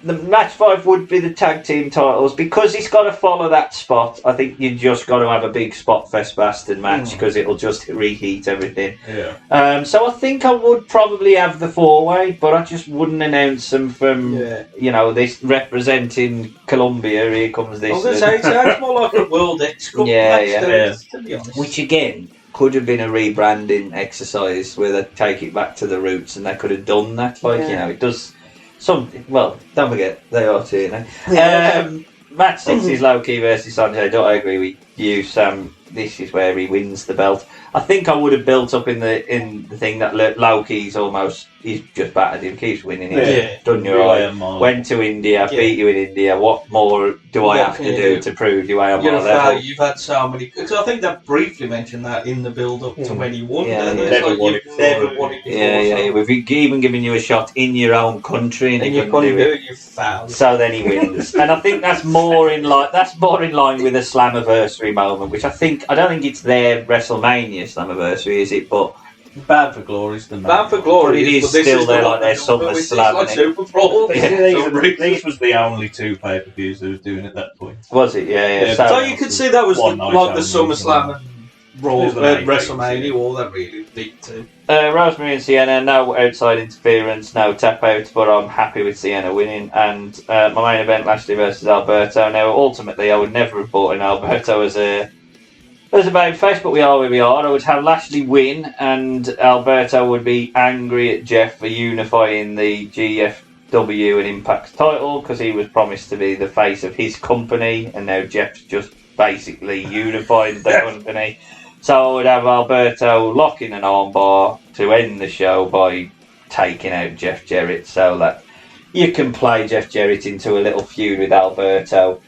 The match 5 would be the tag team titles. Because he's got to follow that spot, I think you just got to have a big spot fest bastard match because it'll just reheat everything. Yeah. So I think I would probably have the 4-way, but I just wouldn't announce them from, this representing Colombia. Here comes this. I was going to say, it sounds more like a World X Cup match, to be honest. Which again could have been a rebranding exercise where they take it back to the roots, and they could have done that. It does something. Well, don't forget they are TNA. Match 6 is Low-Key versus Sanjay Dutt. I agree with you, Sam. This is where he wins the belt. I think I would have built up in the thing that Low-Key's he's just battered him, keeps winning it. Done your eye. Went to India, beat you in India. What more do I have to do to prove you I am on level? You've had so many. Because I think they briefly mentioned that in the build up to when he won. Yeah, never won it before. We've even given you a shot in your own country, and you couldn't do it. You fouled. So then he wins, and I think that's more in line. That's more in line with a Slammiversary moment, which I don't think it's their WrestleMania Slammiversary, is it? But Bound for Glory's the Bound for Glory. It is still there, like their Summer Slam. Like Super Bowl. These was the only 2 pay-per-views that was doing at that point. Was it? Yeah. So you could see that was like the Summer Slam and Raw, WrestleMania, all that really big too. Rosemary and Sienna, no outside interference, no tap out, but I'm happy with Sienna winning. And my main event, Lashley versus Alberto. Now, ultimately, I would never have brought in Alberto as a babyface, but we are where we are. I would have Lashley win, and Alberto would be angry at Jeff for unifying the GFW and Impact title because he was promised to be the face of his company, and now Jeff's just basically unified the company. So I would have Alberto locking an armbar to end the show by taking out Jeff Jarrett, so that you can play Jeff Jarrett into a little feud with Alberto,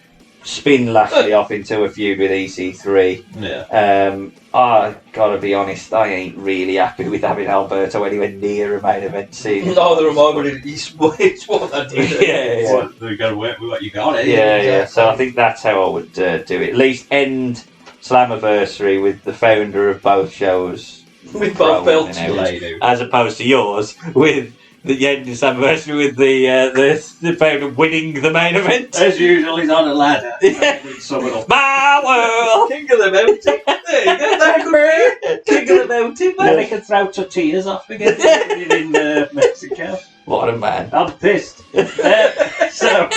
spin Lashley off into a feud with EC3. Yeah. I gotta be honest, I ain't really happy with having Alberto anywhere near a main event scene. Neither am I, but it's what I did. Yeah. We got to work with what you got. Yeah. So I think that's how I would do it. At least end Slammiversary with the founder of both shows with both belts, as opposed to yours with the end of Slammiversary with the founder winning the main event. As usual, he's on a ladder. My world, King of the Mountain. There you go. That could be King of the Mountain. And they can throw tortillas off again in Mexico. What a man! I'm pissed. So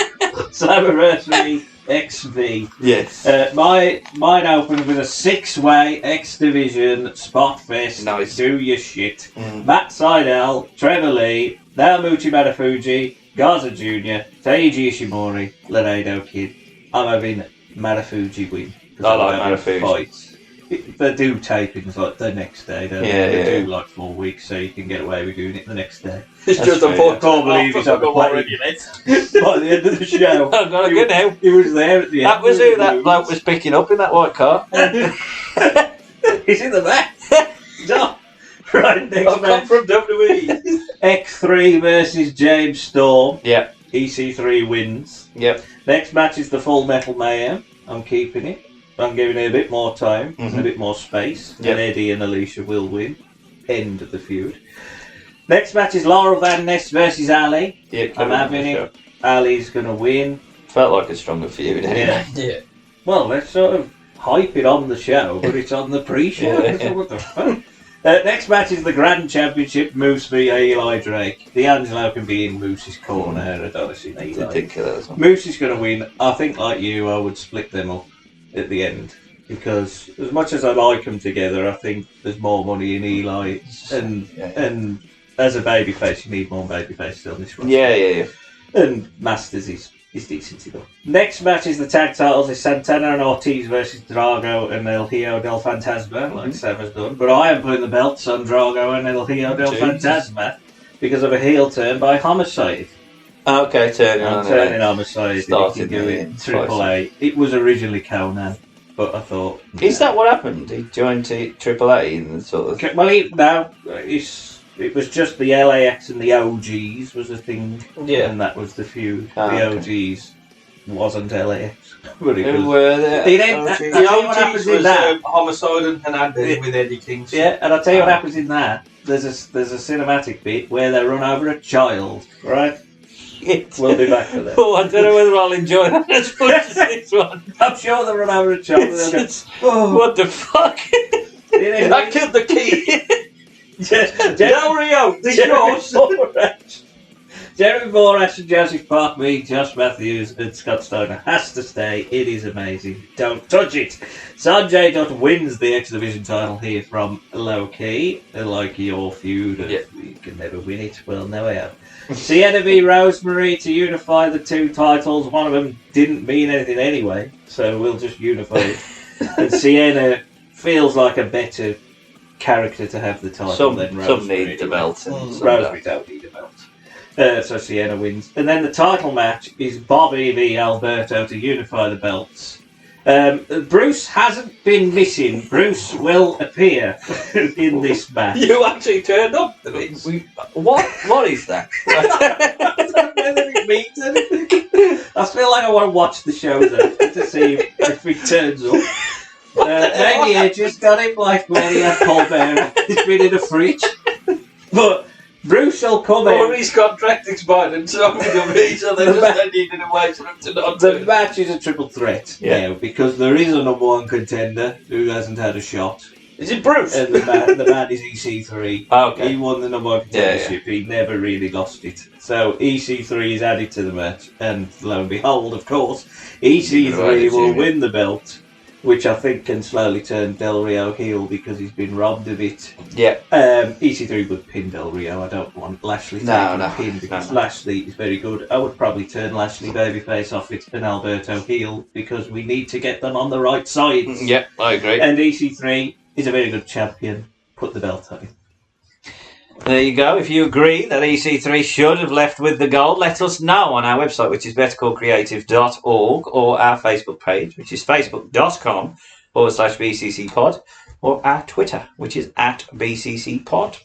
Slammiversary XV. Yes. Mine opens with a 6-way X Division spot fest. Nice. Do your shit. Matt Sydal, Trevor Lee, Naomuchi Marufuji, Garza Jr., Taiji Ishimori, Laredo Kid. I'm having Marufuji win. I like Marufuji. Fights. They do tapings like the next day, don't they? They do like 4 weeks, so you can get away with doing it the next day. It's just a I can't believe he's having by the end of the show. I've got to go now. He was there at the end. That was who that bloke was picking up in that white car. He's in the back. No. Right, next I've come from WWE. X3 versus James Storm. Yep. EC3 wins. Yep. Next match is the Full Metal Mayhem. I'm keeping it. I'm giving it a bit more time and a bit more space. Yep. And Eddie and Alicia will win. End of the feud. Next match is Laurel Van Ness versus Ali. Yeah, I'm having it. Ali's going to win. Felt like a stronger feud. Yeah. Well, let's sort of hype it on the show, but it's on the pre-show. Yeah. What the fuck? Next match is the Grand Championship, Moose v Eli Drake. D'Angelo can be in Moose's corner, Adonis in Eli. Ridiculous. Moose is going to win. I think, like you, I would split them up at the end. Because as much as I like them together, I think there's more money in Eli. And as a babyface, you need more babyfaces on this one. Yeah. And Masters is decent enough. Next match is the tag titles. It's Santana and Ortiz versus Drago and El Hijo del Fantasma, like Sam has done. But I am putting the belts on Drago and El Hijo del Fantasma because of a heel turn by Homicide. Okay, turning Homicide. Started in Triple A. It was originally Conan, but I thought... Is that what happened? He joined Triple A and sort of... Well, it was just the LAX and the OGs was the thing. Yeah. And that was the feud. Okay. The OGs wasn't LAX. But it Who was... were the The OGs was Homicide and Hernandez with Eddie King. Yeah, and I'll tell you what happens in that. There's a cinematic bit where they run over a child, right? We'll be back for that. Oh, I don't know whether I'll enjoy that as much as this one. I'm sure they'll run over a child. What the fuck? I killed the key. Del Rio, this yours. Jeremy Borash and Joseph Parkby, Josh Matthews and Scott Steiner has to stay. It is amazing. Don't touch it. Sanjay Dutt wins the X Division title here from Low Key. Like your feud, you can never win it. Well, now I have. Sienna v Rosemary to unify the two titles. One of them didn't mean anything anyway, so we'll just unify it. And Sienna feels like a better character to have the title than Rosemary. Some need the belt. Rosemary don't need a belt. So Sienna wins. And then the title match is Bobby v Alberto to unify the belts. Bruce hasn't been missing. Bruce will appear in this match. You actually turned up to this. What is that? I don't know that it means anything. I feel like I want to watch the show though, to see if he turns up. Maybe I just got him like when he had Paul Bearer. He's been in a fridge. But Bruce will come in. Or his contract expired and so WWE, so they just needed a way for him to not do The it. match is a triple threat now because there is a number one contender who hasn't had a shot. Is it Bruce? And the man is EC3. Okay. He won the number one contendership. He never really lost it. So EC3 is added to the match. And lo and behold, of course, EC3 will win the belt, which I think can slowly turn Del Rio heel because he's been robbed of it. Yeah. EC3 would pin Del Rio. I don't want Lashley taking a pin because Lashley is very good. I would probably turn Lashley babyface off it and Alberto heel because we need to get them on the right sides. Yeah, I agree. And EC3 is a very good champion. Put the belt on him. There you go. If you agree that EC3 should have left with the gold, let us know on our website, which is bettercallcreative.org, or our Facebook page, which is facebook.com/BCCpod, or our Twitter, which is @BCCpod.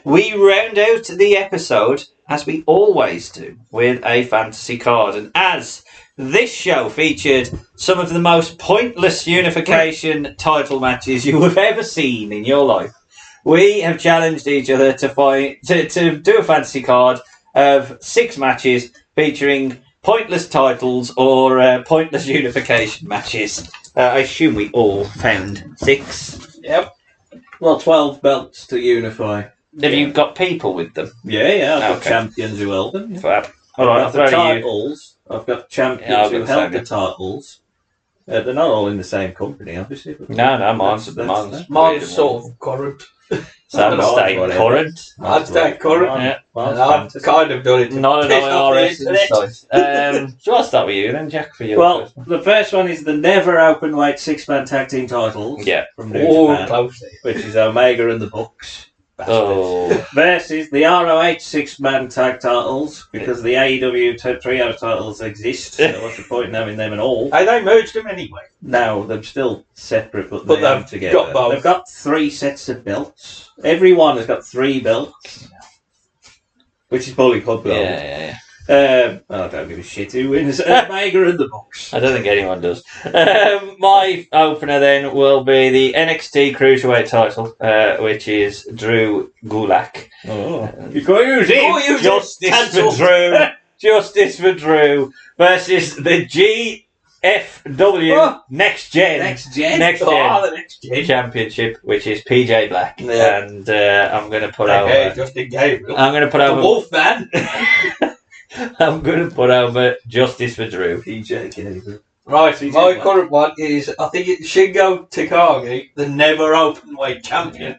We round out the episode, as we always do, with a fantasy card. And as this show featured some of the most pointless unification title matches you have ever seen in your life, we have challenged each other to do a fantasy card of 6 matches featuring pointless titles or pointless unification matches. I assume we all found 6. Yep. Well, 12 belts to unify. Have you got people with them? Yeah. I've got champions who held them. Yeah. Fab. I've All right, got the titles. I've got champions who held the titles. They're not all in the same company, obviously. But No, mine's sort of current. Sam's staying current. I'd stay current. Yeah. I've kind of done it. Not an IRS site. So I'll start with you then, Jack, for you. Well, the first one is the never open weight 6-man tag team titles. Yeah. From New Japan, close. which is Omega and the Bucks. Oh. Versus the ROH 6-man tag titles, because the AEW trio titles exist. So what's the point in having them at all? Hey, they merged them anyway. No, they're still separate, but But they are they've together. got both. They've got 3 sets of belts. Everyone has got 3 belts, which is Bully Club Gold. Yeah. I don't give a shit who wins. Omega and the Bucks. I don't think anyone does. My opener then will be the NXT Cruiserweight title, which is Drew Gulak. Oh, you can't use it. Justice for Drew. Justice for Drew versus the FW Next Gen Oh, Next Gen the Next Gen. Championship, which is PJ Black, Yeah. and I'm going to put Okay, over. Justin Gabriel. I'm going to put The over. Wolfman. I'm going to put over Justice for Drew. PJ Gabriel. Right, PJ my Black. current one is, I think it's Shingo Takagi, the never openweight champion,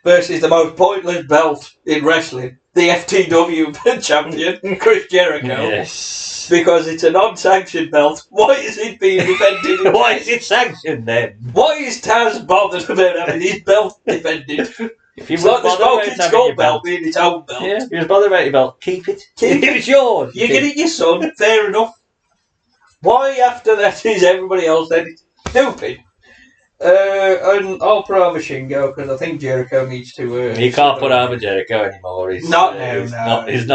versus the most pointless belt in wrestling, the FTW champion, Chris Jericho. Yes. Because it's a non-sanctioned belt. Why is it being defended? Why is it sanctioned then? Why is Taz bothered about having his belt defended? If you It's like the was bothered Smoking about having Skull your belt being its own belt. Yeah, if you was bothered about your belt, keep it. Keep It's yours. You get it your son, fair enough. Why after that is everybody else then? It's stupid. And I'll put over Shingo because I think Jericho needs to. You can't put over Jericho anymore. He's Not now, he's no. Not, he's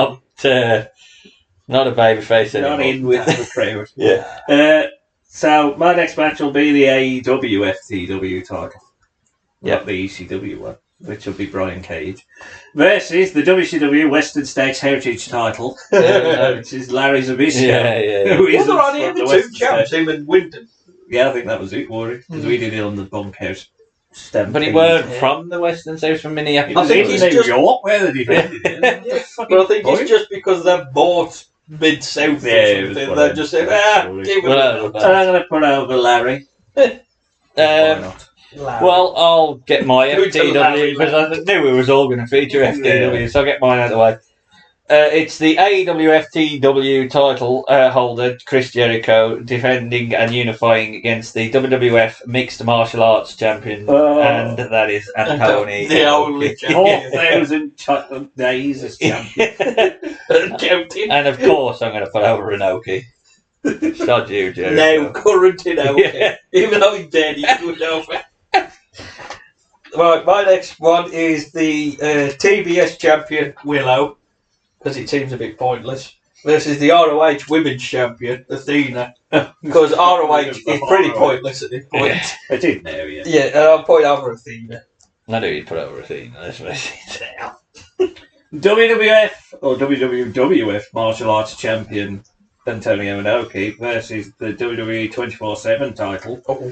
not a babyface anymore. Not in with the crowd. Yeah. So my next match will be the AEW FTW title. Yep. Not the ECW one, which will be Brian Cage. Versus the WCW Western States Heritage title, which is Larry Zbyszko. Yeah. who is Well, they're on from here the with Western two champs, States. him and Wyndham. Yeah, I think that was it, Warwick, because we did it on the Bunkhouse Stampede. But he weren't from the Western States, from Minneapolis. He was I think in he's New just- York, where they defended it. But I think it's just because they're bought mid-south Yeah, or it was something. one They're of just them. saying, give him Well, a And I'm going to put over Larry. Why not? Well, I'll get my Who to Larry FTW because I knew it was all going to feature FTW, so I'll get mine out of the way. It's the AEW FTW title holder, Chris Jericho, defending and unifying against the WWF Mixed Martial Arts Champion, and that is Anthony. The only champion. 4,000 chocolate days as champion. counting. And of course, I'm going to put over Inoki. Sod you, Now Jericho. current in Yeah. Even though he's dead, he's good over. Right, my next one is the TBS champion, Willow, because it seems a bit pointless, versus the ROH women's champion, Athena, because ROH is pretty pointless at this point. Yeah. I did know, yeah. Yeah, and I'll point over Athena. I knew you'd put over Athena. Let's face it. WWF or WWF Martial Arts Champion Antonio Inoki versus the WWE 24/7 title. Oh.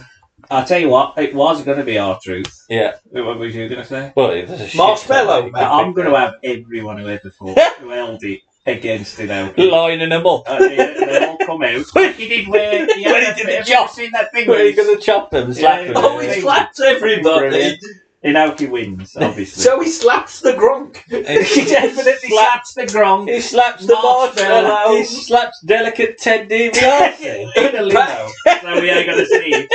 I'll tell you what, it was going to be R-Truth. Yeah. What was you going to say? Well, it was a shit Marshmallow, ton. I'm going to have everyone who ever fought who held it against Inoki. Lining them up. They all come out. He did wear. When he did the have chop. you seen that thing? Where are you going to chop them? Slap Yeah. them? Oh, he slaps everybody. Brilliant. Inoki wins, obviously. So he slaps the Gronk. he definitely slaps the Gronk. He slaps the Marshmallow. marshmallow. He slaps delicate Ted DiBiase. In a limo. So we ain't going to see it.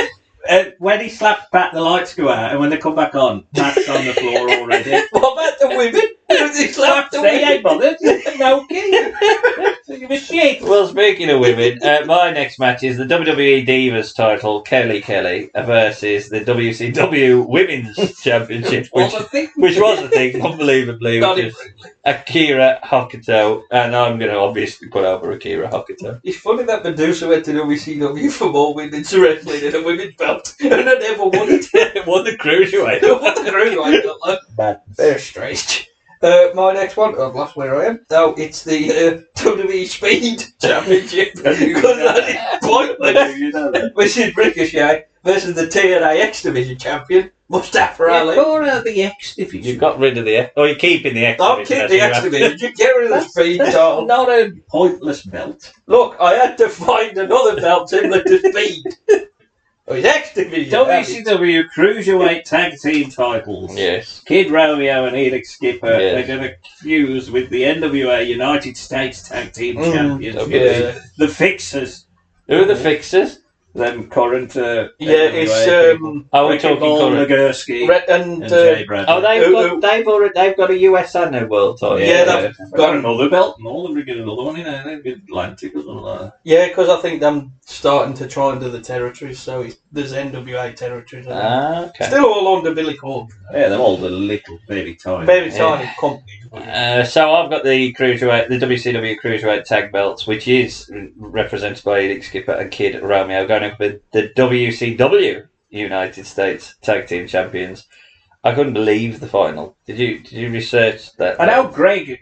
When he slaps Pat, the lights go out, and when they come back on, Pat's on the floor already. What about the women? Does he slap the They ain't women? bothered. Inoki. Give a shit. Well, speaking of women, my next match is the WWE Divas title, Kelly versus the WCW Women's Championship, which was a thing, unbelievably, Not which is Akira Hokuto, and I'm going to obviously put over Akira Hokuto. It's funny that Medusa went to WCW for more women's wrestling and a women's belt, and I never won it. Won the cruiserweight. What the cruiserweight belt, like? Bad. Very strange. My next one, I've lost where I am. Oh, it's the WWE Speed Championship. Because that is pointless. You know that. Which is Ricochet versus the TNA X Division Champion, Mustafa Ali. Or the X division. You got rid of the X. Oh, you're keeping the X. I'll division, keep the that's X you Division. You get rid of the Speed title. Not a pointless belt. Look, I had to find another belt similar to Speed. Oh, it's X Division. WCW Cruiserweight Tag Team titles. Yes. Kid Romeo and Elix Skipper Yes. are going to fuse with the NWA United States Tag Team Champions. Yeah. The Fixers. Who are the Fixers? Them current. Yeah, NWA it's people. Oh, we're Ricky talking Ball, current. Nagurski, Red and and Jay Bradley. Oh, they've got a US and a world title. Yeah, they've got another belt, and all of them are getting another one in there. They've been Atlantic or something like that. yeah, because I think them starting to try and do the territories, so there's NWA territories. Okay. Still all under Billy Corgan. Yeah, they're all the little, very tiny. Very Yeah. tiny companies. So I've got the cruiserweight, the WCW cruiserweight tag belts, which is represented by Elix Skipper and Kid Romeo, going up with the WCW United States Tag Team Champions. I couldn't believe the final. Did you research that? I know Greg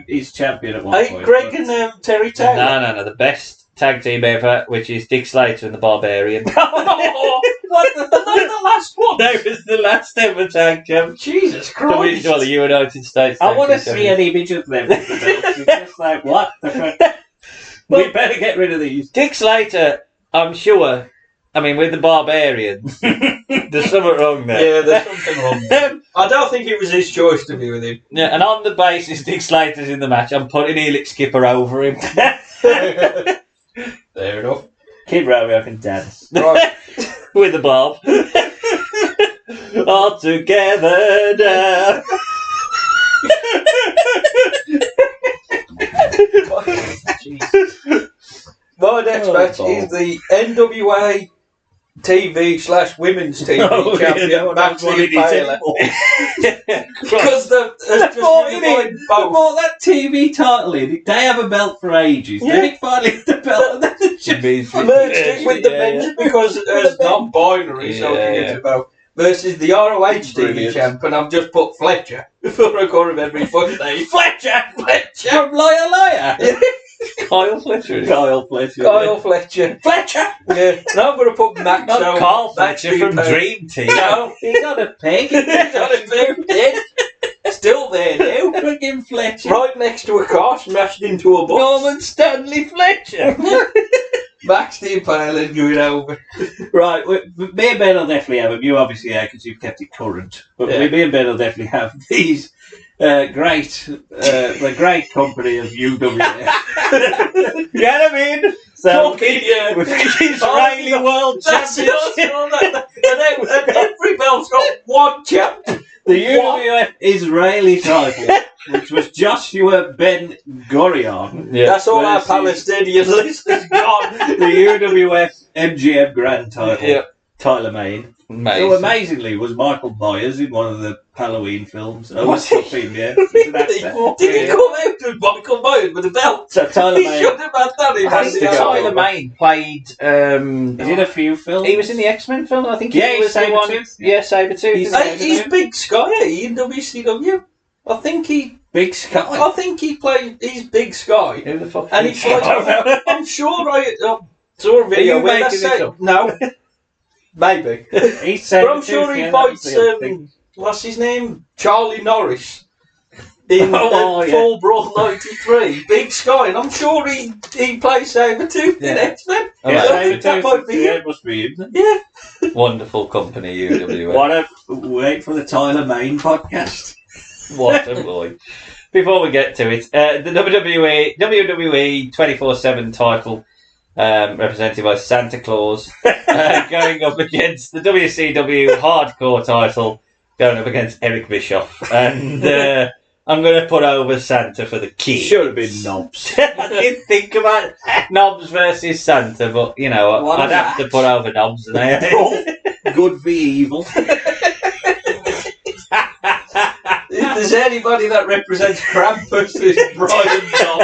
is champion at one Hey, point. Greg but- and Terry Taylor. No. The best tag team ever, which is Dick Slater and the Barbarian. What? The last one? That was the last ever tag champ. Jesus Christ. The United States. I want to see an image of them with the belts. It's just like, what the fuck? We better get rid of these. Dick Slater, I'm sure. I mean, with the Barbarian, there's something wrong there. Yeah, there's something wrong. I don't think it was his choice to be with him. Yeah, and on the basis Dick Slater's in the match, I'm putting Helix Skipper over him. Fair enough. Kid Romeo can dance. Right. With the Bob. All together now. My next match is the NWA TV/women's TV champion, Maxine Taylor. Because there's just before that TV title in, they have a belt for ages. Yeah. Then it finally had the belt, and then it just merged it with the men's because it's non-binary, so it's about versus the ROH TV champ, and I've just put Fletcher for I can't remember his fucking name. Fletcher from Liar. Kyle Fletcher. Fletcher. Yeah. Now I'm going to put Max. Not Carl Fletcher from Dream Team. No, He's on a peg. he's on a blue dead. Still there now. Fucking Fletcher. Right next to a car smashed into a bus. Norman Stanley Fletcher. Max the Impaler going over. Right, me and Ben will definitely have them. You obviously have because you've kept it current. But me and Ben will definitely have these the great company of UWF. Get him in. So, Israeli World Championship. And every belt's got one champ. The UWF Israeli title, which was Joshua Ben Gurion. Yeah. That's all our Palestinian listeners got. The UWF MGM Grand title, Yeah. Tyler Main. So amazingly, was Michael Myers in one of the Halloween films? Oh, Was he? Yeah. Did he come out with Michael Myers with a belt? So Tyler He Main. should have had that. I think Tyler Main played. He's in a few films. He was in the X-Men film. I think Yeah, he was the one. Sabretooth. Yeah, Sabretooth. He's Big Sky in WCW. I think he played. He's Big Sky. Who the fuck? And he played. I'm sure I saw a video you where making they this say up? no. Maybe. He's But I'm sure he fights. What's his name? Charlie Norris. In Full Brawl '93, Big Sky, and I'm sure he plays Sabretooth in X-Men. That might be Yeah, it. it must be him. Yeah. Wonderful company, UWF. Wait for the Tyler Main podcast. What a boy. Before we get to it, the WWE 24/7 title, represented by Santa Claus, going up against the WCW Hardcore title, going up against Eric Bischoff. And I'm going to put over Santa for the key. Should have been Knobs. I didn't think about Knobs versus Santa, but, you know, What I'd a have to match. put over Knobs. Good v evil. If there's anybody that represents Krampus, it's Brian Knob.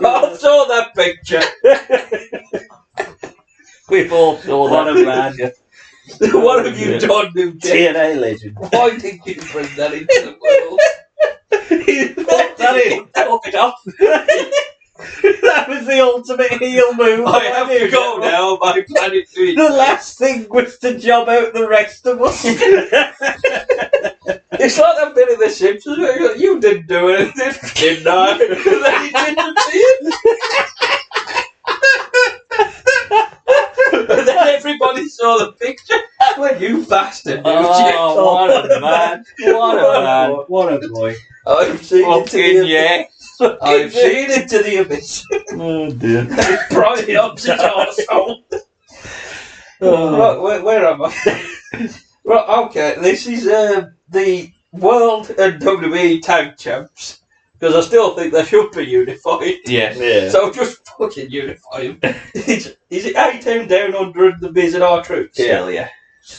I saw that picture. We've all saw What that. a man. What have you done, New Jeff? TNA legend. Why did you bring that into the world? That was the ultimate heel move. I have to go now. My planet The last thing was to job out the rest of us. It's like that bit of The Simpsons where you go, you didn't do anything, didn't I? And then he didn't see it. And then everybody saw the picture. Well, you bastard, Oh, what a man. What a man. What a boy. I've seen it to Fucking the yeah. I've seen it to the abyss. Oh dear. It's Brian Hobbs' arsehole. Right, where am I? Right, okay, this is the World and WWE Tag Champs. Because I still think they should be unified. Yes. Yeah. So just fucking unify them. Is it A-Town Down Under the Biz and R-Truth? Still, yeah.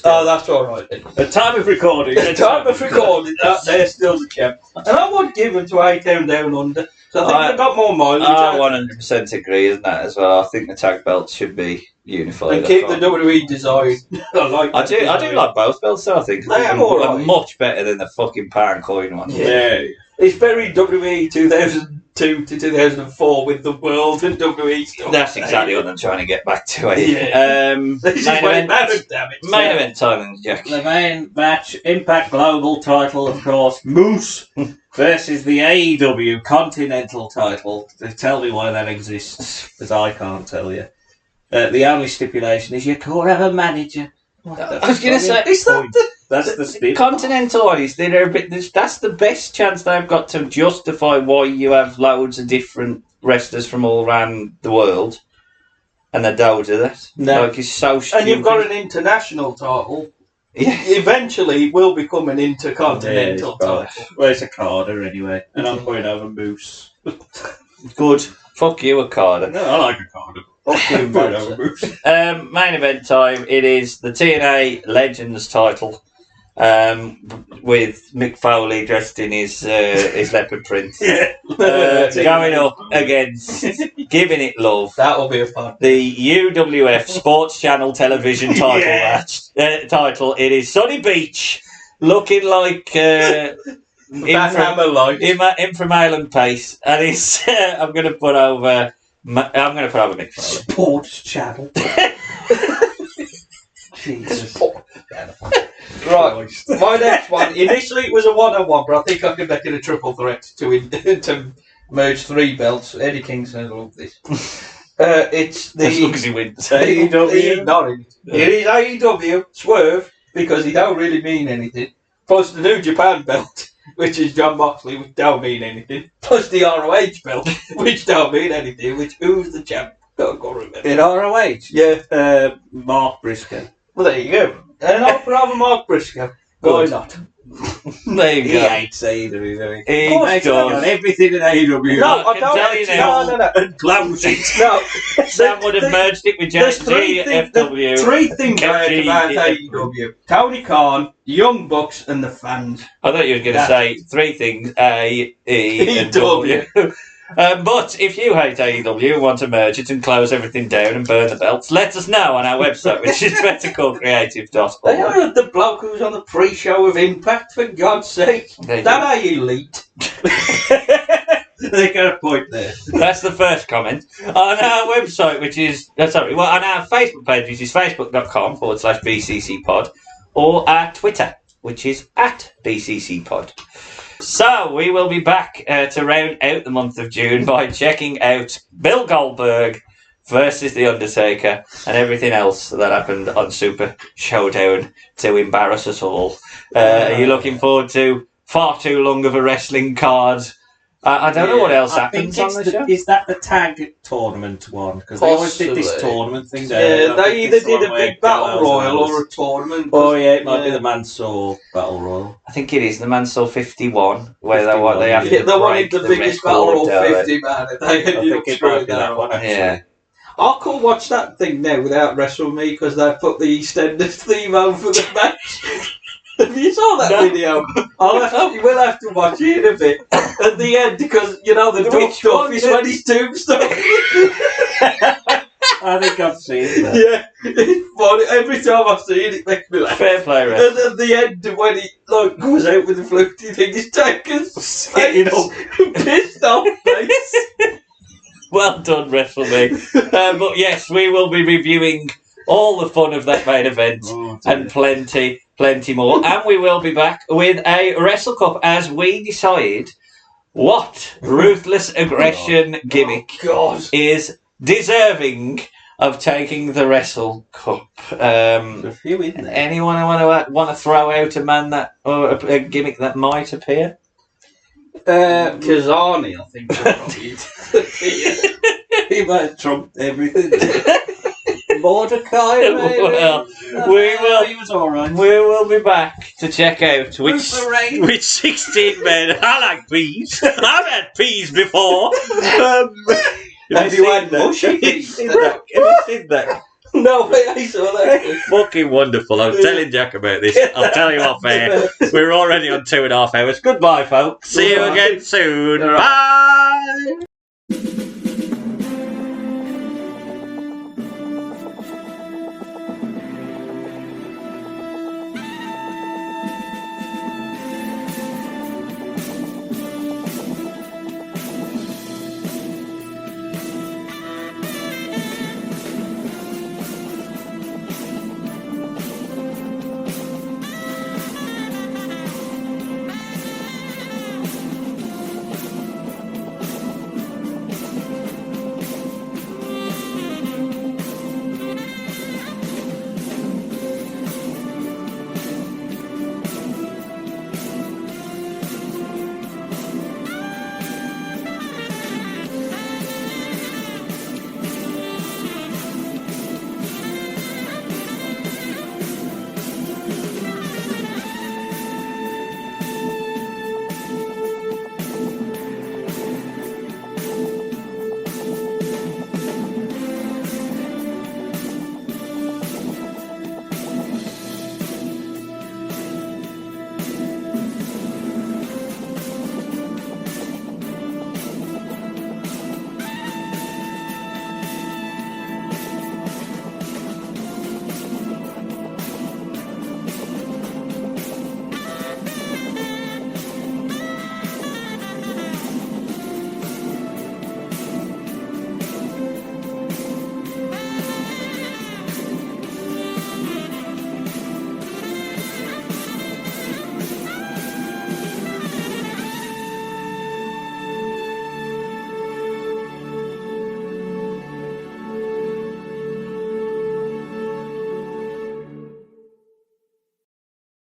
Oh, that's alright then. At time of recording. At the time of recording, they're still the champ. And I would give them to A-Town Down Under. So I think they've got more mileage. I 100% agree, isn't that, as well? I think the tag belts should be unified. And keep the WWE design. I do like both belts, though, I think. They are all right. Much better than the fucking pound coin one. Yeah. It's very WWE 2000 2002 to 2004 with the world and WWE stuff. That's exactly what I'm trying to get back to. Yeah. Main event time, Jack. The main match, Impact Global title, of course, Moose versus the AEW Continental title. Tell me why that exists, because I can't tell you. The only stipulation is you can't have a manager. I was going to say, that's the stip. Continental Eyes, that's the best chance they've got to justify why you have loads of different wrestlers from all around the world. And they don't do that. No. Like, it's so stupid. And you've got an international title. Yeah. Eventually, it will become an intercontinental title. Well, it's a Carter anyway, and I'm going over Moose. Good. Fuck you, Okada. No, I like a Carter. Fuck you, Going over Moose. Main event time. It is the TNA Legends title. With Mick Foley dressed in his leopard print. Yeah. Going up against Giving It Love. That'll be a fun. The UWF Sports Channel television title match. Title. It is Sunny Beach, looking like Inframalum Pace, and it's I'm going to put over Mick Foley. Sports Channel. Jesus. Right, my next one. Initially, it was a one-on-one, but I think I can make it a triple threat to merge 3 belts. Eddie Kingston will love this. It's the As long as he wins. AEW. Not in it. It is AEW Swerve because he don't really mean anything. Plus the New Japan belt, which is John Moxley, which don't mean anything. Plus the ROH belt, which don't mean anything. Which who's the champ? Don't go remember. In ROH? Yeah. Mark Briscoe. Well, there you go. And I'll put over Mark Briscoe. Why not? There you He go. hates AEW, doesn't he? He He's got does. everything in AEW. No, I can don't. tell you now. No. And clowns it. No. Sam would have merged it with There's JG, FW. three things Kept right G- about AEW. Tony Khan, Young Bucks, and the fans. I thought you were going to say 3 things: A, E, and W. But if you hate AEW and want to merge it and close everything down and burn the belts, let us know on our website, which is They bettercallcreative.org. heard the bloke who was on the pre-show of Impact, for God's sake. They That ain't elite. They got a point there. That's the first comment. On our website, which is, on our Facebook page, which is facebook.com/BCCpod, or our Twitter, which is @BCCpod. So, we will be back to round out the month of June by checking out Bill Goldberg versus The Undertaker and everything else that happened on Super Showdown to embarrass us all. Are you looking forward to far too long of a wrestling card? I don't know what else happens on the show. Is that the tag tournament one? Because they always did this Possibly. tournament thing. Yeah, they either did a big battle Gallows royal and or a tournament. Oh yeah, it might be the Mansoor battle royal. I think it is the Mansell 51, where 51, they have Yeah, to they wanted break the the biggest record battle royal down. 50 man. They I ended think up it might screwing be that that one up. actually. Yeah. I could watch that thing now without WrestleMe because they put the EastEnders theme on for the match. Have you saw that No. video? You will have to watch it in a bit. At the end, because, you know, the Which duck stuff one? is when he's tombstone. I think I've seen that. Yeah, it's funny. Every time I see it, it makes me laugh. Fair play, Red. And at the end, when he goes out with the floaty thing, he's taking Sitting up. pissed off face. Well done, WrestleMe. But yes, we will be reviewing all the fun of that main event Oh, and plenty more. And we will be back with a Wrestle Cup as we decide what ruthless aggression gimmick is deserving of taking the Wrestle Cup. There's a few in there. Anyone want to throw out a man that or a gimmick that might appear? Kazani, I think. He might have trumped everything. Mordecai, maybe? Well, He was alright. We will be back to check out which 16 men. I like peas. I've had peas before. Have you had mushy peas? Have you seen that? No, I saw that. Fucking wonderful. I was telling Jack about this. I'll tell you off air. We're already on 2.5 hours. Goodbye, folks. See you again soon. Bye.